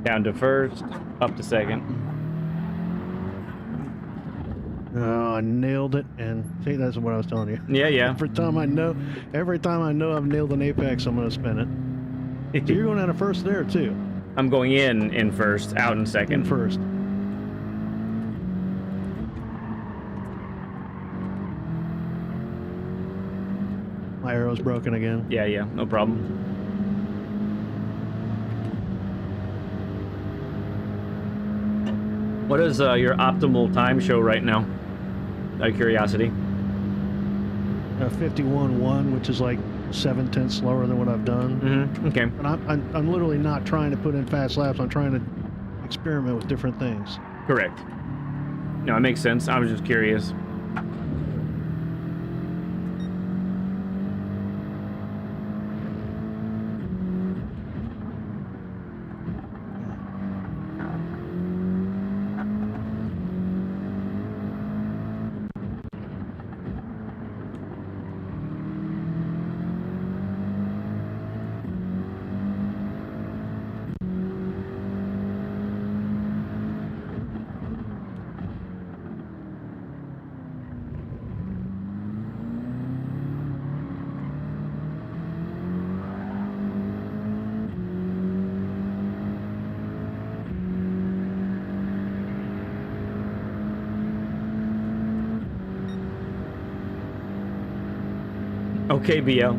[SPEAKER 3] Down to first, up to second.
[SPEAKER 8] Oh, I nailed it, and see, that's what I was telling you.
[SPEAKER 3] Yeah.
[SPEAKER 8] Every time I know I've nailed an apex, I'm gonna spin it. So you're going out of first there too.
[SPEAKER 3] I'm going in first, out in second.
[SPEAKER 8] In first. My arrow's broken again.
[SPEAKER 3] Yeah, no problem. What is your optimal time show right now? Out of curiosity.
[SPEAKER 8] 51.1, which is like 7/10 slower than what I've done.
[SPEAKER 3] Mm-hmm. Okay.
[SPEAKER 8] But I'm literally not trying to put in fast laps. I'm trying to experiment with different things.
[SPEAKER 3] Correct. No, it makes sense. I was just curious. Okay, BL.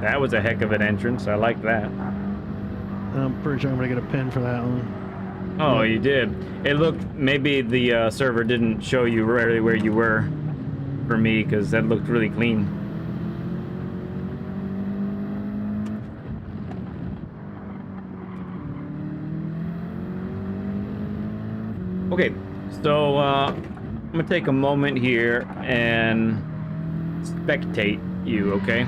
[SPEAKER 3] That was a heck of an entrance. I like that.
[SPEAKER 8] I'm pretty sure I'm going to get a pin for that one.
[SPEAKER 3] Oh, you did. It looked, maybe the server didn't show you really where you were for me, because that looked really clean. Okay, so I'm gonna take a moment here and spectate you, okay?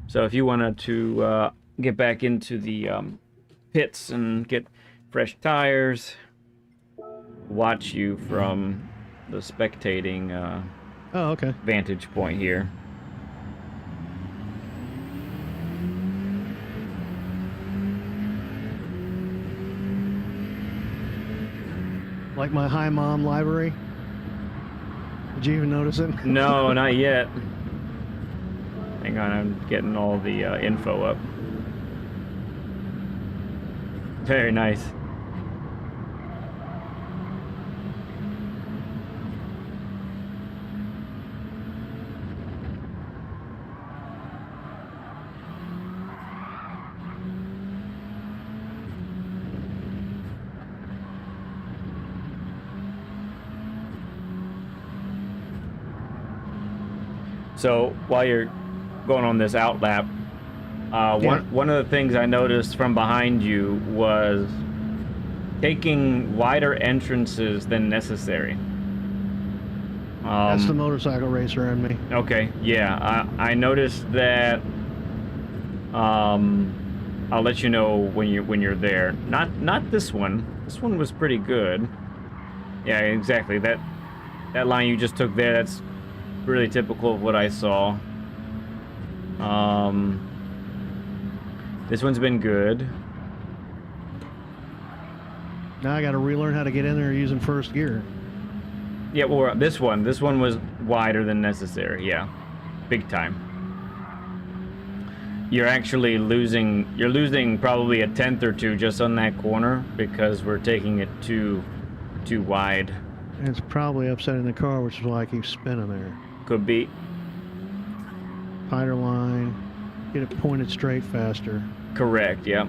[SPEAKER 3] So if you wanted to get back into the pits and get fresh tires, watch you from the spectating
[SPEAKER 8] Oh, okay.
[SPEAKER 3] vantage point here.
[SPEAKER 8] Like my Hi Mom library. Did you even notice it?
[SPEAKER 3] No, not yet. Hang on, I'm getting all the info up. Very nice. So while you're going on this out lap, one of the things I noticed from behind you was taking wider entrances than necessary.
[SPEAKER 8] That's the motorcycle racer in me.
[SPEAKER 3] Okay, yeah, I noticed that. I'll let you know when you're there. Not this one. This one was pretty good. Yeah, exactly. That line you just took there, that's really typical of what I saw. This one's been good.
[SPEAKER 8] Now I got to relearn how to get in there using first gear.
[SPEAKER 3] Yeah, well, this one was wider than necessary. Yeah, big time. You're actually losing probably a tenth or two just on that corner because we're taking it too wide.
[SPEAKER 8] And it's probably upsetting the car, which is why I keep spinning there.
[SPEAKER 3] Could be.
[SPEAKER 8] Tighter line, get it pointed straight faster.
[SPEAKER 3] Correct, yeah.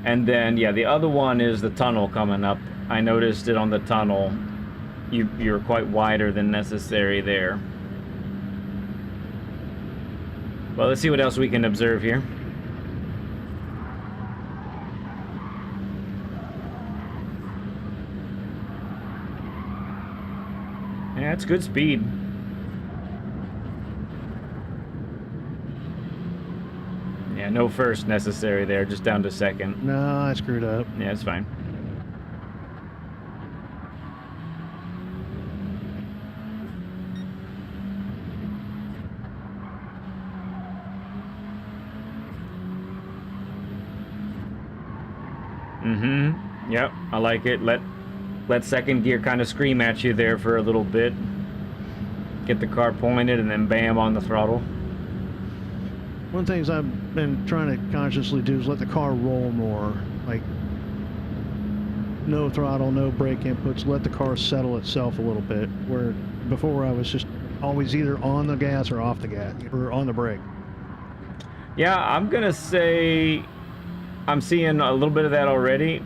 [SPEAKER 3] And then, yeah, the other one is the tunnel coming up. I noticed it on the tunnel. You're quite wider than necessary there. Well, let's see what else we can observe here. Yeah, it's good speed. Yeah, no first necessary there, just down to second.
[SPEAKER 8] No, I screwed up.
[SPEAKER 3] Yeah, it's fine. Mm-hmm. Yep, I like it. Let second gear kind of scream at you there for a little bit. Get the car pointed and then bam on the throttle.
[SPEAKER 8] One of the things I've been trying to consciously do is let the car roll more. Like, no throttle, no brake inputs. Let the car settle itself a little bit. Where before I was just always either on the gas or off the gas, or on the brake.
[SPEAKER 3] Yeah, I'm gonna say I'm seeing a little bit of that already,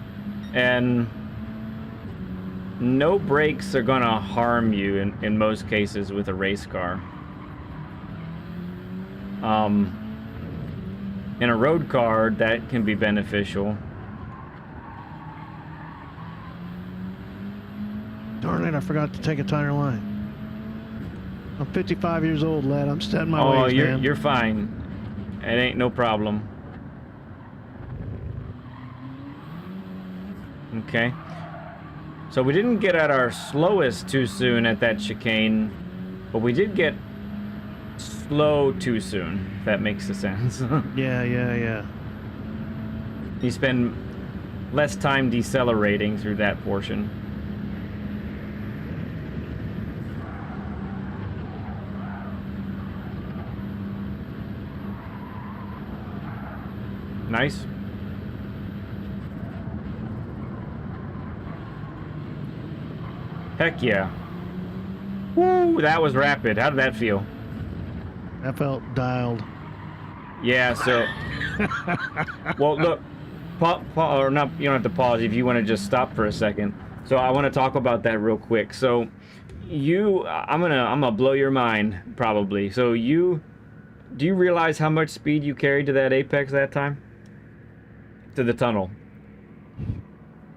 [SPEAKER 3] and no brakes are gonna harm you in most cases with a race car. In a road car, that can be beneficial.
[SPEAKER 8] Darn it, I forgot to take a tire line. I'm 55 years old, lad. I'm setting my ways, man.
[SPEAKER 3] You're fine. It ain't no problem. Okay. So we didn't get at our slowest too soon at that chicane, but we did get slow too soon, if that makes sense.
[SPEAKER 8] Yeah.
[SPEAKER 3] You spend less time decelerating through that portion. Nice. Heck yeah. Woo, that was rapid. How did that feel?
[SPEAKER 8] That felt dialed.
[SPEAKER 3] Yeah, so... Well, look. Or not, you don't have to pause if you want to just stop for a second. So I want to talk about that real quick. So I'm gonna blow your mind, probably. So do you realize how much speed you carried to that apex that time? To the tunnel?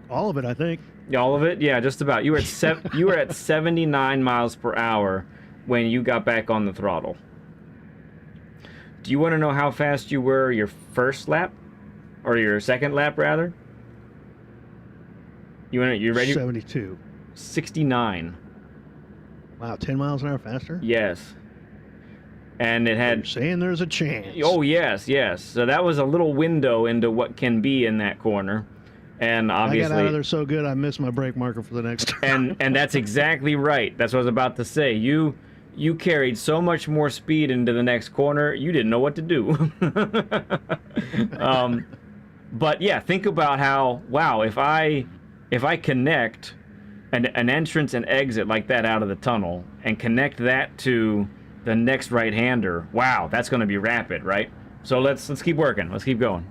[SPEAKER 8] All of it, I think.
[SPEAKER 3] All of it? Yeah, just about. You were at 79 miles per hour when you got back on the throttle. Do you want to know how fast you were your first lap? Or your second lap, rather? You ready?
[SPEAKER 8] 72.
[SPEAKER 3] 69.
[SPEAKER 8] Wow, 10 miles an hour faster?
[SPEAKER 3] Yes. And it had...
[SPEAKER 8] You're saying there's a chance.
[SPEAKER 3] Oh, yes. So that was a little window into what can be in that corner. And obviously...
[SPEAKER 8] I got out of there so good, I missed my brake marker for the next turn.
[SPEAKER 3] And that's exactly right. That's what I was about to say. You carried so much more speed into the next corner, you didn't know what to do. But yeah, think about how, wow, if I connect an entrance and exit like that out of the tunnel and connect that to the next right-hander, wow, that's going to be rapid, right? So let's keep working. Let's keep going.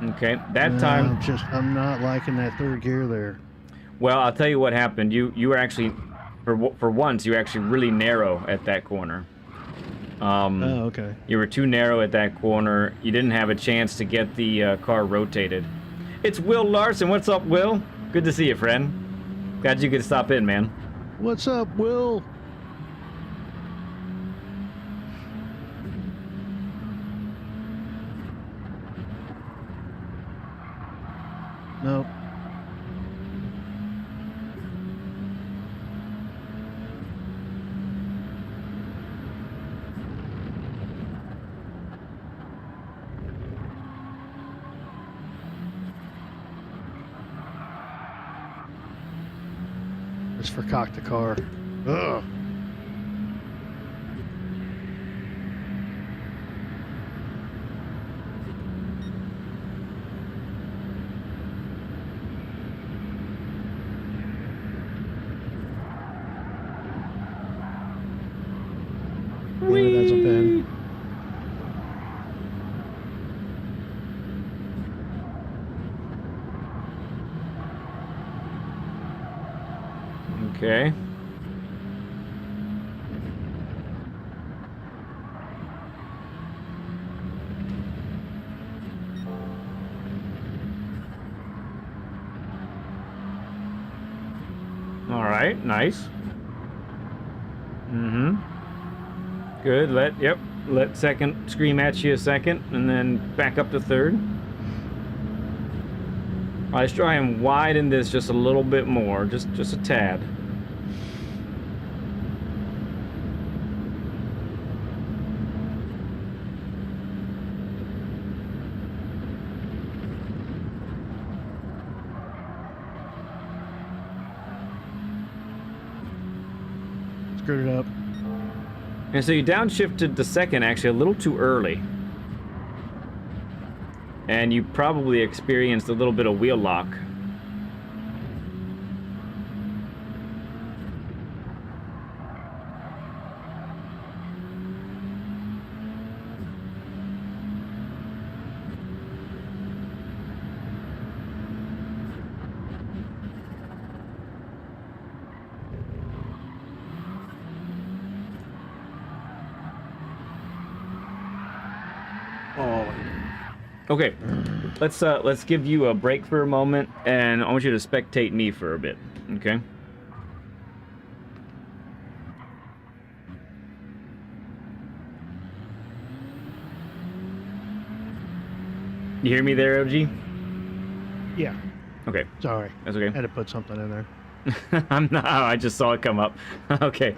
[SPEAKER 3] Okay, that time...
[SPEAKER 8] I'm not liking that third gear there.
[SPEAKER 3] Well, I'll tell you what happened. You were actually, for once, you were actually really narrow at that corner.
[SPEAKER 8] Oh, okay.
[SPEAKER 3] You were too narrow at that corner. You didn't have a chance to get the car rotated. It's Will Larson. What's up, Will? Good to see you, friend. Glad you could stop in, man.
[SPEAKER 8] What's up, Will? Nope. Just forcocked the car. Ugh. Yeah, that's a pen.
[SPEAKER 3] Okay. right, nice. Mm-hmm. Good, let second scream at you a second, and then back up to third. Let's try and widen this just a little bit more, just a tad.
[SPEAKER 8] Screwed it up.
[SPEAKER 3] And so you downshifted to second actually a little too early. And you probably experienced a little bit of wheel lock. Okay, let's give you a break for a moment, and I want you to spectate me for a bit, okay? You hear me there, LG?
[SPEAKER 8] Yeah.
[SPEAKER 3] Okay.
[SPEAKER 8] Sorry.
[SPEAKER 3] That's okay.
[SPEAKER 8] I had to put something in there.
[SPEAKER 3] I'm not. I just saw it come up. Okay.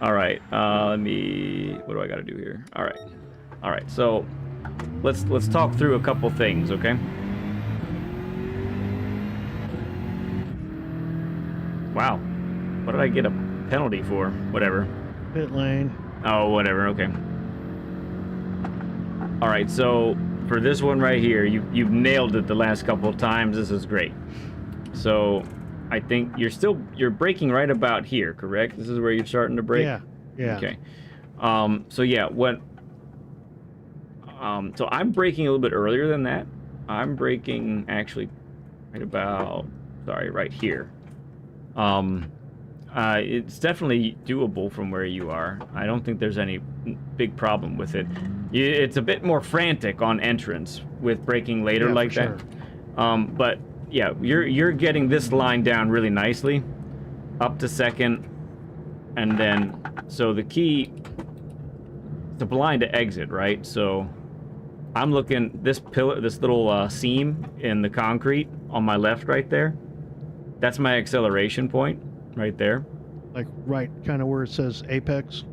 [SPEAKER 3] All right. Let me. What do I got to do here? All right. All right. So let's talk through a couple things, okay? Wow. What did I get a penalty for? Whatever.
[SPEAKER 8] Pit lane.
[SPEAKER 3] Oh, whatever. Okay. All right. So for this one right here, you've nailed it the last couple of times. This is great. So I think you're braking right about here, correct? This is where you're starting to brake?
[SPEAKER 8] Yeah. Yeah.
[SPEAKER 3] Okay. So yeah, so I'm braking a little bit earlier than that. I'm braking actually right here. It's definitely doable from where you are. I don't think there's any big problem with it. It's a bit more frantic on entrance with braking later like that. Sure. But yeah, you're getting this line down really nicely, up to second, and then so the key, the blind to exit, right? So I'm looking this pillar, this little seam in the concrete on my left, right there. That's my acceleration point, right there.
[SPEAKER 8] Like right, kind of where it says apex.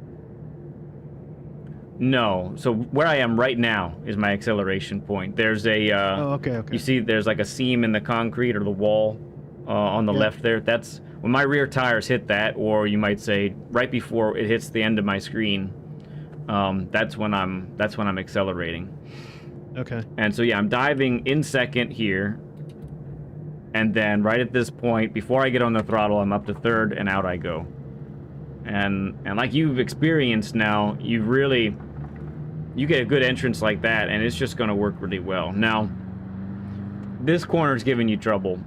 [SPEAKER 3] No, so where I am right now is my acceleration point. There's a
[SPEAKER 8] oh, okay.
[SPEAKER 3] You see there's like a seam in the concrete or the wall on the left there. That's when my rear tires hit that, or you might say right before it hits the end of my screen. That's when I'm accelerating.
[SPEAKER 8] Okay.
[SPEAKER 3] And so yeah, I'm diving in second here, and then right at this point, before I get on the throttle, I'm up to third and out I go. And like you've experienced now, you get a good entrance like that, and it's just going to work really well. Now, this corner is giving you trouble,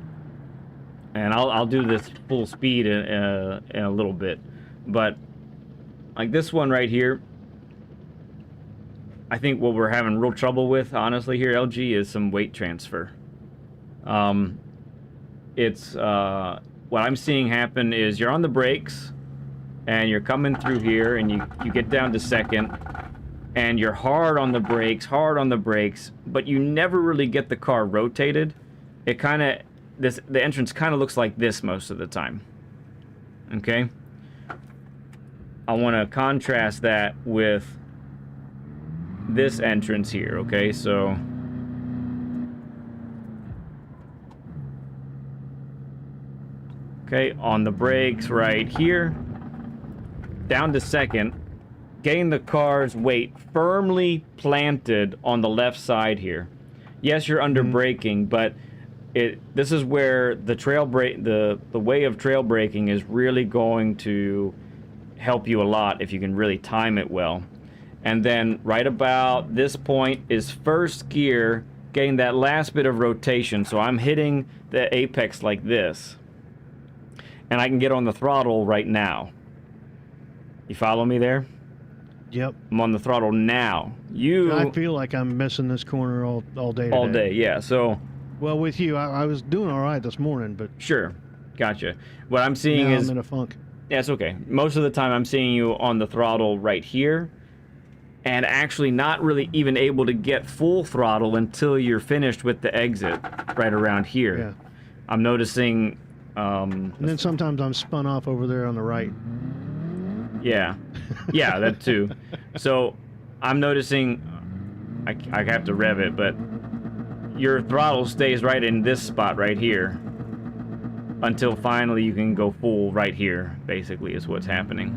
[SPEAKER 3] and I'll do this full speed in a little bit. But like this one right here, I think what we're having real trouble with, honestly, here, EllGee, is some weight transfer. It's what I'm seeing happen is you're on the brakes, and you're coming through here, and you get down to second, and you're hard on the brakes, but you never really get the car rotated. It kind of, the entrance kind of looks like this most of the time. Okay? I want to contrast that with this entrance here, okay? So okay, on the brakes right here, down to second, getting the car's weight firmly planted on the left side here. Yes, you're under braking, but this is where the trail brake, the way of trail braking is really going to help you a lot if you can really time it well. And then right about this point is first gear, getting that last bit of rotation. So I'm hitting the apex like this, and I can get on the throttle right now. You follow me there?
[SPEAKER 8] Yep.
[SPEAKER 3] I'm on the throttle now.
[SPEAKER 8] I feel like I'm missing this corner all day today.
[SPEAKER 3] All day, yeah. So
[SPEAKER 8] well, with you, I was doing all right this morning, but
[SPEAKER 3] sure. Gotcha. What I'm seeing
[SPEAKER 8] Now
[SPEAKER 3] is...
[SPEAKER 8] I'm in a funk.
[SPEAKER 3] Yeah, it's okay. Most of the time I'm seeing you on the throttle right here, and actually not really even able to get full throttle until you're finished with the exit right around here.
[SPEAKER 8] Yeah.
[SPEAKER 3] I'm noticing...
[SPEAKER 8] and then sometimes I'm spun off over there on the right.
[SPEAKER 3] Yeah. Yeah, that too. So I'm noticing... I have to rev it, but your throttle stays right in this spot right here until finally you can go full right here, basically, is what's happening.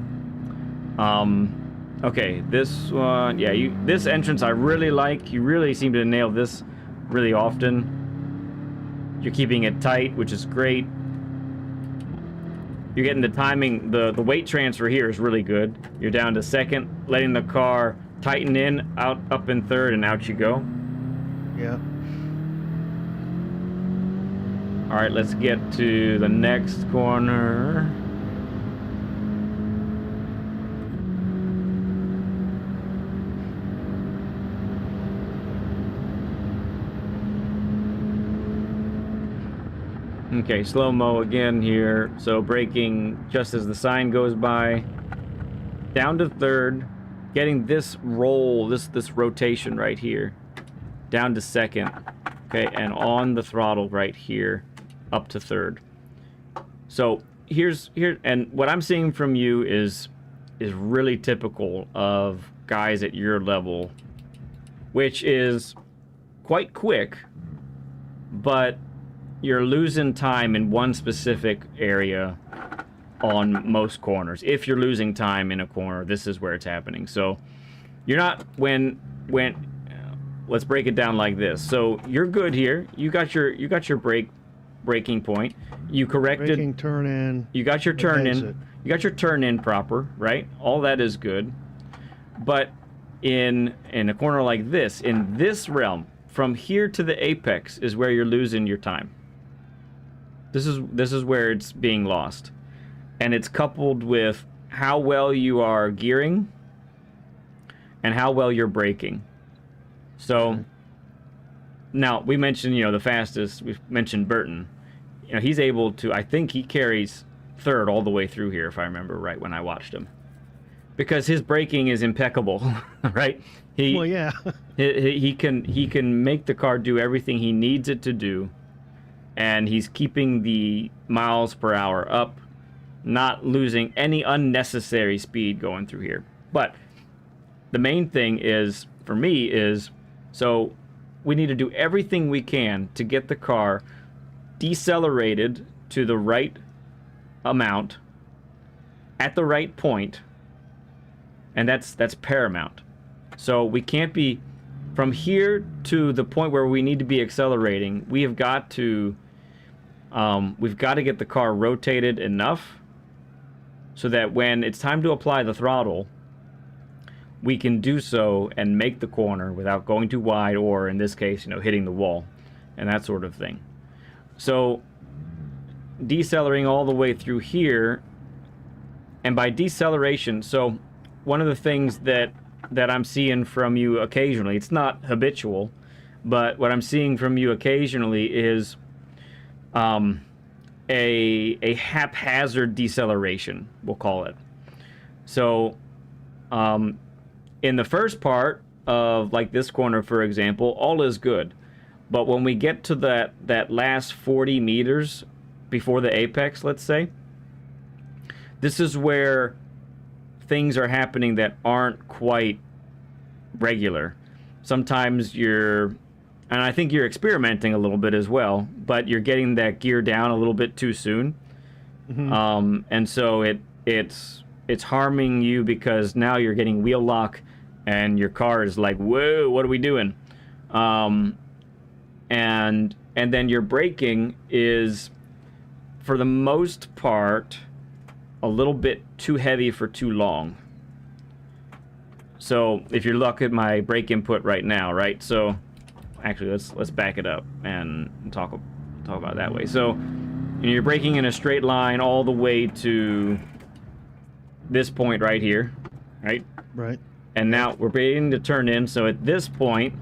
[SPEAKER 3] Okay, this one, yeah, this entrance I really like. You really seem to nail this really often. You're keeping it tight, which is great. You're getting the timing, the weight transfer here is really good. You're down to second, letting the car tighten in, up in third, and out you go.
[SPEAKER 8] Yeah.
[SPEAKER 3] All right, let's get to the next corner. Okay, slow-mo again here. So braking just as the sign goes by. Down to third. Getting this roll, this rotation right here. Down to second. Okay, and on the throttle right here. Up to third. So here, and what I'm seeing from you is really typical of guys at your level, which is quite quick, but you're losing time in one specific area on most corners. If you're losing time in a corner, this is where it's happening. So you're not when let's break it down like this. So you're good here. You got your braking point. You corrected
[SPEAKER 8] Braking, turn in.
[SPEAKER 3] You got your turn in.
[SPEAKER 8] Exit.
[SPEAKER 3] You got your turn in proper, right? All that is good. But in a corner like this, in this realm, from here to the apex is where you're losing your time. This is where it's being lost. And it's coupled with how well you are gearing and how well you're braking. So now we mentioned, the fastest, we've mentioned Burton. He's able to, I think he carries third all the way through here, if I remember right when I watched him. Because his braking is impeccable, right?
[SPEAKER 8] Well, yeah.
[SPEAKER 3] he can make the car do everything he needs it to do, and he's keeping the miles per hour up, not losing any unnecessary speed going through here. But the main thing is, for me, is so we need to do everything we can to get the car decelerated to the right amount at the right point, and that's paramount. So we can't be from here to the point where we need to be accelerating. We've got to get the car rotated enough so that when it's time to apply the throttle, we can do so and make the corner without going too wide, or in this case, hitting the wall and that sort of thing. So decelerating all the way through here, and by deceleration, so one of the things that I'm seeing from you occasionally, it's not habitual, but what I'm seeing from you occasionally is a haphazard deceleration, we'll call it. So in the first part of like this corner, for example, all is good. But when we get to that last 40 meters before the apex, let's say, this is where things are happening that aren't quite regular. Sometimes and I think you're experimenting a little bit as well, but you're getting that gear down a little bit too soon. Mm-hmm. And so it's harming you, because now you're getting wheel lock and your car is like, whoa, what are we doing? And then your braking is, for the most part, a little bit too heavy for too long. So if you look at my brake input right now, right? So actually, let's back it up and talk about it that way. So you're braking in a straight line all the way to this point right here, right?
[SPEAKER 8] Right.
[SPEAKER 3] And now we're waiting to turn in. So at this point,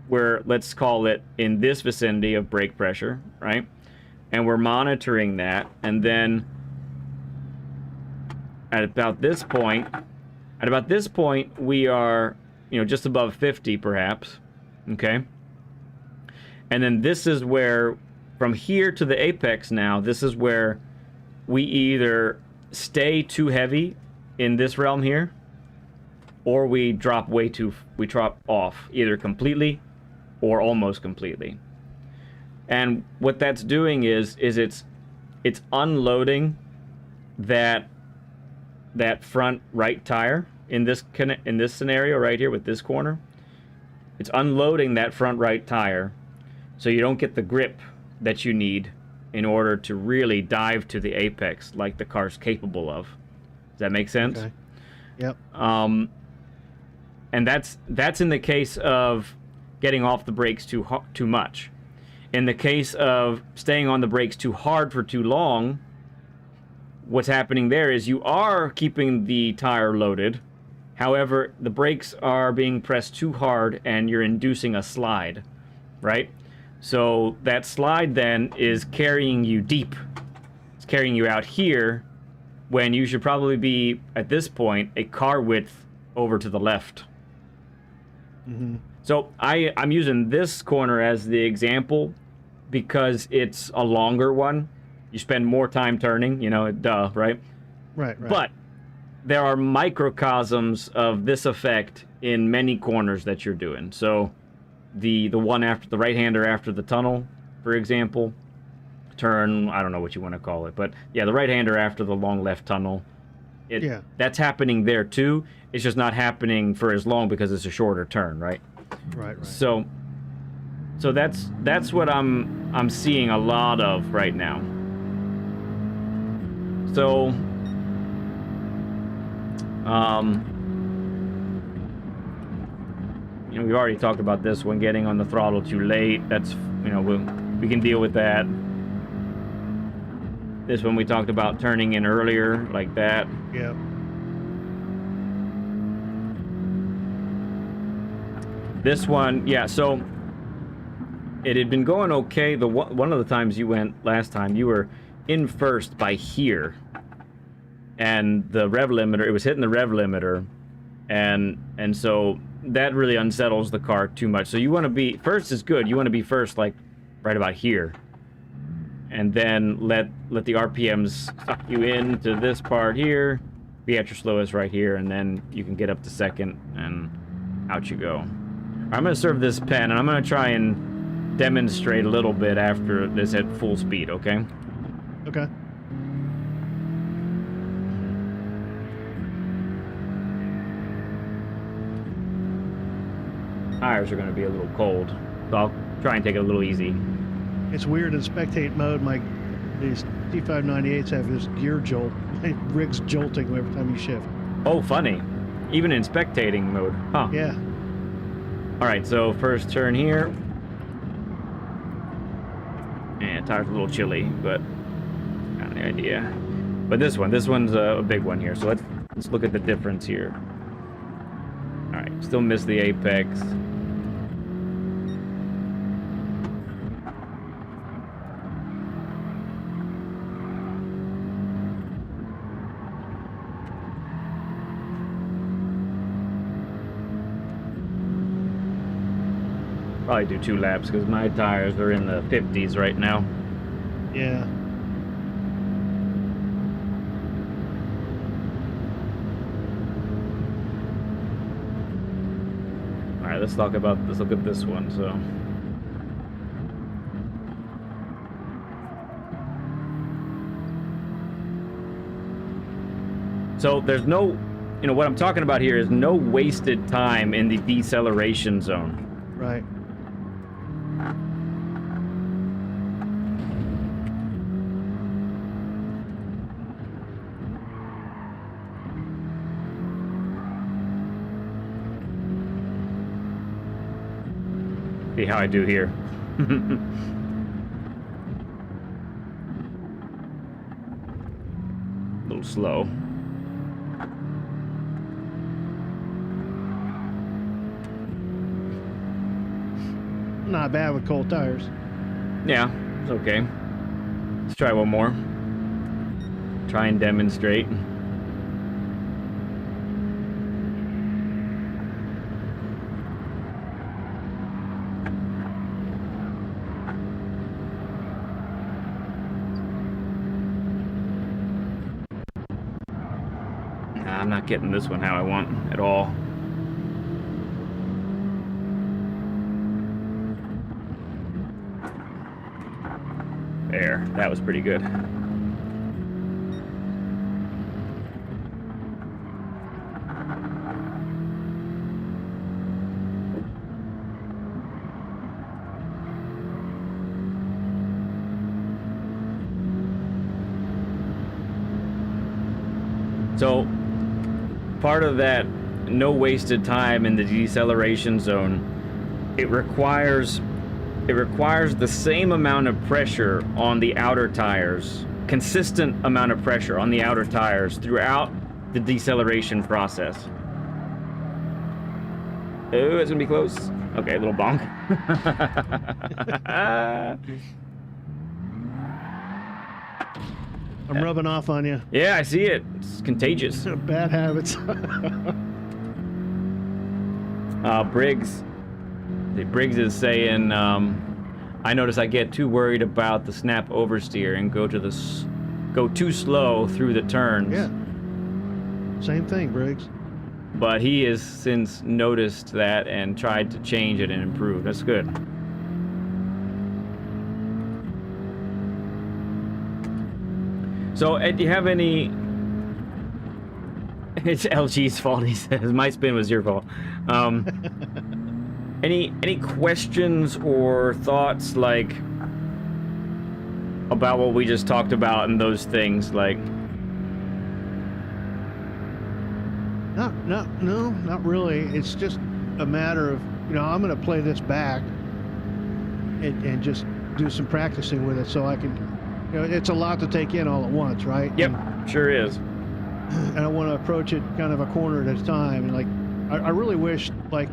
[SPEAKER 3] we're, let's call it in this vicinity of brake pressure, right? and we're monitoring that, and then at about this point we are, you know, just above 50 perhaps, okay? And then this is where, from here to the apex now, this is where we either stay too heavy in this realm here, or we drop off, either completely or almost completely. And what that's doing is it's unloading that front right tire in this scenario right here with this corner. It's unloading that front right tire, so you don't get the grip that you need in order to really dive to the apex like the car's capable of. Does that make sense?
[SPEAKER 8] Okay. Yep.
[SPEAKER 3] And that's in the case of getting off the brakes too much. In the case of staying on the brakes too hard for too long, what's happening there is you are keeping the tire loaded. However, the brakes are being pressed too hard and you're inducing a slide, right? So that slide then is carrying you deep. It's carrying you out here when you should probably be, at this point, a car width over to the left.
[SPEAKER 8] Mm-hmm.
[SPEAKER 3] So I'm using this corner as the example because it's a longer one. You spend more time turning, you know, duh, right?
[SPEAKER 8] Right.
[SPEAKER 3] But there are microcosms of this effect in many corners that you're doing. So the one after the right-hander after the tunnel, for example, turn, I don't know what you want to call it, but yeah, the right-hander after the long left tunnel, that's happening there too. It's just not happening for as long because it's a shorter turn, right?
[SPEAKER 8] Right.
[SPEAKER 3] So that's what I'm seeing a lot of right now. So you know, we've already talked about this one, getting on the throttle too late. That's, you know, we can deal with that. This one we talked about turning in earlier, like that.
[SPEAKER 8] Yep.
[SPEAKER 3] This one, yeah, so it had been going okay. One of the times you went last time, you were in first by here. And the rev limiter, it was hitting the rev limiter. And so that really unsettles the car too much. So you want to be, first is good. You want to be first, like, right about here. And then let the RPMs suck you into this part here. Be at your slowest right here, and then you can get up to second, and out you go. I'm going to serve this pen, and I'm going to try and demonstrate a little bit after this at full speed, okay?
[SPEAKER 8] Okay.
[SPEAKER 3] Tires are going to be a little cold, so I'll try and take it a little easy.
[SPEAKER 8] It's weird in spectate mode. These T598s have this gear jolt. My rig's jolting every time you shift.
[SPEAKER 3] Oh, funny. Even in spectating mode, huh?
[SPEAKER 8] Yeah.
[SPEAKER 3] All right, so first turn here. And tire's a little chilly, but got the idea. But this one's a big one here. So let's look at the difference here. All right, still miss the apex. Probably do 2 laps because my tires are in the 50s right now.
[SPEAKER 8] Yeah.
[SPEAKER 3] All right, let's look at this one. So there's no, you know, what I'm talking about here is no wasted time in the deceleration zone.
[SPEAKER 8] Right.
[SPEAKER 3] See how I do here. A little slow.
[SPEAKER 8] Not bad with cold tires.
[SPEAKER 3] Yeah, it's okay. Let's try one more. Try and demonstrate. Nah, I'm not getting this one how I want at all. There, that was pretty good. So, part of that no wasted time in the deceleration zone, it requires the same amount of pressure on the outer tires, consistent amount of pressure on the outer tires throughout the deceleration process. Oh, it's gonna be close. Okay, a little bonk.
[SPEAKER 8] I'm rubbing off on you.
[SPEAKER 3] Yeah, I see it. It's contagious.
[SPEAKER 8] Bad habits.
[SPEAKER 3] Briggs is saying, I notice I get too worried about the snap oversteer and go too slow through the turns.
[SPEAKER 8] Yeah. Same thing, Briggs.
[SPEAKER 3] But he has since noticed that and tried to change it and improve. That's good. So, Ed, do you have any... It's LG's fault, he says. My spin was your fault. Any questions or thoughts, like, about what we just talked about and those things, like...
[SPEAKER 8] No, not really. It's just a matter of, I'm going to play this back and just do some practicing with it so I can, it's a lot to take in all at once, right?
[SPEAKER 3] Yep, sure is.
[SPEAKER 8] And I want to approach it kind of a corner at a time. And, like, I really wish, like,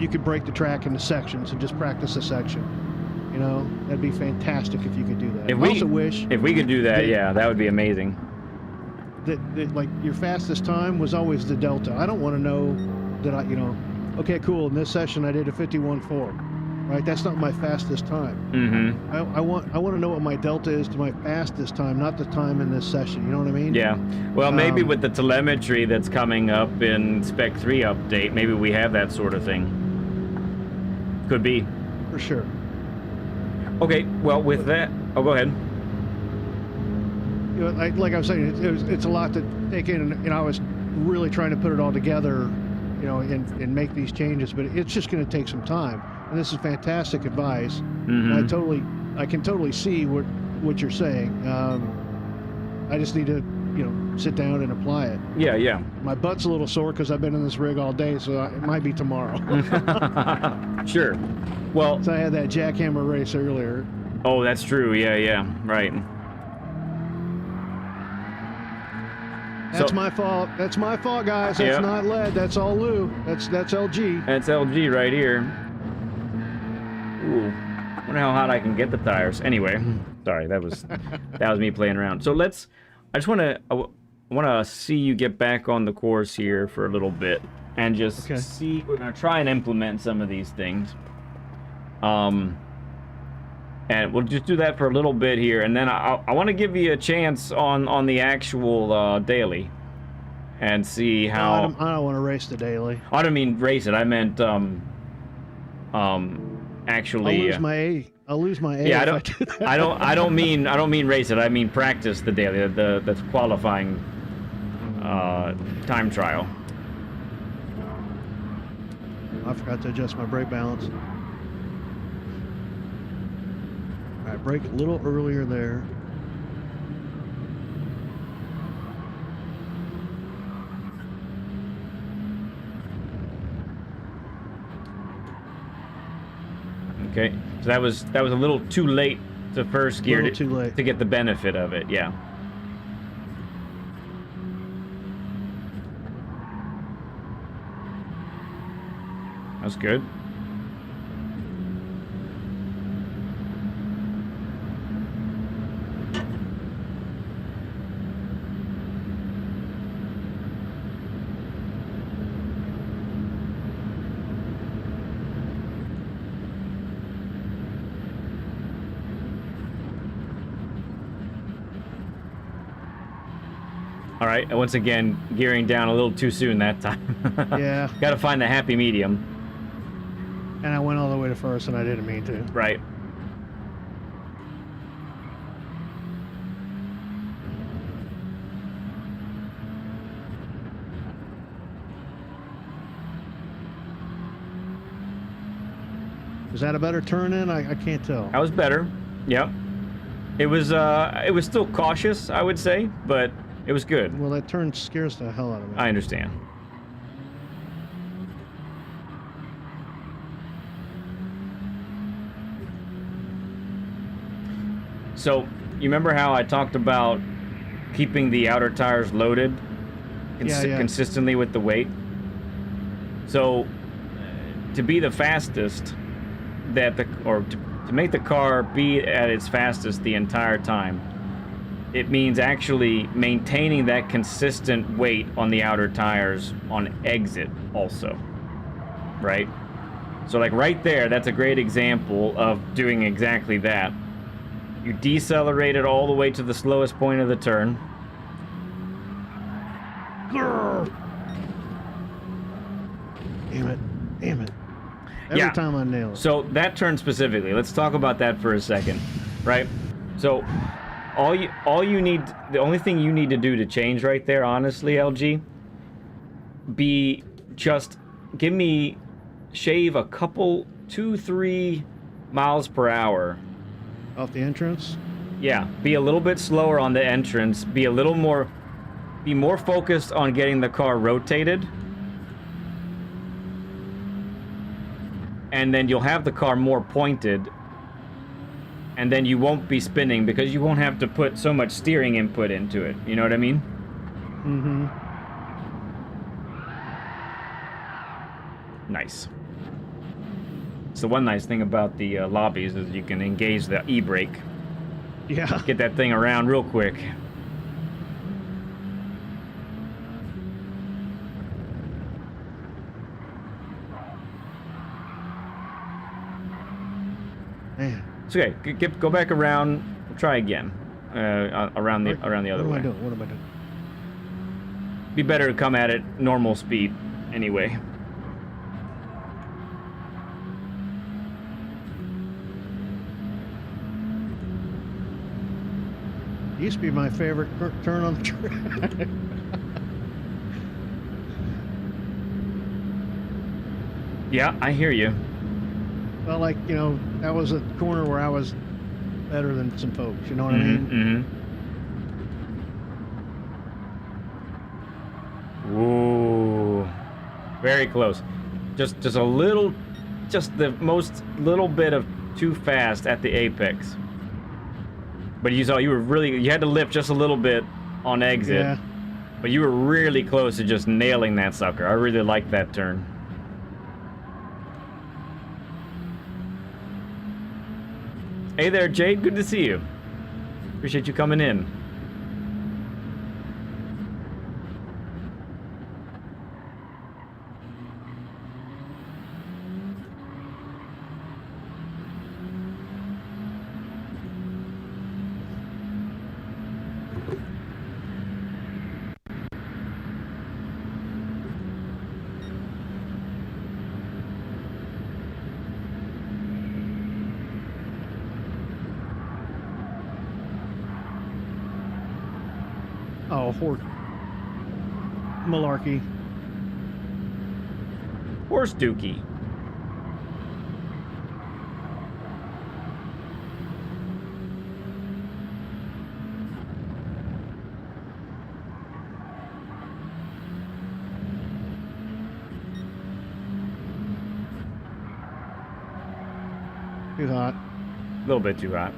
[SPEAKER 8] you could break the track into sections and just practice a section. That'd be fantastic if you could do that. I also wish...
[SPEAKER 3] If we could do that, yeah, that would be amazing.
[SPEAKER 8] That like your fastest time was always the delta. I don't want to know that okay, cool, in this session I did a 51.4, right? That's not my fastest time.
[SPEAKER 3] Mm-hmm.
[SPEAKER 8] I want to know what my delta is to my fastest time, not the time in this session. You know what I mean?
[SPEAKER 3] Yeah. Well, maybe with the telemetry that's coming up in Spec 3 update, maybe we have that sort of thing. Could be.
[SPEAKER 8] For sure.
[SPEAKER 3] Okay, well, with that... Oh, go ahead.
[SPEAKER 8] Like I was saying, it's a lot to take in, and I was really trying to put it all together, and make these changes, but it's just going to take some time. And this is fantastic advice.
[SPEAKER 3] Mm-hmm.
[SPEAKER 8] And I can totally see what you're saying. I just need to, sit down and apply it.
[SPEAKER 3] Yeah.
[SPEAKER 8] My butt's a little sore because I've been in this rig all day, so it might be tomorrow.
[SPEAKER 3] Sure. Well,
[SPEAKER 8] so I had that jackhammer race earlier.
[SPEAKER 3] Oh, that's true. Yeah, right.
[SPEAKER 8] That's my fault. That's my fault, guys. That's not lead. That's all Lou. That's LG.
[SPEAKER 3] That's LG right here. Ooh. Wonder how hot I can get the tires. Anyway, sorry, that was me playing around. So I just want to see you get back on the course here for a little bit and just see. We're gonna try and implement some of these things. And we'll just do that for a little bit here, and then I want to give you a chance on the actual daily, and see how.
[SPEAKER 8] I don't want to race the daily.
[SPEAKER 3] I don't mean race it. I meant actually.
[SPEAKER 8] I'll lose my A.
[SPEAKER 3] Yeah, I don't mean race it. I mean practice the daily. That's qualifying time trial.
[SPEAKER 8] I forgot to adjust my brake balance. All right, brake a little earlier there.
[SPEAKER 3] Okay, so that was a little too late to first gear
[SPEAKER 8] to
[SPEAKER 3] get the benefit of it. Yeah. That's good. All right, and once again, gearing down a little too soon that time.
[SPEAKER 8] Yeah.
[SPEAKER 3] Got to find the happy medium.
[SPEAKER 8] And I went all the way to first, and I didn't mean to.
[SPEAKER 3] Right.
[SPEAKER 8] Is that a better turn in? I can't tell.
[SPEAKER 3] That was better. Yep. It was still cautious, I would say, but it was good.
[SPEAKER 8] Well, that turn scares the hell out of me.
[SPEAKER 3] I understand. So, you remember how I talked about keeping the outer tires loaded consistently with the weight? So, to be the fastest, to make the car be at its fastest the entire time, it means actually maintaining that consistent weight on the outer tires on exit also, right? So like right there, that's a great example of doing exactly that. You decelerate it all the way to the slowest point of the turn.
[SPEAKER 8] Damn it. Every time I nail it.
[SPEAKER 3] So that turn specifically, let's talk about that for a second, right? So the only thing you need to do to change right there, honestly, EllGee, be just shave a couple, 2-3 miles per hour.
[SPEAKER 8] Off the entrance?
[SPEAKER 3] Yeah, be a little bit slower on the entrance, be more focused on getting the car rotated. And then you'll have the car more pointed, and then you won't be spinning because you won't have to put so much steering input into it. You know what I mean?
[SPEAKER 8] Mm-hmm.
[SPEAKER 3] Nice. So one nice thing about the lobbies is you can engage the e-brake.
[SPEAKER 8] Yeah.
[SPEAKER 3] Get that thing around real quick.
[SPEAKER 8] Man.
[SPEAKER 3] It's okay. Go back around. Try again. Around the other way.
[SPEAKER 8] What am I doing?
[SPEAKER 3] Be better to come at it normal speed anyway.
[SPEAKER 8] It used to be my favorite turn on the track.
[SPEAKER 3] Yeah, I hear you.
[SPEAKER 8] Well, like, you know, that was a corner where I was better than some folks, you know what I mean?
[SPEAKER 3] Mm-hmm. Ooh. Very close. Just a little, just the most little bit of too fast at the apex. But you had to lift just a little bit on exit.
[SPEAKER 8] Yeah.
[SPEAKER 3] But you were really close to just nailing that sucker. I really liked that turn. Hey there, Jade. Good to see you. Appreciate you coming in.
[SPEAKER 8] Oh, malarkey.
[SPEAKER 3] Horse dookie.
[SPEAKER 8] Too hot.
[SPEAKER 3] A little bit too hot.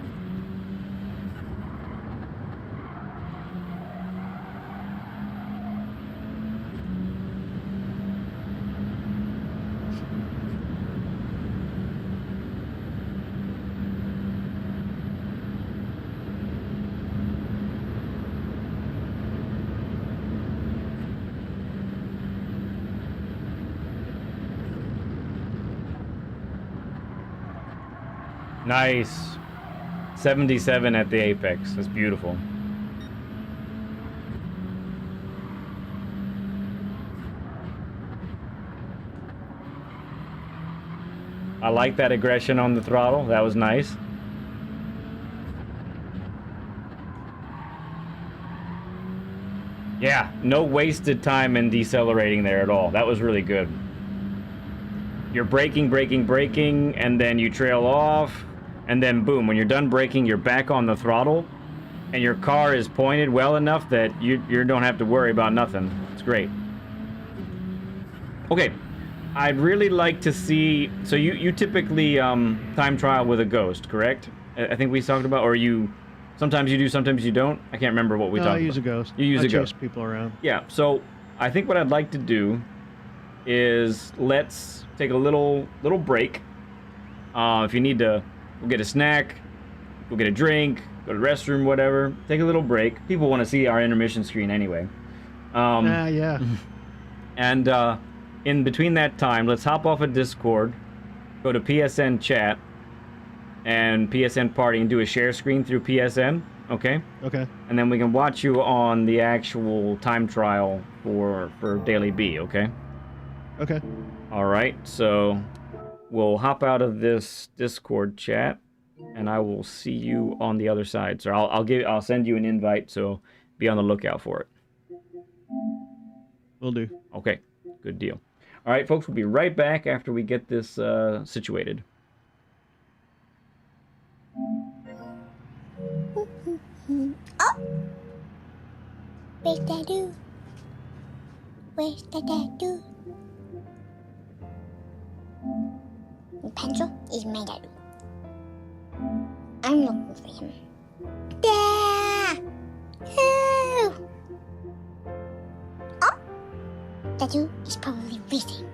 [SPEAKER 3] Nice. 77 at the apex. That's beautiful. I like that aggression on the throttle. That was nice. Yeah, no wasted time in decelerating there at all. That was really good. You're braking, and then you trail off, and then boom, when you're done braking, you're back on the throttle, and your car is pointed well enough that you don't have to worry about nothing. It's great. Okay, I'd really like to see, so you typically time trial with a ghost, correct? I think we talked about, or sometimes you do, sometimes you don't. I can't remember what we talked about.
[SPEAKER 8] I use a ghost.
[SPEAKER 3] You use a ghost.
[SPEAKER 8] I chase people around.
[SPEAKER 3] Yeah, so I think what I'd like to do is let's take a little break. If you need to go get a snack, go get a drink, go to the restroom, whatever, take a little break. People want to see our intermission screen anyway.
[SPEAKER 8] Yeah.
[SPEAKER 3] And in between that time, let's hop off of Discord, go to PSN chat, and PSN party and do a share screen through PSN, okay?
[SPEAKER 8] Okay.
[SPEAKER 3] And then we can watch you on the actual time trial for Daily B, okay?
[SPEAKER 8] Okay.
[SPEAKER 3] All right, so we'll hop out of this Discord chat, and I will see you on the other side. So I'll send you an invite, so be on the lookout for it.
[SPEAKER 8] Will do.
[SPEAKER 3] Okay, good deal. All right, folks, we'll be right back after we get this situated.
[SPEAKER 1] Oh! Where's that dude? Where's that dude? The pencil is my dad. I'm looking for him. There! Oh! Oh! That dude is probably racing.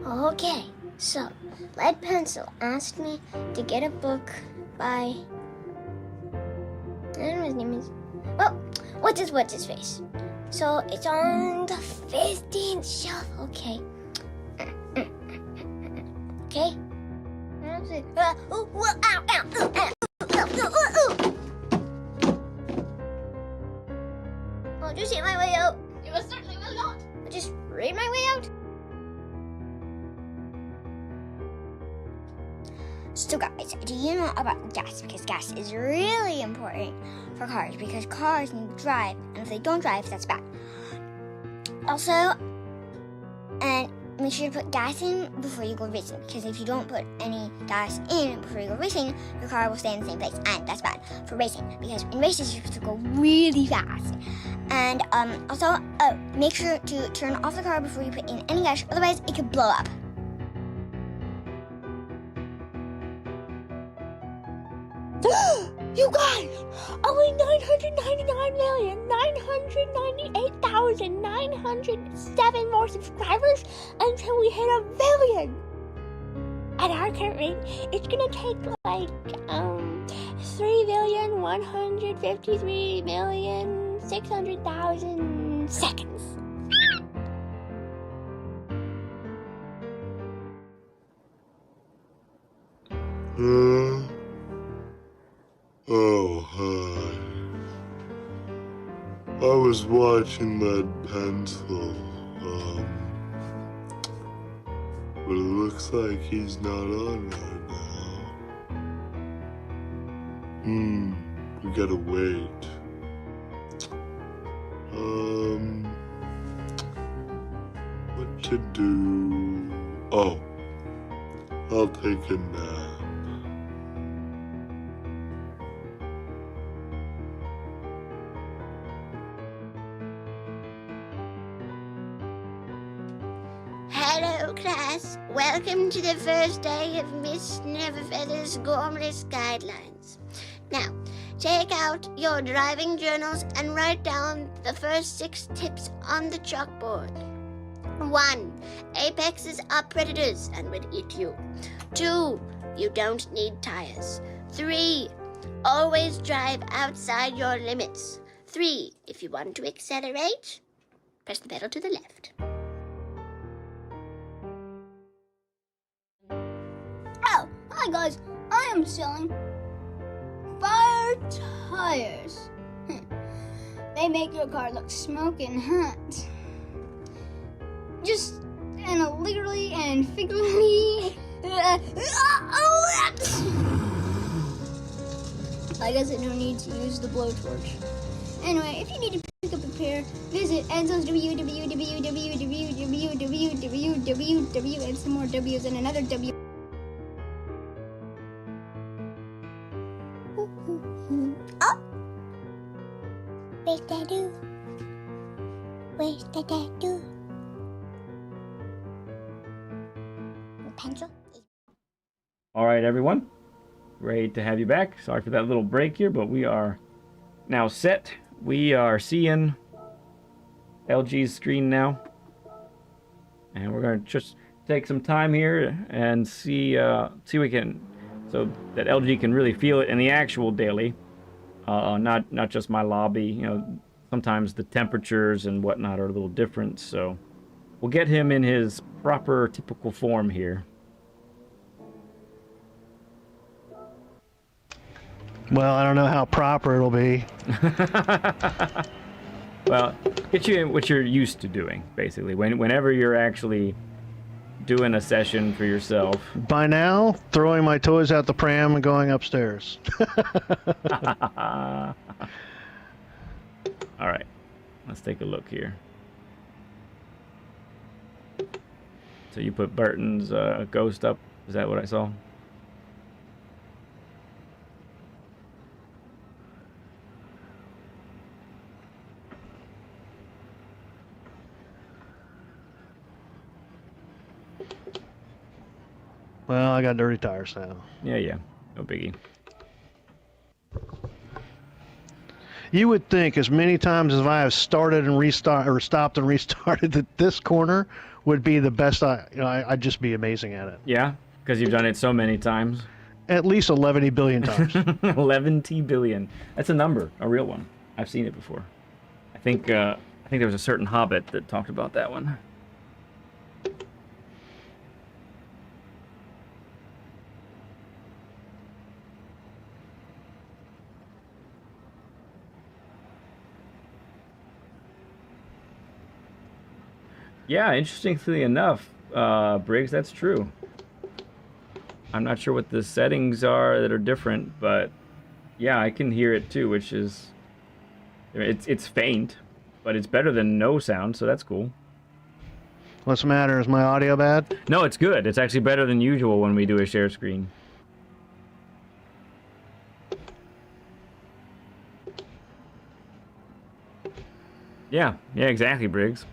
[SPEAKER 1] Okay, so Lead Pencil asked me to get a book by, I don't know what his name is. Well, what's his face? So it's on the 15th shelf. Okay. Okay. I'll just eat my way out.
[SPEAKER 7] You most certainly will not.
[SPEAKER 1] I'll just read my way out. So guys, do you know about gas? Because gas is really important for cars, because cars need to drive, and if they don't drive, that's bad. Also, and make sure to put gas in before you go racing, because if you don't put any gas in before you go racing, your car will stay in the same place, and that's bad for racing, because in races you're supposed to go really fast. And also, make sure to turn off the car before you put in any gas, otherwise it could blow up.
[SPEAKER 5] You guys, only 999,998,907 more subscribers until we hit 1 billion. At our current rate, it's gonna take like 3,153,600,000 seconds.
[SPEAKER 6] Oh, hi. I was watching Lead Pencil, but it looks like he's not on right now. We gotta wait. What to do? Oh, I'll take a nap.
[SPEAKER 5] Hello, class. Welcome to the first day of Miss Neverfeather's Gormless Guidelines. Now, take out your driving journals and write down the first 6 tips on the chalkboard. 1. Apexes are predators and will eat you. 2. You don't need tires. 3. Always drive outside your limits. 3. If you want to accelerate, press the pedal to the left.
[SPEAKER 7] Oh, hi guys. I am selling fire tires. They make your car look smoking hot. just and literally and figuratively. I guess I don't need to use the blowtorch. Anyway, if you need to pick up a pair, visit Enzo's www, and some more W's and another W.
[SPEAKER 5] Oh! Where's that do? Where's the tattoo? The pencil?
[SPEAKER 3] All right, everyone. Great to have you back. Sorry for that little break here, but we are now set. We are seeing EllGee's screen now. And we're going to just take some time here and see we can, so that EllGee can really feel it in the actual daily. Not just my lobby. You know, sometimes the temperatures and whatnot are a little different, so we'll get him in his proper, typical form here.
[SPEAKER 8] Well, I don't know how proper it'll be.
[SPEAKER 3] Well, get you in what you're used to doing, basically. Whenever you're actually doing a session for yourself.
[SPEAKER 8] By now, throwing my toys out the pram and going upstairs.
[SPEAKER 3] All right, let's take a look here. So you put Burton's ghost up. Is that what I saw?
[SPEAKER 8] Well, I got dirty tires now.
[SPEAKER 3] Yeah, no biggie.
[SPEAKER 8] You would think as many times as I have started and stopped and restarted that this corner would be the best. I'd just be amazing at it.
[SPEAKER 3] Yeah, because you've done it so many times.
[SPEAKER 8] At least 11 billion times.
[SPEAKER 3] 11 billion. That's a number, a real one. I've seen it before. I think there was a certain Hobbit that talked about that one. Yeah, interestingly enough, Briggs, that's true. I'm not sure what the settings are that are different, but yeah, I can hear it too, which is... It's faint, but it's better than no sound, so that's cool.
[SPEAKER 8] What's the matter? Is my audio bad?
[SPEAKER 3] No, it's good. It's actually better than usual when we do a share screen. Yeah, exactly, Briggs.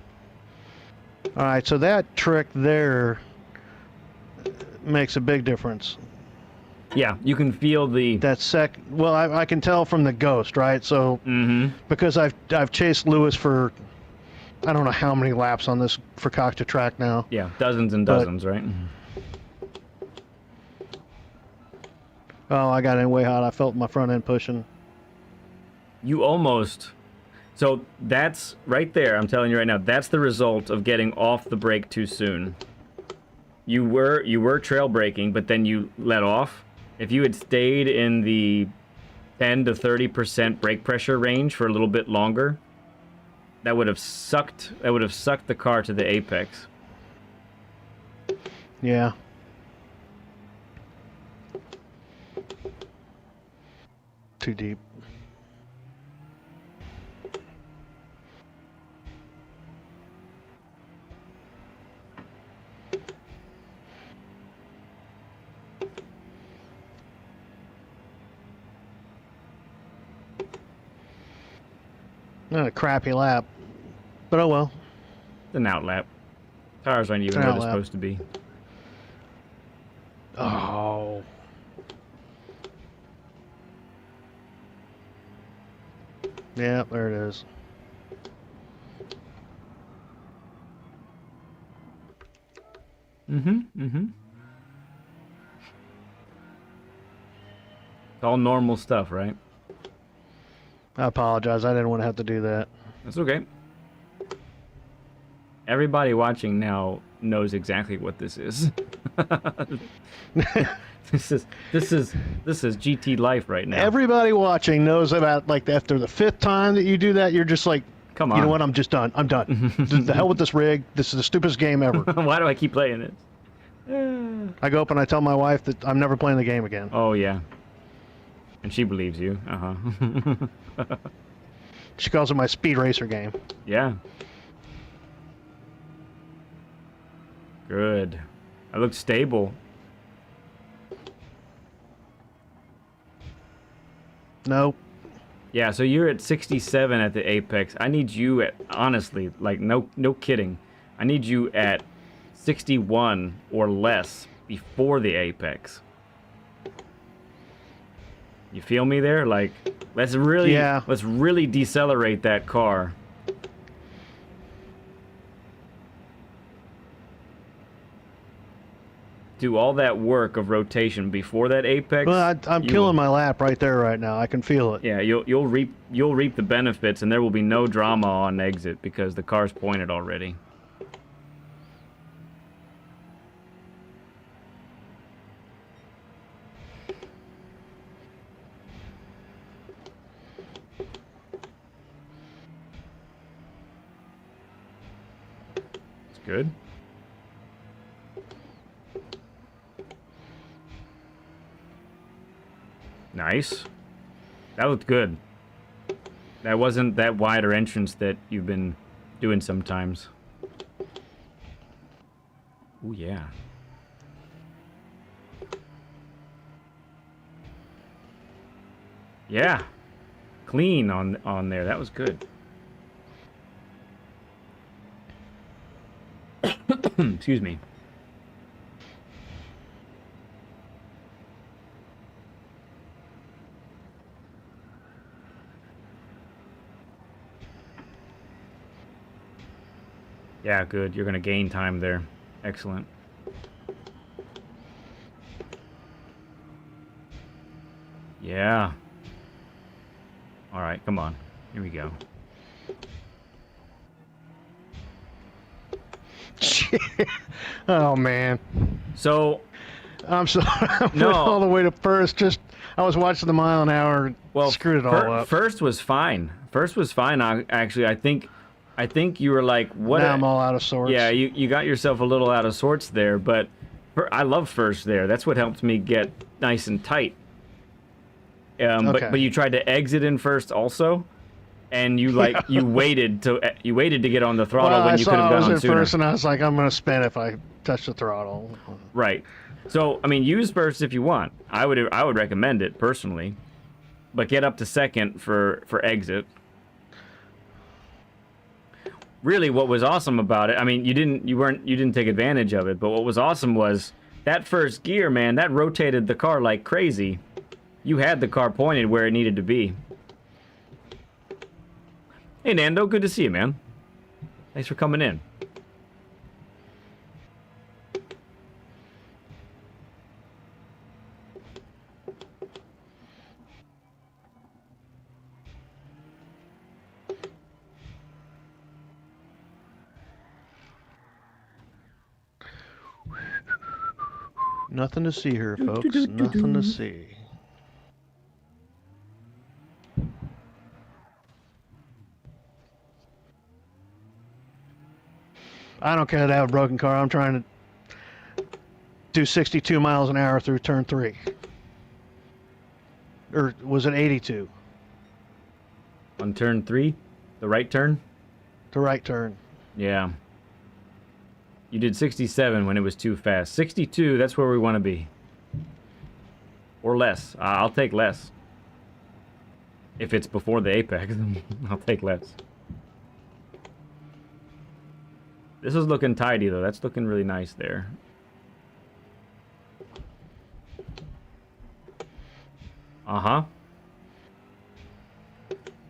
[SPEAKER 8] All right, so that trick there makes a big difference.
[SPEAKER 3] Yeah, you can feel the...
[SPEAKER 8] Well, I can tell from the ghost, right? So, because I've chased Lewis for, I don't know how many laps on this for Cock to Track now.
[SPEAKER 3] Yeah, dozens and dozens, right?
[SPEAKER 8] Oh, I got in way hot. I felt my front end pushing.
[SPEAKER 3] You almost... So that's right there, I'm telling you right now, that's the result of getting off the brake too soon. You were trail braking, but then you let off. If you had stayed in the 10 to 30% brake pressure range for a little bit longer, that would have sucked the car to the apex.
[SPEAKER 8] Yeah. Too deep. Not a crappy lap, but oh well.
[SPEAKER 3] It's an out lap. Tires aren't even where they're supposed to be.
[SPEAKER 8] Oh. Yeah, there it is.
[SPEAKER 3] It's all normal stuff, right?
[SPEAKER 8] I apologize. I didn't want to have to do that.
[SPEAKER 3] That's okay. Everybody watching now knows exactly what this is. This is GT life right now.
[SPEAKER 8] Everybody watching knows about, like, after the 5th time that you do that, you're just like,
[SPEAKER 3] Come on.
[SPEAKER 8] You know what? I'm just done. I'm done. The hell with this rig. This is the stupidest game ever.
[SPEAKER 3] Why do I keep playing this?
[SPEAKER 8] I go up and I tell my wife that I'm never playing the game again.
[SPEAKER 3] Oh, yeah. And she believes you.
[SPEAKER 8] She calls it my speed racer game.
[SPEAKER 3] Yeah. Good. I look stable.
[SPEAKER 8] No.
[SPEAKER 3] Yeah, so you're at 67 at the apex. I need you at, honestly, like, no kidding. I need you at 61 or less before the apex. You feel me there? Like, let's really decelerate that car. Do all that work of rotation before that apex.
[SPEAKER 8] Well, I'm killing my lap right there right now. I can feel it.
[SPEAKER 3] Yeah, you'll reap the benefits, and there will be no drama on exit because the car's pointed already. It's good. Nice. That looked good. That wasn't that wider entrance that you've been doing sometimes. Ooh, yeah. Yeah. Clean on there. That was good. Excuse me. Yeah, good. You're going to gain time there. Excellent. Yeah. All right, come on. Here we go.
[SPEAKER 8] Oh, man.
[SPEAKER 3] So...
[SPEAKER 8] I'm sorry. I
[SPEAKER 3] no.
[SPEAKER 8] went all the way to first. I was watching the mile an hour and screwed it all up.
[SPEAKER 3] First was fine. First was fine. I think you were like, what?
[SPEAKER 8] Now I'm all out of sorts.
[SPEAKER 3] Yeah, you got yourself a little out of sorts there, but I love first there. That's what helped me get nice and tight.
[SPEAKER 8] Okay.
[SPEAKER 3] But you tried to exit in first also, and you waited to get on the throttle when you could have gone on sooner. I
[SPEAKER 8] was at first, and I was like, I'm gonna spin if I touch the throttle.
[SPEAKER 3] Right. So I mean, use first if you want. I would recommend it personally, but get up to second for exit. Really, what was awesome about it, I mean, you didn't take advantage of it, but what was awesome was that first gear, man, that rotated the car like crazy. You had the car pointed where it needed to be. Hey, Nando, good to see you, man. Thanks for coming in.
[SPEAKER 8] Nothing to see here, folks. Nothing to see. I don't care to have a broken car. I'm trying to do 62 miles an hour through turn 3. Or was it 82?
[SPEAKER 3] On turn 3? The right turn?
[SPEAKER 8] The right turn.
[SPEAKER 3] Yeah. You did 67 when it was too fast. 62, that's where we want to be. Or less. I'll take less. If it's before the apex, I'll take less. This is looking tidy, though. That's looking really nice there. Uh-huh.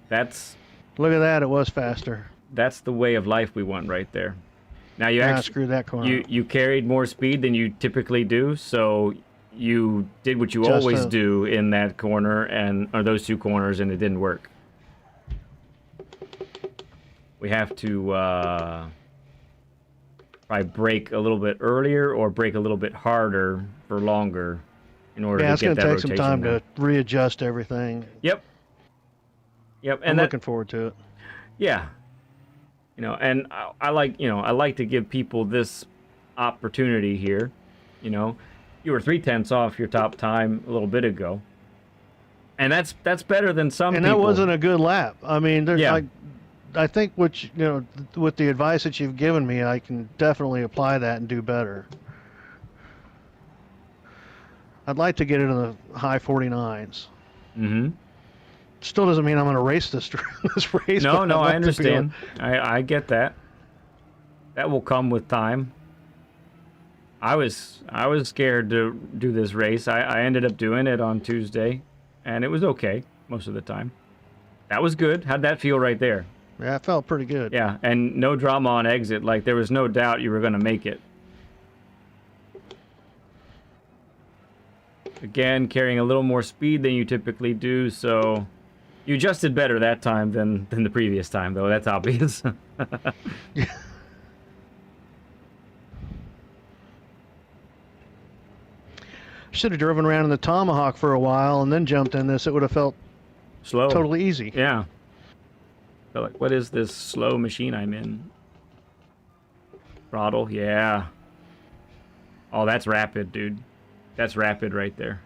[SPEAKER 3] That's...
[SPEAKER 8] Look at that. It was faster.
[SPEAKER 3] That's the way of life we want right there. Now you actually
[SPEAKER 8] screwed that corner.
[SPEAKER 3] You carried more speed than you typically do, so you did what you always do in that corner or those two corners, and it didn't work. We have to probably brake a little bit earlier or brake a little bit harder for longer in order to get that rotation. Yeah, it's
[SPEAKER 8] going to take some time to readjust everything.
[SPEAKER 3] Yep.
[SPEAKER 8] And I'm looking forward to it.
[SPEAKER 3] Yeah. You know, and I like, you know, I like to give people this opportunity here. You know, you were 3/10 off your top time a little bit ago, and that's better than some.
[SPEAKER 8] And
[SPEAKER 3] people.
[SPEAKER 8] that wasn't a good lap. I mean, there's
[SPEAKER 3] Yeah.
[SPEAKER 8] I think with the advice that you've given me, I can definitely apply that and do better. I'd like to get it in the high 49s.
[SPEAKER 3] Mm-hmm.
[SPEAKER 8] Still doesn't mean I'm going to race this race.
[SPEAKER 3] No,
[SPEAKER 8] but
[SPEAKER 3] no,
[SPEAKER 8] I'd
[SPEAKER 3] I
[SPEAKER 8] like to be
[SPEAKER 3] understand. I get that. That will come with time. I was scared to do this race. I ended up doing it on Tuesday, and it was okay most of the time. That was good. How'd that feel right there?
[SPEAKER 8] Yeah, it felt pretty good.
[SPEAKER 3] Yeah, and no drama on exit. Like, there was no doubt you were going to make it. Again, carrying a little more speed than you typically do, so you adjusted better that time than the previous time, though. That's obvious.
[SPEAKER 8] Should have driven around in the Tomahawk for a while and then jumped in this. It would have felt
[SPEAKER 3] Slow.
[SPEAKER 8] totally easy.
[SPEAKER 3] Yeah. Felt like, what is this slow machine I'm in? Throttle, yeah. Oh, that's rapid, dude. That's rapid right there.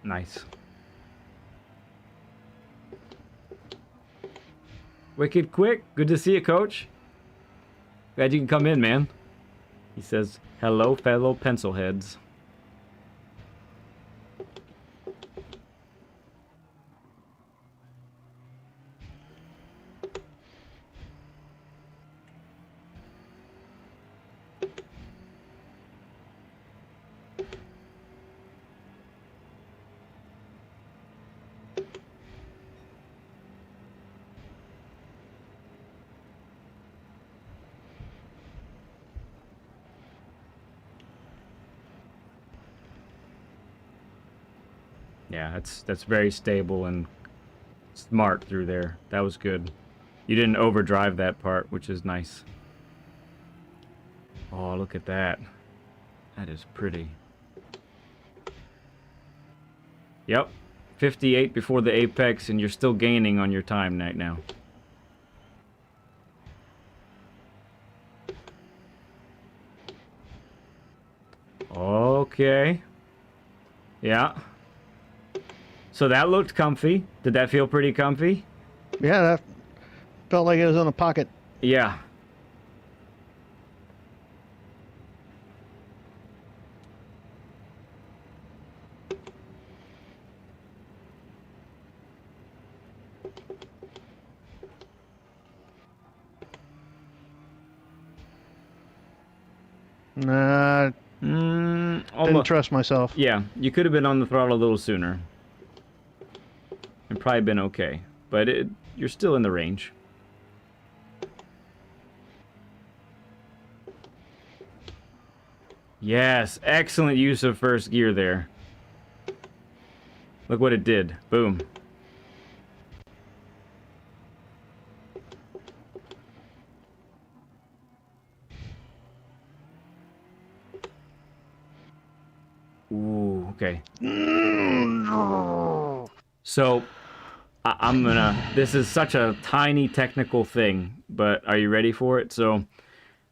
[SPEAKER 3] Nice. Wicked quick. Good to see you, Coach. Glad you can come in, man. He says, hello, fellow pencil heads. Yeah, that's very stable and smart through there. That was good. You didn't overdrive that part, which is nice. Oh, look at that. That is pretty. Yep. 58 before the apex, and you're still gaining on your time right now. Okay. Yeah. So that looked comfy. Did that feel pretty comfy?
[SPEAKER 8] Yeah, that felt like it was in a pocket.
[SPEAKER 3] Yeah.
[SPEAKER 8] Nah,
[SPEAKER 3] Almost.
[SPEAKER 8] didn't trust myself.
[SPEAKER 3] Yeah, you could have been on the throttle a little sooner. And probably been okay. But you're still in the range. Yes, excellent use of first gear there. Look what it did. Boom. Ooh, okay. So, I'm gonna... This is such a tiny technical thing, but are you ready for it? So,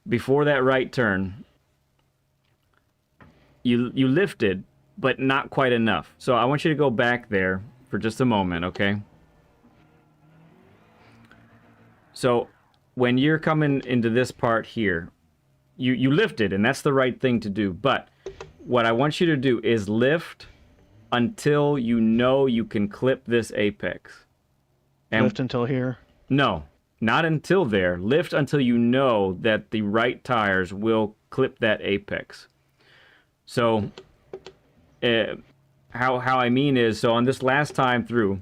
[SPEAKER 3] before that right turn, you lifted, but not quite enough. So I want you to go back there for just a moment, okay? So, when you're coming into this part here, you lifted, and that's the right thing to do, but what I want you to do is lift until you know you can clip this apex. And
[SPEAKER 8] Lift until here.
[SPEAKER 3] no, not until there. Lift until you know that the right tires will clip that apex. So, how I mean is, so on this last time through,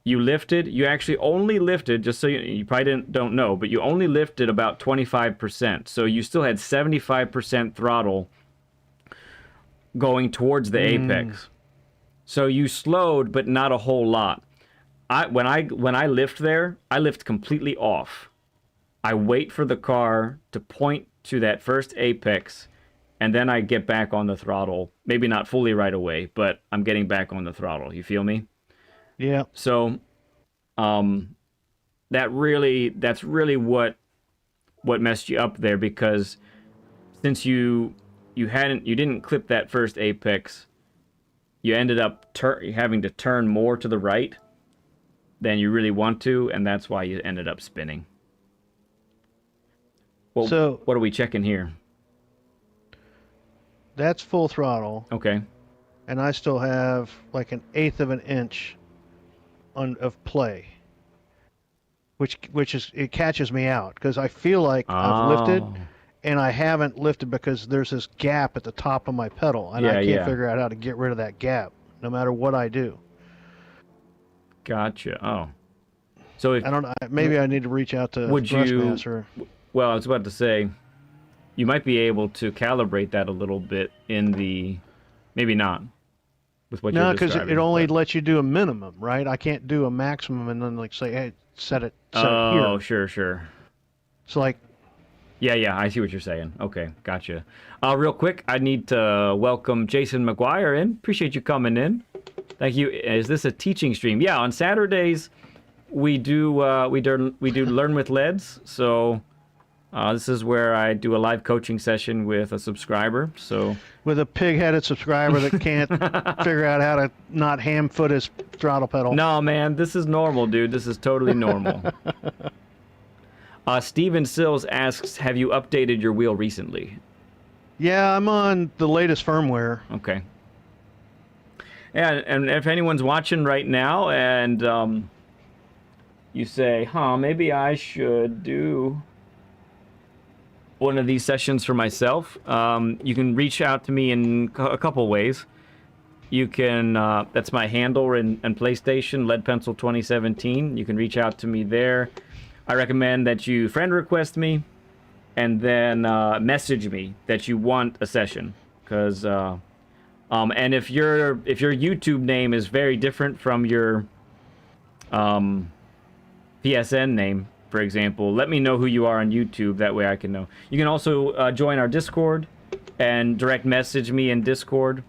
[SPEAKER 3] you lifted, you actually only lifted, just so you probably don't know, but you only lifted about 25%. So you still had 75% throttle going towards the apex. So you slowed, but not a whole lot. When I lift there, I lift completely off. I wait for the car to point to that first apex, and then I get back on the throttle. Maybe not fully right away, but I'm getting back on the throttle. You feel me?
[SPEAKER 8] Yeah.
[SPEAKER 3] So, that's really what messed you up there, because since you didn't clip that first apex, you ended up having to turn more to the right than you really want to, and that's why you ended up spinning. Well,
[SPEAKER 8] so
[SPEAKER 3] what are we checking here?
[SPEAKER 8] that's full throttle.
[SPEAKER 3] Okay.
[SPEAKER 8] And I still have like 1/8 of an inch of play, which it catches me out because I feel like I've lifted, and I haven't lifted because there's this gap at the top of my pedal, and I can't figure out how to get rid of that gap, no matter what I do.
[SPEAKER 3] Gotcha. Oh, so if
[SPEAKER 8] I don't know, maybe I need to reach out to Thrustmaster.
[SPEAKER 3] Well, I was about to say, you might be able to calibrate that a little bit in the, maybe not, with what you're describing.
[SPEAKER 8] No, because it only lets you do a minimum, right? I can't do a maximum and then like say, hey, set it here.
[SPEAKER 3] Oh, sure.
[SPEAKER 8] It's like,
[SPEAKER 3] yeah, I see what you're saying. Okay, gotcha. Real quick, I need to welcome Jason McGuire in. Appreciate you coming in. Thank you. Is this a teaching stream? Yeah, on Saturdays we do Learn with LEDs. So this is where I do a live coaching session with a subscriber. So
[SPEAKER 8] with a pig-headed subscriber that can't figure out how to not ham-foot his throttle pedal.
[SPEAKER 3] No, man, this is normal, dude. This is totally normal. Steven Sills asks, have you updated your wheel recently?
[SPEAKER 8] Yeah, I'm on the latest firmware.
[SPEAKER 3] Okay. Yeah, and if anyone's watching right now and you say, maybe I should do one of these sessions for myself, you can reach out to me in a couple ways. You can, that's my handle in PlayStation, Lead Pencil 2017. You can reach out to me there. I recommend that you friend request me and then message me that you want a session, because and if your YouTube name is very different from your PSN name, for example, let me know who you are on YouTube. That way I can know. You can also join our Discord and direct message me in Discord,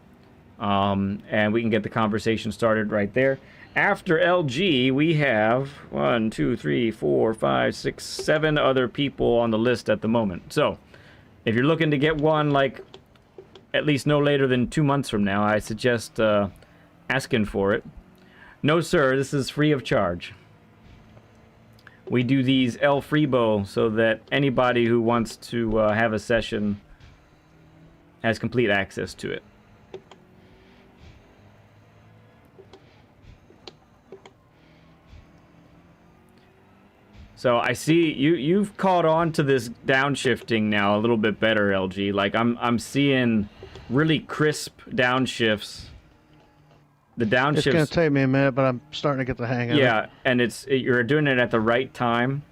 [SPEAKER 3] and we can get the conversation started right there. After EllGee, we have 1, 2, 3, 4, 5, 6, 7 other people on the list at the moment. So if you're looking to get one, like, at least no later than 2 months from now, I suggest asking for it. No, sir, this is free of charge. We do these El Freebo so that anybody who wants to have a session has complete access to it. So I see you've caught on to this downshifting now a little bit better, EllGee. Like I'm seeing really crisp downshifts. The downshifts.
[SPEAKER 8] It's gonna take me a minute, but I'm starting to get the hang of it.
[SPEAKER 3] Yeah, and you're doing it at the right time.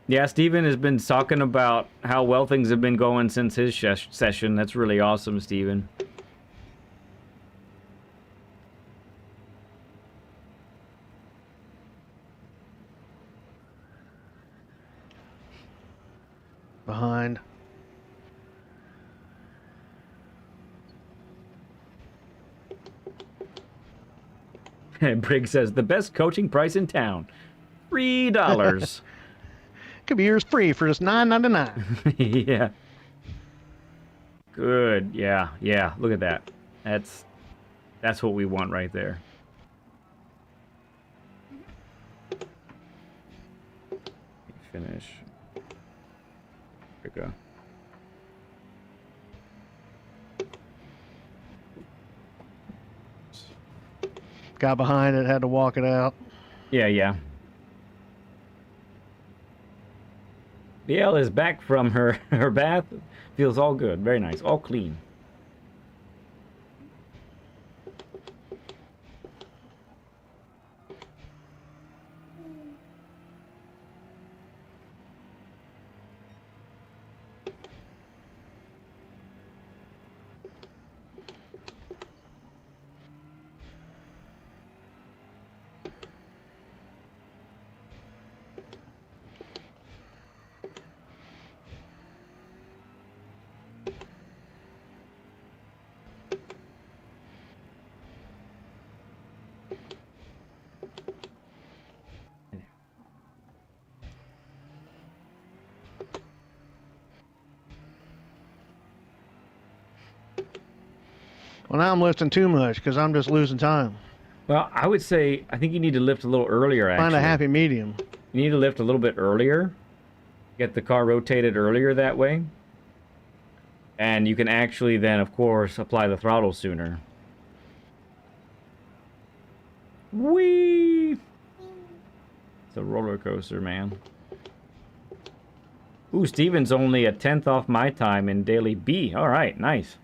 [SPEAKER 3] Yeah, Steven has been talking about how well things have been going since his session. That's really awesome, Steven.
[SPEAKER 8] Behind.
[SPEAKER 3] Briggs says, the best coaching price in town. $3.
[SPEAKER 8] Could be yours free for just $9.99.
[SPEAKER 3] Yeah. Good. Yeah. Look at that. That's what we want right there. Finish. There we go.
[SPEAKER 8] Got behind it, had to walk it out.
[SPEAKER 3] Yeah. The Elle is back from her bath. Feels all good. Very nice. All clean.
[SPEAKER 8] Well, now I'm lifting too much because I'm just losing time.
[SPEAKER 3] Well, I would say I think you need to lift a little earlier. Actually,
[SPEAKER 8] Find a happy medium.
[SPEAKER 3] You need to lift a little bit earlier. Get the car rotated earlier that way. And you can actually then, of course, apply the throttle sooner. Whee! It's a roller coaster, man. Ooh, Steven's only a 10th off my time in Daily B. All right, nice.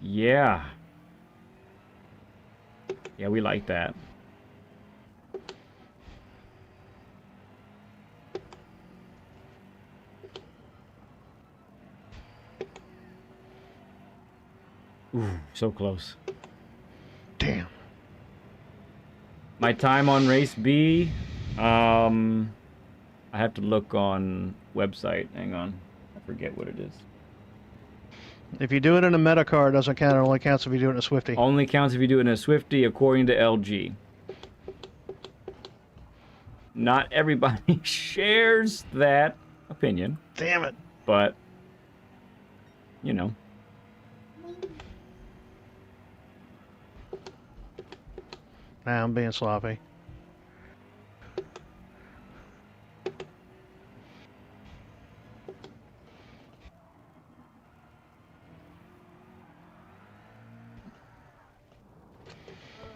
[SPEAKER 3] Yeah. Yeah, we like that. Ooh, so close.
[SPEAKER 8] Damn.
[SPEAKER 3] My time on race B, I have to look on website. Hang on. I forget what it is.
[SPEAKER 8] If you do it in a meta car, it doesn't count. It only counts if you do it in a Swifty.
[SPEAKER 3] Only counts if you do it in a Swifty, according to LG. Not everybody shares that opinion.
[SPEAKER 8] Damn it.
[SPEAKER 3] But, you know.
[SPEAKER 8] Nah, I'm being sloppy.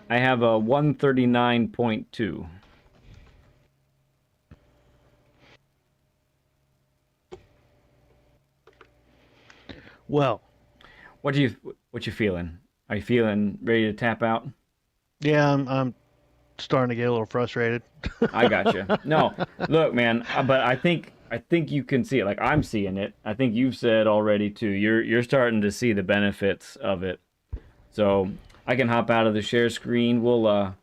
[SPEAKER 3] I have a 139.2.
[SPEAKER 8] Well,
[SPEAKER 3] what you feeling? Are you feeling ready to tap out?
[SPEAKER 8] Yeah, I'm starting to get a little frustrated.
[SPEAKER 3] I gotcha. No, look, man, but I think you can see it. Like I'm seeing it. I think you've said already too. You're starting to see the benefits of it. So I can hop out of the share screen. We'll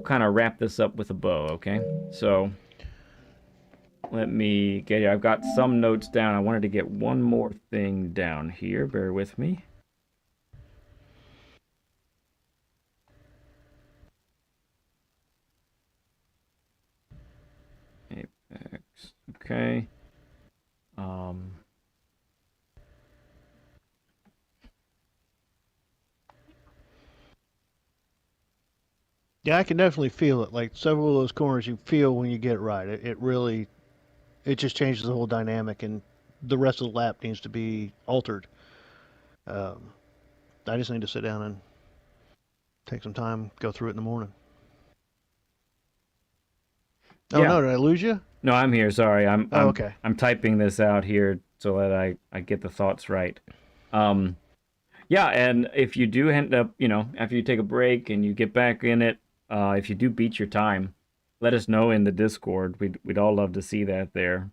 [SPEAKER 3] kind of wrap this up with a bow, okay? So let me get here. I've got some notes down. I wanted to get one more thing down here. Bear with me. Apex. Okay.
[SPEAKER 8] Yeah, I can definitely feel it. Like several of those corners you feel when you get it right. It really, it just changes the whole dynamic, and the rest of the lap needs to be altered. I just need to sit down and take some time, go through it in the morning. Oh
[SPEAKER 3] Yeah.
[SPEAKER 8] no, did I lose you?
[SPEAKER 3] No, I'm here. Sorry,
[SPEAKER 8] okay.
[SPEAKER 3] I'm typing this out here so that I get the thoughts right. Yeah, and if you do end up, after you take a break and you get back in it, if you do beat your time, let us know in the Discord. We'd all love to see that there.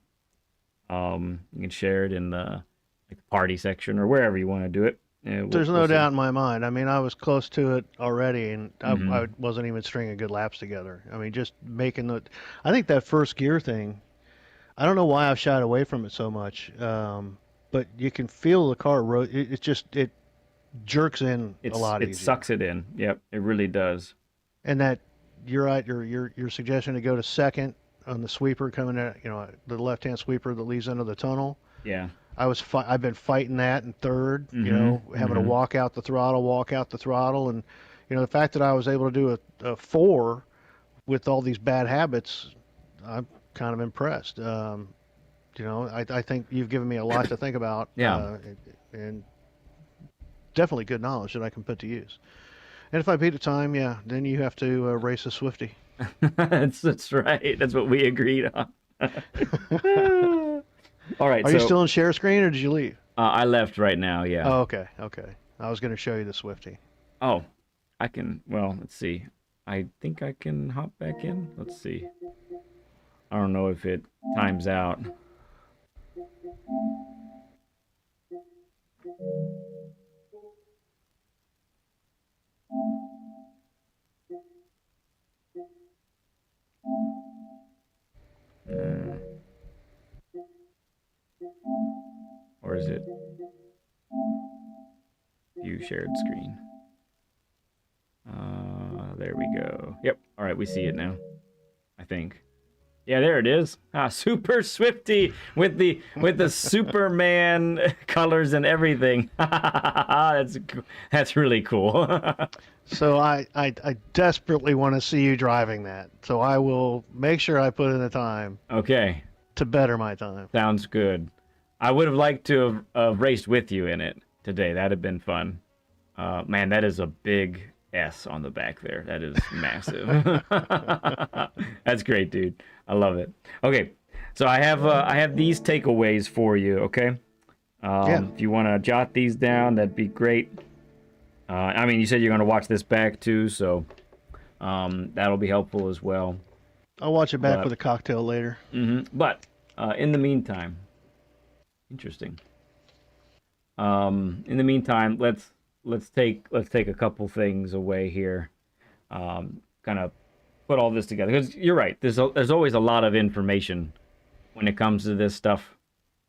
[SPEAKER 3] You can share it in the party section or wherever you want to do it.
[SPEAKER 8] There's no doubt in my mind. I mean, I was close to it already, and I wasn't even stringing good laps together. I mean, just making I think that first gear thing, I don't know why I've shied away from it so much, but you can feel the car, it jerks in a lot easier.
[SPEAKER 3] It sucks it in. Yep, it really does.
[SPEAKER 8] And that, you're right, your suggestion to go to second on the sweeper coming out, the left-hand sweeper that leads into the tunnel.
[SPEAKER 3] Yeah.
[SPEAKER 8] I've been fighting that in third, having to walk out the throttle, and the fact that I was able to do a 4 with all these bad habits, I'm kind of impressed. I think you've given me a lot to think about.
[SPEAKER 3] Yeah.
[SPEAKER 8] And definitely good knowledge that I can put to use. And if I beat a time, then you have to race a Swifty.
[SPEAKER 3] That's right. That's what we agreed on. All right.
[SPEAKER 8] Are you still in share screen, or did you leave?
[SPEAKER 3] I left right now. Yeah.
[SPEAKER 8] Oh, okay. I was going to show you the Swifty.
[SPEAKER 3] Oh, I can. Well, let's see. I think I can hop back in. Let's see. I don't know if it times out. Or is it view shared screen? There we go. Yep. All right, we see it now. I think. Yeah, there it is. Super Swifty with the Superman colors and everything. That's really cool.
[SPEAKER 8] So I desperately want to see you driving that. So I will make sure I put in the time.
[SPEAKER 3] Okay.
[SPEAKER 8] To better my time.
[SPEAKER 3] Sounds good. I would have liked to have raced with you in it today. That'd have been fun. Man, that is a big S on the back there. That is massive. That's great, dude. I love it. Okay, so I have these takeaways for you. Okay, if you want to jot these down, that'd be great. I mean, you said you're going to watch this back too, so that'll be helpful as well.
[SPEAKER 8] I'll watch it back with a cocktail later.
[SPEAKER 3] But in the meantime, interesting. In the meantime, let's take a couple things away here. Kind of put all this together, because you're right. There's always a lot of information when it comes to this stuff,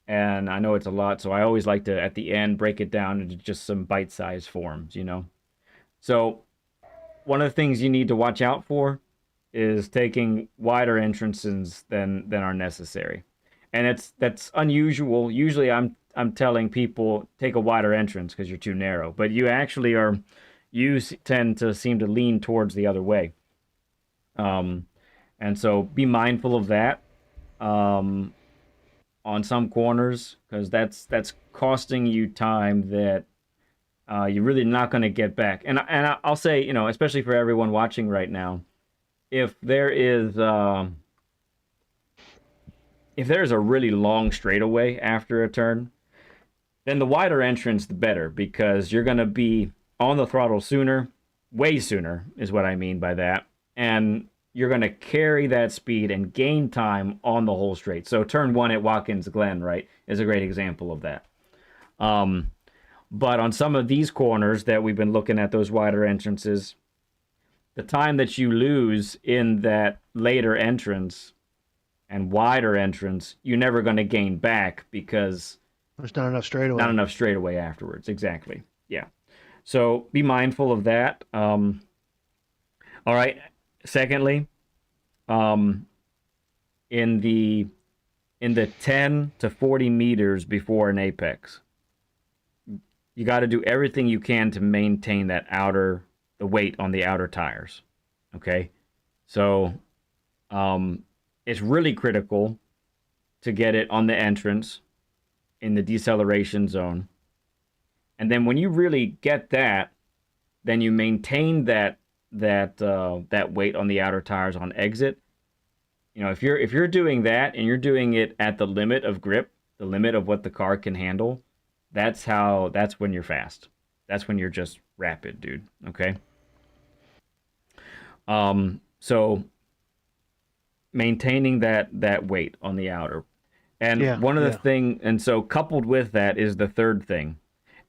[SPEAKER 3] and I know it's a lot. So I always like to at the end break it down into just some bite-sized forms, you know. So one of the things you need to watch out for is taking wider entrances than are necessary, and that's unusual. Usually I'm telling people take a wider entrance because you're too narrow, but you actually tend to seem to lean towards the other way. And so be mindful of that on some corners, because that's costing you time that you're really not going to get back. And I'll say, you know, especially for everyone watching right now, if there is a really long straightaway after a turn, then the wider entrance, the better, because you're going to be on the throttle sooner, way sooner is what I mean by that. And you're going to carry that speed and gain time on the whole straight. So turn 1 at Watkins Glen, right, is a great example of that. But on some of these corners that we've been looking at, those wider entrances, the time that you lose in that later entrance and wider entrance, you're never going to gain back because
[SPEAKER 8] there's not enough straightaway.
[SPEAKER 3] Not enough straightaway afterwards. Exactly. Yeah. So be mindful of that. All right. Secondly, in the 10 to 40 meters before an apex, you got to do everything you can to maintain the weight on the outer tires. Okay. So it's really critical to get it on the entrance in the deceleration zone. And then when you really get that, then you maintain that weight on the outer tires on exit. You know, if you're doing that and you're doing it at the limit of grip, the limit of what the car can handle, that's when you're fast. That's when you're just rapid, dude. Okay. So maintaining that weight on the outer. And one of the thing, and so coupled with that is the third thing.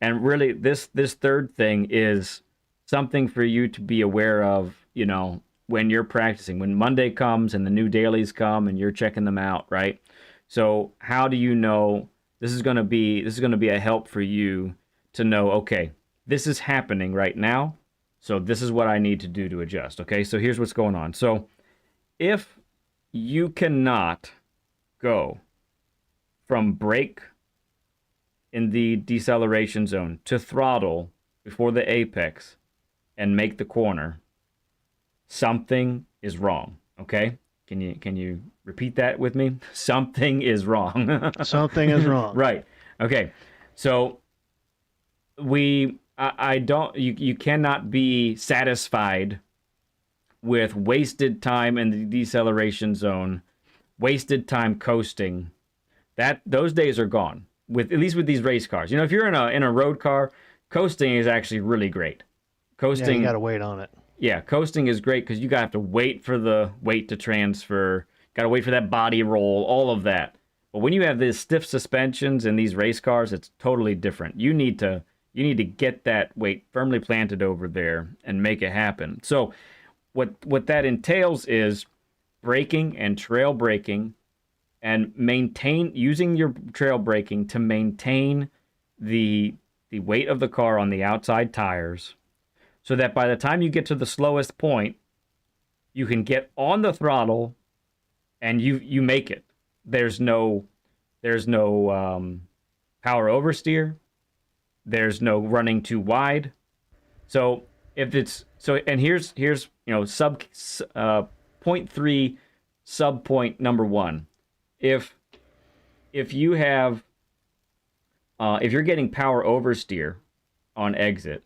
[SPEAKER 3] And really this third thing is something for you to be aware of, you know, when you're practicing, when Monday comes and the new dailies come and you're checking them out, right? So how do you know this is going to be a help for you to know, okay, this is happening right now, so this is what I need to do to adjust. Okay, so here's what's going on. So if you cannot go from brake in the deceleration zone to throttle before the apex and make the corner, something is wrong. Okay, can you repeat that with me? Something is wrong.
[SPEAKER 8] Something is wrong.
[SPEAKER 3] Right. Okay. So you cannot be satisfied with wasted time in the deceleration zone, wasted time coasting. Those days are gone. At least with these race cars. You know, if you're in a road car, coasting is actually really great. Coasting,
[SPEAKER 8] you got to wait on it.
[SPEAKER 3] Yeah, coasting is great because you got to wait for the weight to transfer. Got to wait for that body roll, all of that. But when you have these stiff suspensions in these race cars, it's totally different. You need to get that weight firmly planted over there and make it happen. So what that entails is braking and trail braking, and using your trail braking to maintain the weight of the car on the outside tires, so that by the time you get to the slowest point, you can get on the throttle and you make it. There's no power oversteer. There's no running too wide. So if it's and here's sub 0.3 sub point number 1. If you have if you're getting power oversteer on exit,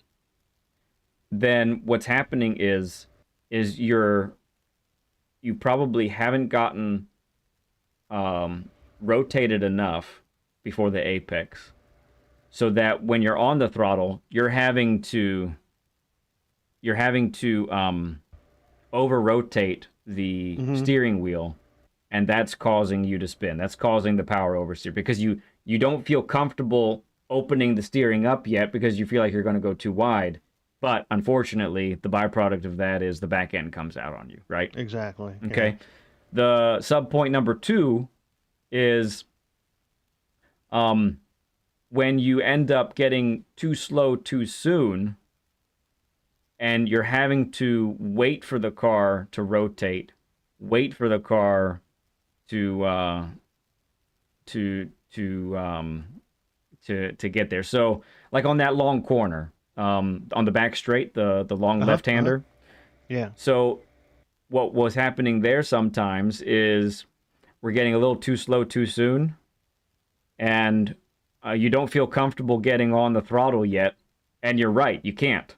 [SPEAKER 3] then what's happening is you probably haven't gotten rotated enough before the apex, so that when you're on the throttle, you're having to over rotate the steering wheel, and that's causing you to spin. That's causing the power oversteer, because you don't feel comfortable opening the steering up yet because you feel like you're going to go too wide. But unfortunately, the byproduct of that is the back end comes out on you, right?
[SPEAKER 8] Exactly.
[SPEAKER 3] Okay.
[SPEAKER 8] Yeah.
[SPEAKER 3] The sub point number 2 is when you end up getting too slow too soon, and you're having to wait for the car to rotate, wait for the car to get there. So like on that long corner, on the back straight, the long left-hander.
[SPEAKER 8] Yeah.
[SPEAKER 3] So what was happening there sometimes is we're getting a little too slow too soon, and you don't feel comfortable getting on the throttle yet. And you're right, you can't,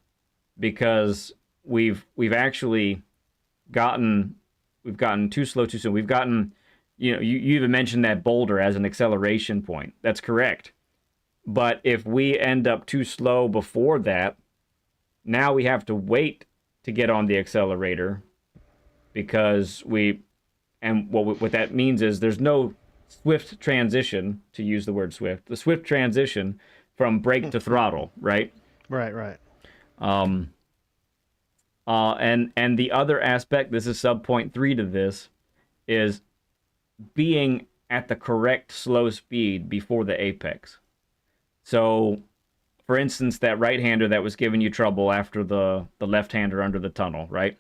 [SPEAKER 3] because we've actually gotten too slow too soon. We've gotten, you even mentioned that boulder as an acceleration point. That's correct. But if we end up too slow before that, now we have to wait to get on the accelerator, because what that means is there's no swift transition, to use the word swift, the swift transition from brake to throttle, right?
[SPEAKER 8] Right.
[SPEAKER 3] And the other aspect, this is sub 0.3 to this, is being at the correct slow speed before the apex. So, for instance, that right-hander that was giving you trouble after the left-hander under the tunnel, right?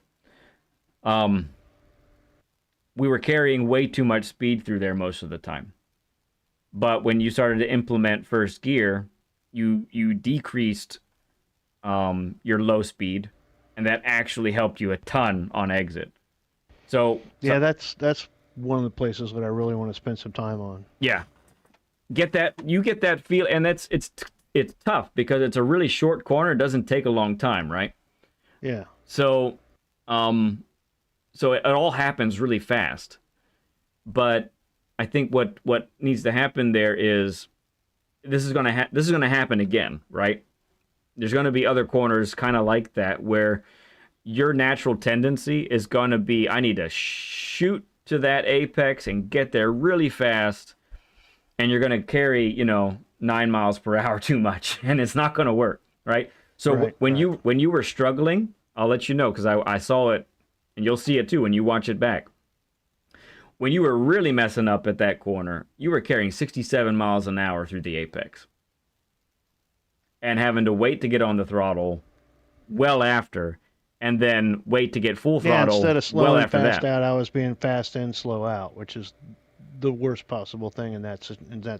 [SPEAKER 3] We were carrying way too much speed through there most of the time. But when you started to implement first gear, you decreased your low speed, and that actually helped you a ton on exit. So
[SPEAKER 8] that's one of the places that I really want to spend some time on.
[SPEAKER 3] Yeah. You get that feel, and it's tough because it's a really short corner. It doesn't take a long time, right?
[SPEAKER 8] Yeah.
[SPEAKER 3] So it all happens really fast. But I think what needs to happen there is this is gonna happen again, right? There's gonna be other corners kind of like that where your natural tendency is gonna be, I need to shoot to that apex and get there really fast, and you're gonna carry 9 miles per hour too much, and it's not gonna work, right? So when you were struggling, I'll let you know, because I saw it, and you'll see it too when you watch it back. When you were really messing up at that corner, you were carrying 67 miles an hour through the apex, and having to wait to get on the throttle well after, and then wait to get full throttle
[SPEAKER 8] instead of slowing
[SPEAKER 3] well after
[SPEAKER 8] fast
[SPEAKER 3] that.
[SPEAKER 8] out, I was being fast in, slow out, which is the worst possible thing in that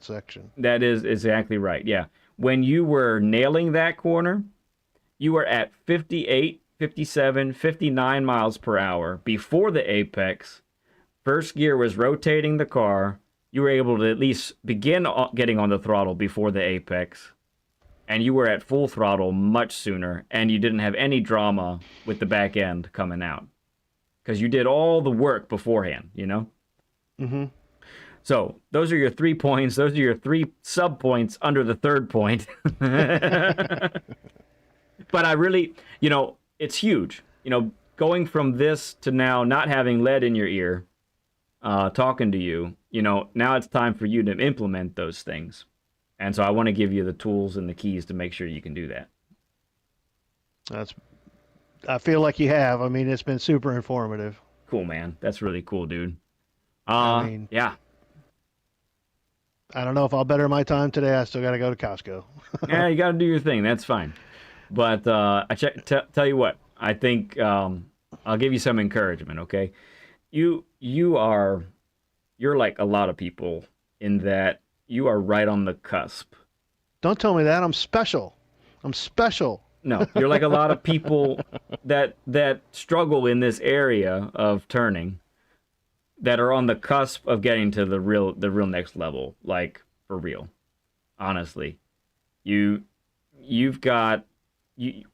[SPEAKER 8] section.
[SPEAKER 3] That is exactly right, yeah. When you were nailing that corner, you were at 58, 57, 59 miles per hour before the apex. First gear was rotating the car. You were able to at least begin getting on the throttle before the apex. And you were at full throttle much sooner, and you didn't have any drama with the back end coming out, because you did all the work beforehand,
[SPEAKER 8] Mm-hmm.
[SPEAKER 3] So those are your 3 points. Those are your 3 sub points under the third point. But I really, it's huge. Going from this to now not having lead in your ear, talking to you, now it's time for you to implement those things. And so I want to give you the tools and the keys to make sure you can do that.
[SPEAKER 8] I feel like you have. I mean, it's been super informative.
[SPEAKER 3] Cool, man. That's really cool, dude.
[SPEAKER 8] Yeah. I don't know if I'll better my time today. I still got to go to Costco.
[SPEAKER 3] Yeah, you got to do your thing. That's fine. But tell you what, I think I'll give you some encouragement, okay? You are you're like a lot of people in that you are right on the cusp.
[SPEAKER 8] Don't tell me that. I'm special. I'm special.
[SPEAKER 3] No, you're like a lot of people that struggle in this area of turning, that are on the cusp of getting to the real next level, like for real. Honestly, you've got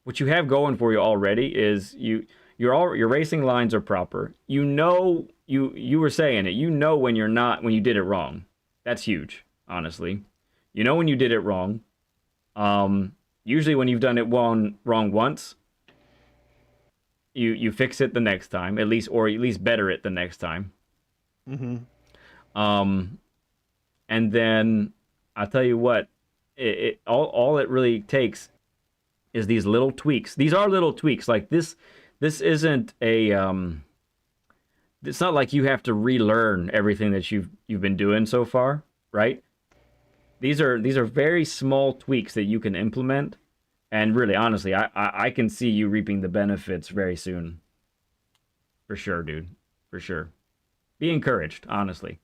[SPEAKER 3] what you have going for you already is your racing lines are proper. You know, you were saying it. You know when you did it wrong. That's huge, honestly. You know when you did it wrong. Usually when you've done it wrong once, you fix it the next time, at least better it the next time.
[SPEAKER 8] Mm-hmm.
[SPEAKER 3] And then I'll tell you what, all it really takes is these little tweaks. These are little tweaks. Like this isn't a it's not like you have to relearn everything that you've been doing so far, right? These are very small tweaks that you can implement, and really, honestly, I can see you reaping the benefits very soon. For sure, dude. For sure. Be encouraged, honestly.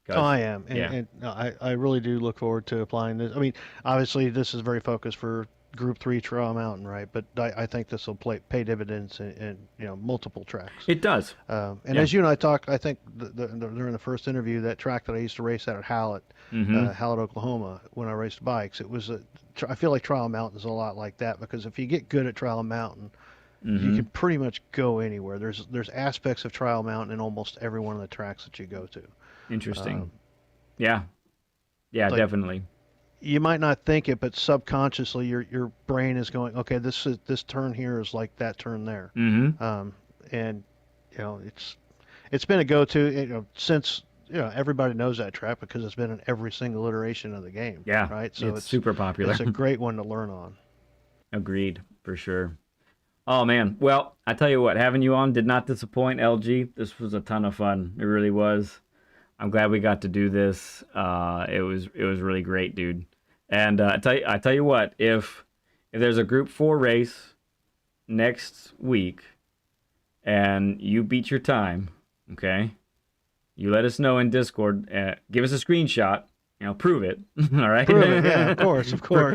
[SPEAKER 8] Oh, I am, and I really do look forward to applying this. I mean, obviously, this is very focused for Group 3 Trial Mountain, right? But I think this will pay dividends in multiple tracks.
[SPEAKER 3] It does.
[SPEAKER 8] As you and I talked, I think during the first interview, that track that I used to race at Hallett, Hallett, Oklahoma, when I raced bikes, it was I feel like Trial Mountain is a lot like that, because if you get good at Trial Mountain, you can pretty much go anywhere. There's aspects of Trial Mountain in almost every one of the tracks that you go to.
[SPEAKER 3] Interesting. Yeah, like, definitely.
[SPEAKER 8] You might not think it, but subconsciously your brain is going, okay, this turn here is like that turn there. And it's been a go-to since everybody knows that track, because it's been in every single iteration of the game.
[SPEAKER 3] Yeah,
[SPEAKER 8] right. So
[SPEAKER 3] it's super popular.
[SPEAKER 8] It's a great one to learn on.
[SPEAKER 3] Agreed, for sure. Oh man, well, I tell you what, having you on did not disappoint, LG. This was a ton of fun. It really was. I'm glad we got to do this. It was really great, dude. And I tell you what, if there's a Group 4 race next week and you beat your time, okay, you let us know in Discord. Give us a screenshot. Prove it. All right.
[SPEAKER 8] Prove it. Yeah, of course.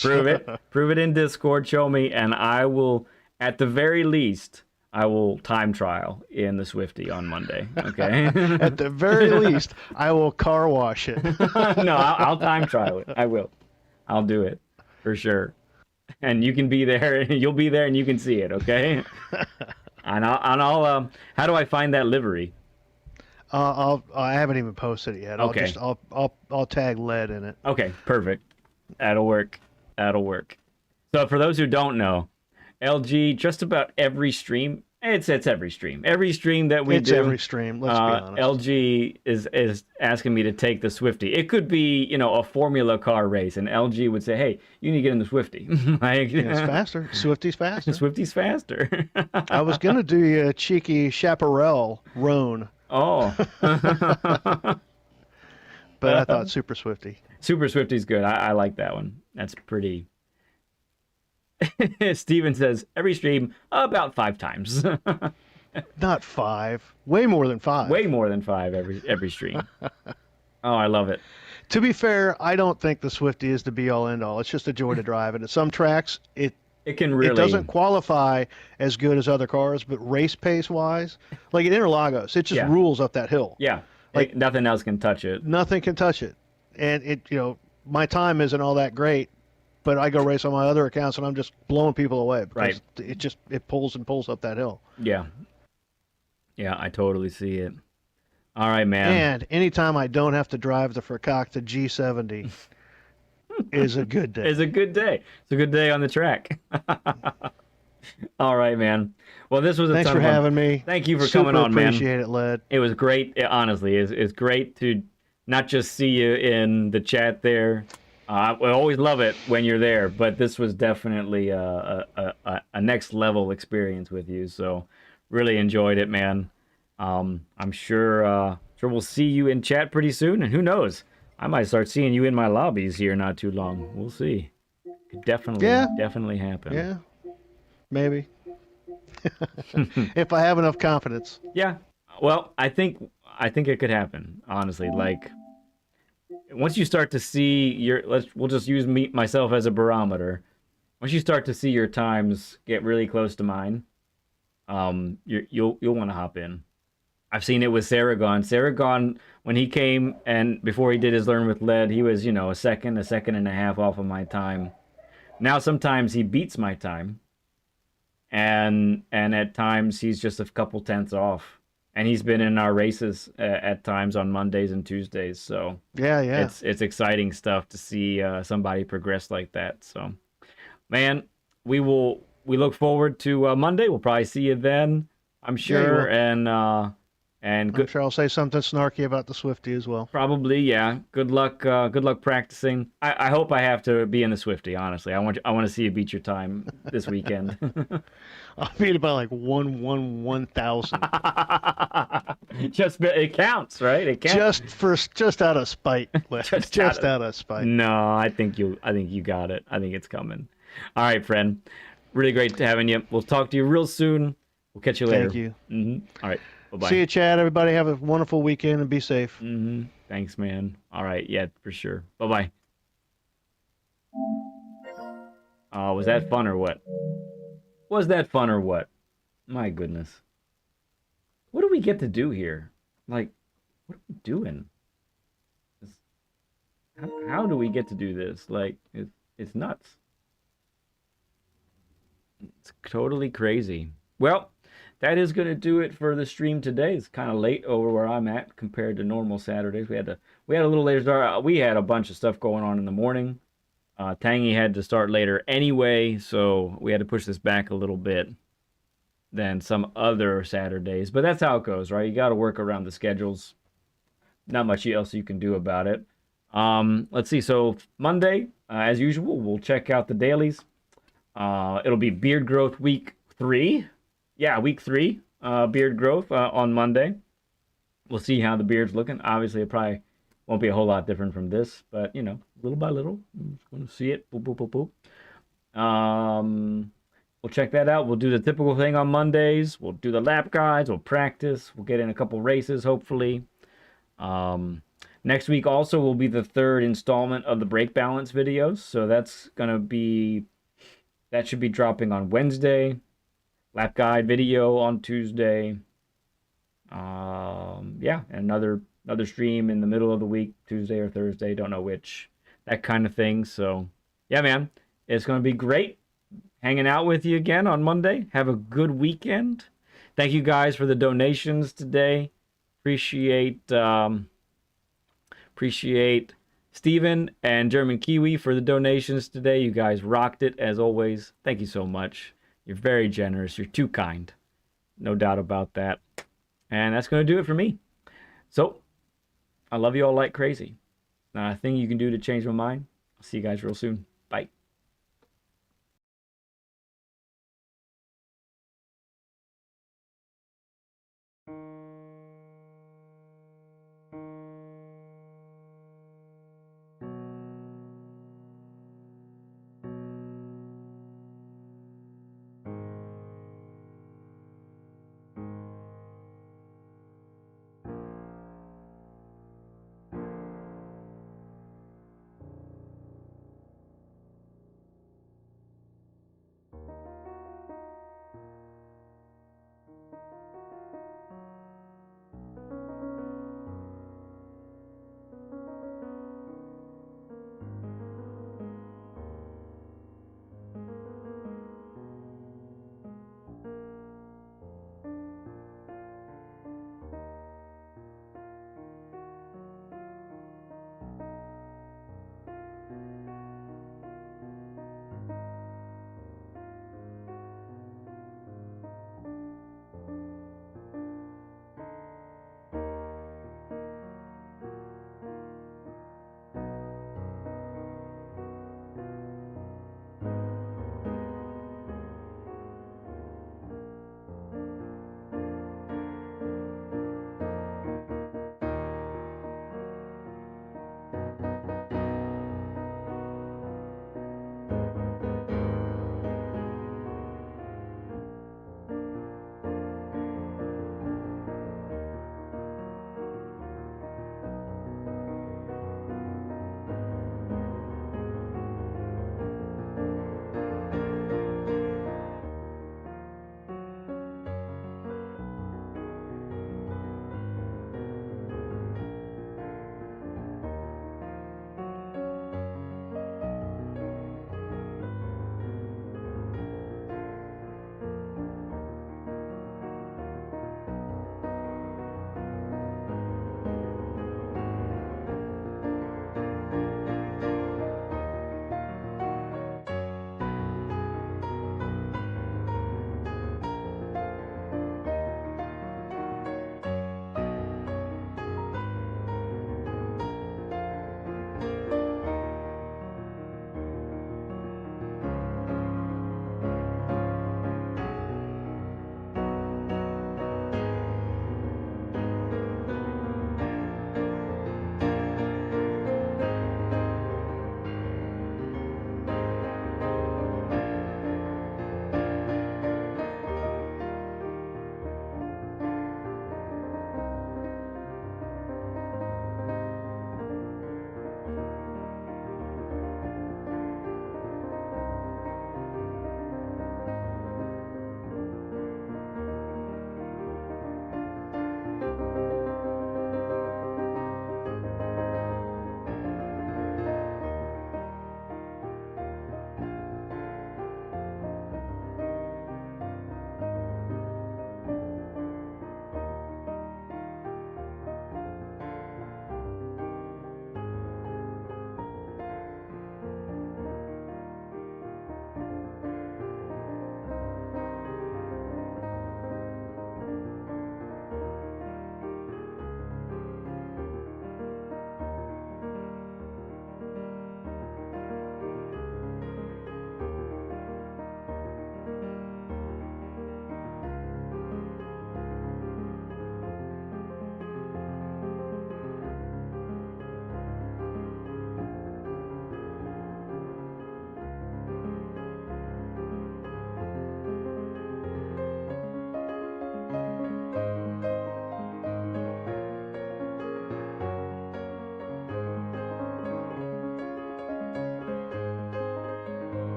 [SPEAKER 3] Prove it. Prove it in Discord. Show me, and I will. At the very least, I will time trial in the Swifty on Monday, okay?
[SPEAKER 8] At the very least, I will car wash it.
[SPEAKER 3] No, I'll time trial it. I will. I'll do it, for sure. And you can be there, you'll be there, and you can see it, okay? And I'll how do I find that livery?
[SPEAKER 8] I haven't even posted it yet.
[SPEAKER 3] Okay.
[SPEAKER 8] I'll tag lead in it.
[SPEAKER 3] Okay, perfect. That'll work. So for those who don't know, LG, just about every stream, it's every stream. Every stream that we do.
[SPEAKER 8] It's every stream, let's be honest.
[SPEAKER 3] LG is asking me to take the Swifty. It could be, a Formula car race, and LG would say, hey, you need to get in the Swifty.
[SPEAKER 8] It's faster. Swifty's faster.
[SPEAKER 3] Swifty's faster.
[SPEAKER 8] I was going to do a cheeky chaparral roan.
[SPEAKER 3] Oh.
[SPEAKER 8] But I thought Super Swifty.
[SPEAKER 3] Super Swifty's good. I like that one. That's pretty... Steven says, every stream about 5 times.
[SPEAKER 8] Not 5. Way more than 5.
[SPEAKER 3] Way more than 5 every stream. Oh, I love it.
[SPEAKER 8] To be fair, I don't think the Swifty is the be-all, end-all. It's just a joy to drive. And at some tracks, it doesn't qualify as good as other cars, but race pace-wise, like at Interlagos, it just rules up that hill.
[SPEAKER 3] Yeah, like nothing else can touch it.
[SPEAKER 8] Nothing can touch it. And my time isn't all that great, but I go race on my other accounts and I'm just blowing people away because it pulls up that hill.
[SPEAKER 3] Yeah. Yeah, I totally see it. All right, man.
[SPEAKER 8] And anytime I don't have to drive the Fakakta G70 is a good day.
[SPEAKER 3] It's a good day. It's a good day on the track. All right, man. Well, this was a
[SPEAKER 8] Thanks for having me.
[SPEAKER 3] Thank you for coming on, man.
[SPEAKER 8] Appreciate it, Led.
[SPEAKER 3] It was great. Honestly, it's great to not just see you in the chat there. I always love it when you're there, but this was definitely a next level experience with you. So really enjoyed it, man. I'm sure we'll see you in chat pretty soon, and who knows, I might start seeing you in my lobbies here not too long. We'll see. Could definitely happen.
[SPEAKER 8] Yeah, maybe. If I have enough confidence.
[SPEAKER 3] Yeah. Well, I think I think it could happen, honestly. Like, once you start to see your, we'll just use myself as a barometer. Once you start to see your times get really close to mine, you'll want to hop in. I've seen it with Saragon. Saragon, when he came and before he did his Learn with Lead, he was, a second and a half off of my time. Now sometimes he beats my time, and at times he's just a couple tenths off. And he's been in our races at times on Mondays and Tuesdays. So
[SPEAKER 8] yeah,
[SPEAKER 3] it's exciting stuff to see somebody progress like that. So, man, we look forward to Monday. We'll probably see you then, I'm sure.
[SPEAKER 8] Yeah, and I'm sure I'll say something snarky about the Swifty as well.
[SPEAKER 3] Probably, yeah. Good luck practicing. I hope I have to be in the Swifty, honestly. I want to see you beat your time this weekend.
[SPEAKER 8] I'll beat it by like 1,000.
[SPEAKER 3] Just it counts, right? It counts.
[SPEAKER 8] Just out of spite. just out of spite.
[SPEAKER 3] No, I think you got it. I think it's coming. All right, friend. Really great having you. We'll talk to you real soon. We'll catch you later.
[SPEAKER 8] Thank you.
[SPEAKER 3] All right. Bye-bye.
[SPEAKER 8] See you, Chad. Everybody have a wonderful weekend and be safe.
[SPEAKER 3] Thanks, man. All right. Yeah, for sure. Bye-bye. Was that fun or what? Was that fun or what? My goodness. What do we get to do here? Like, what are we doing? How do we get to do this? Like, it's nuts. It's totally crazy. Well, that is going to do it for the stream today. It's kind of late over where I'm at compared to normal Saturdays. We had a little later start. We had a bunch of stuff going on in the morning. Tangy had to start later anyway, so we had to push this back a little bit than some other Saturdays. But that's how it goes, right? You got to work around the schedules. Not much else you can do about it. Let's see. So Monday, as usual, we'll check out the dailies. It'll be beard growth week 3. Yeah, week 3, beard growth on Monday. We'll see how the beard's looking. Obviously, it probably won't be a whole lot different from this, but, little by little, I'm just going to see it. Boop, boop, boop, boop. We'll check that out. We'll do the typical thing on Mondays. We'll do the lap guides. We'll practice. We'll get in a couple races, hopefully. Next week also will be the 3rd installment of the brake balance videos, so that should be dropping on Wednesday. Lap guide video on Tuesday. Yeah, and another stream in the middle of the week, Tuesday or Thursday, don't know which. That kind of thing. So, yeah, man, it's going to be great hanging out with you again on Monday. Have a good weekend. Thank you guys for the donations today. Appreciate Steven and German Kiwi for the donations today. You guys rocked it as always. Thank you so much. You're very generous. You're too kind. No doubt about that. And that's going to do it for me. So, I love you all like crazy. Not a thing you can do to change my mind. I'll see you guys real soon.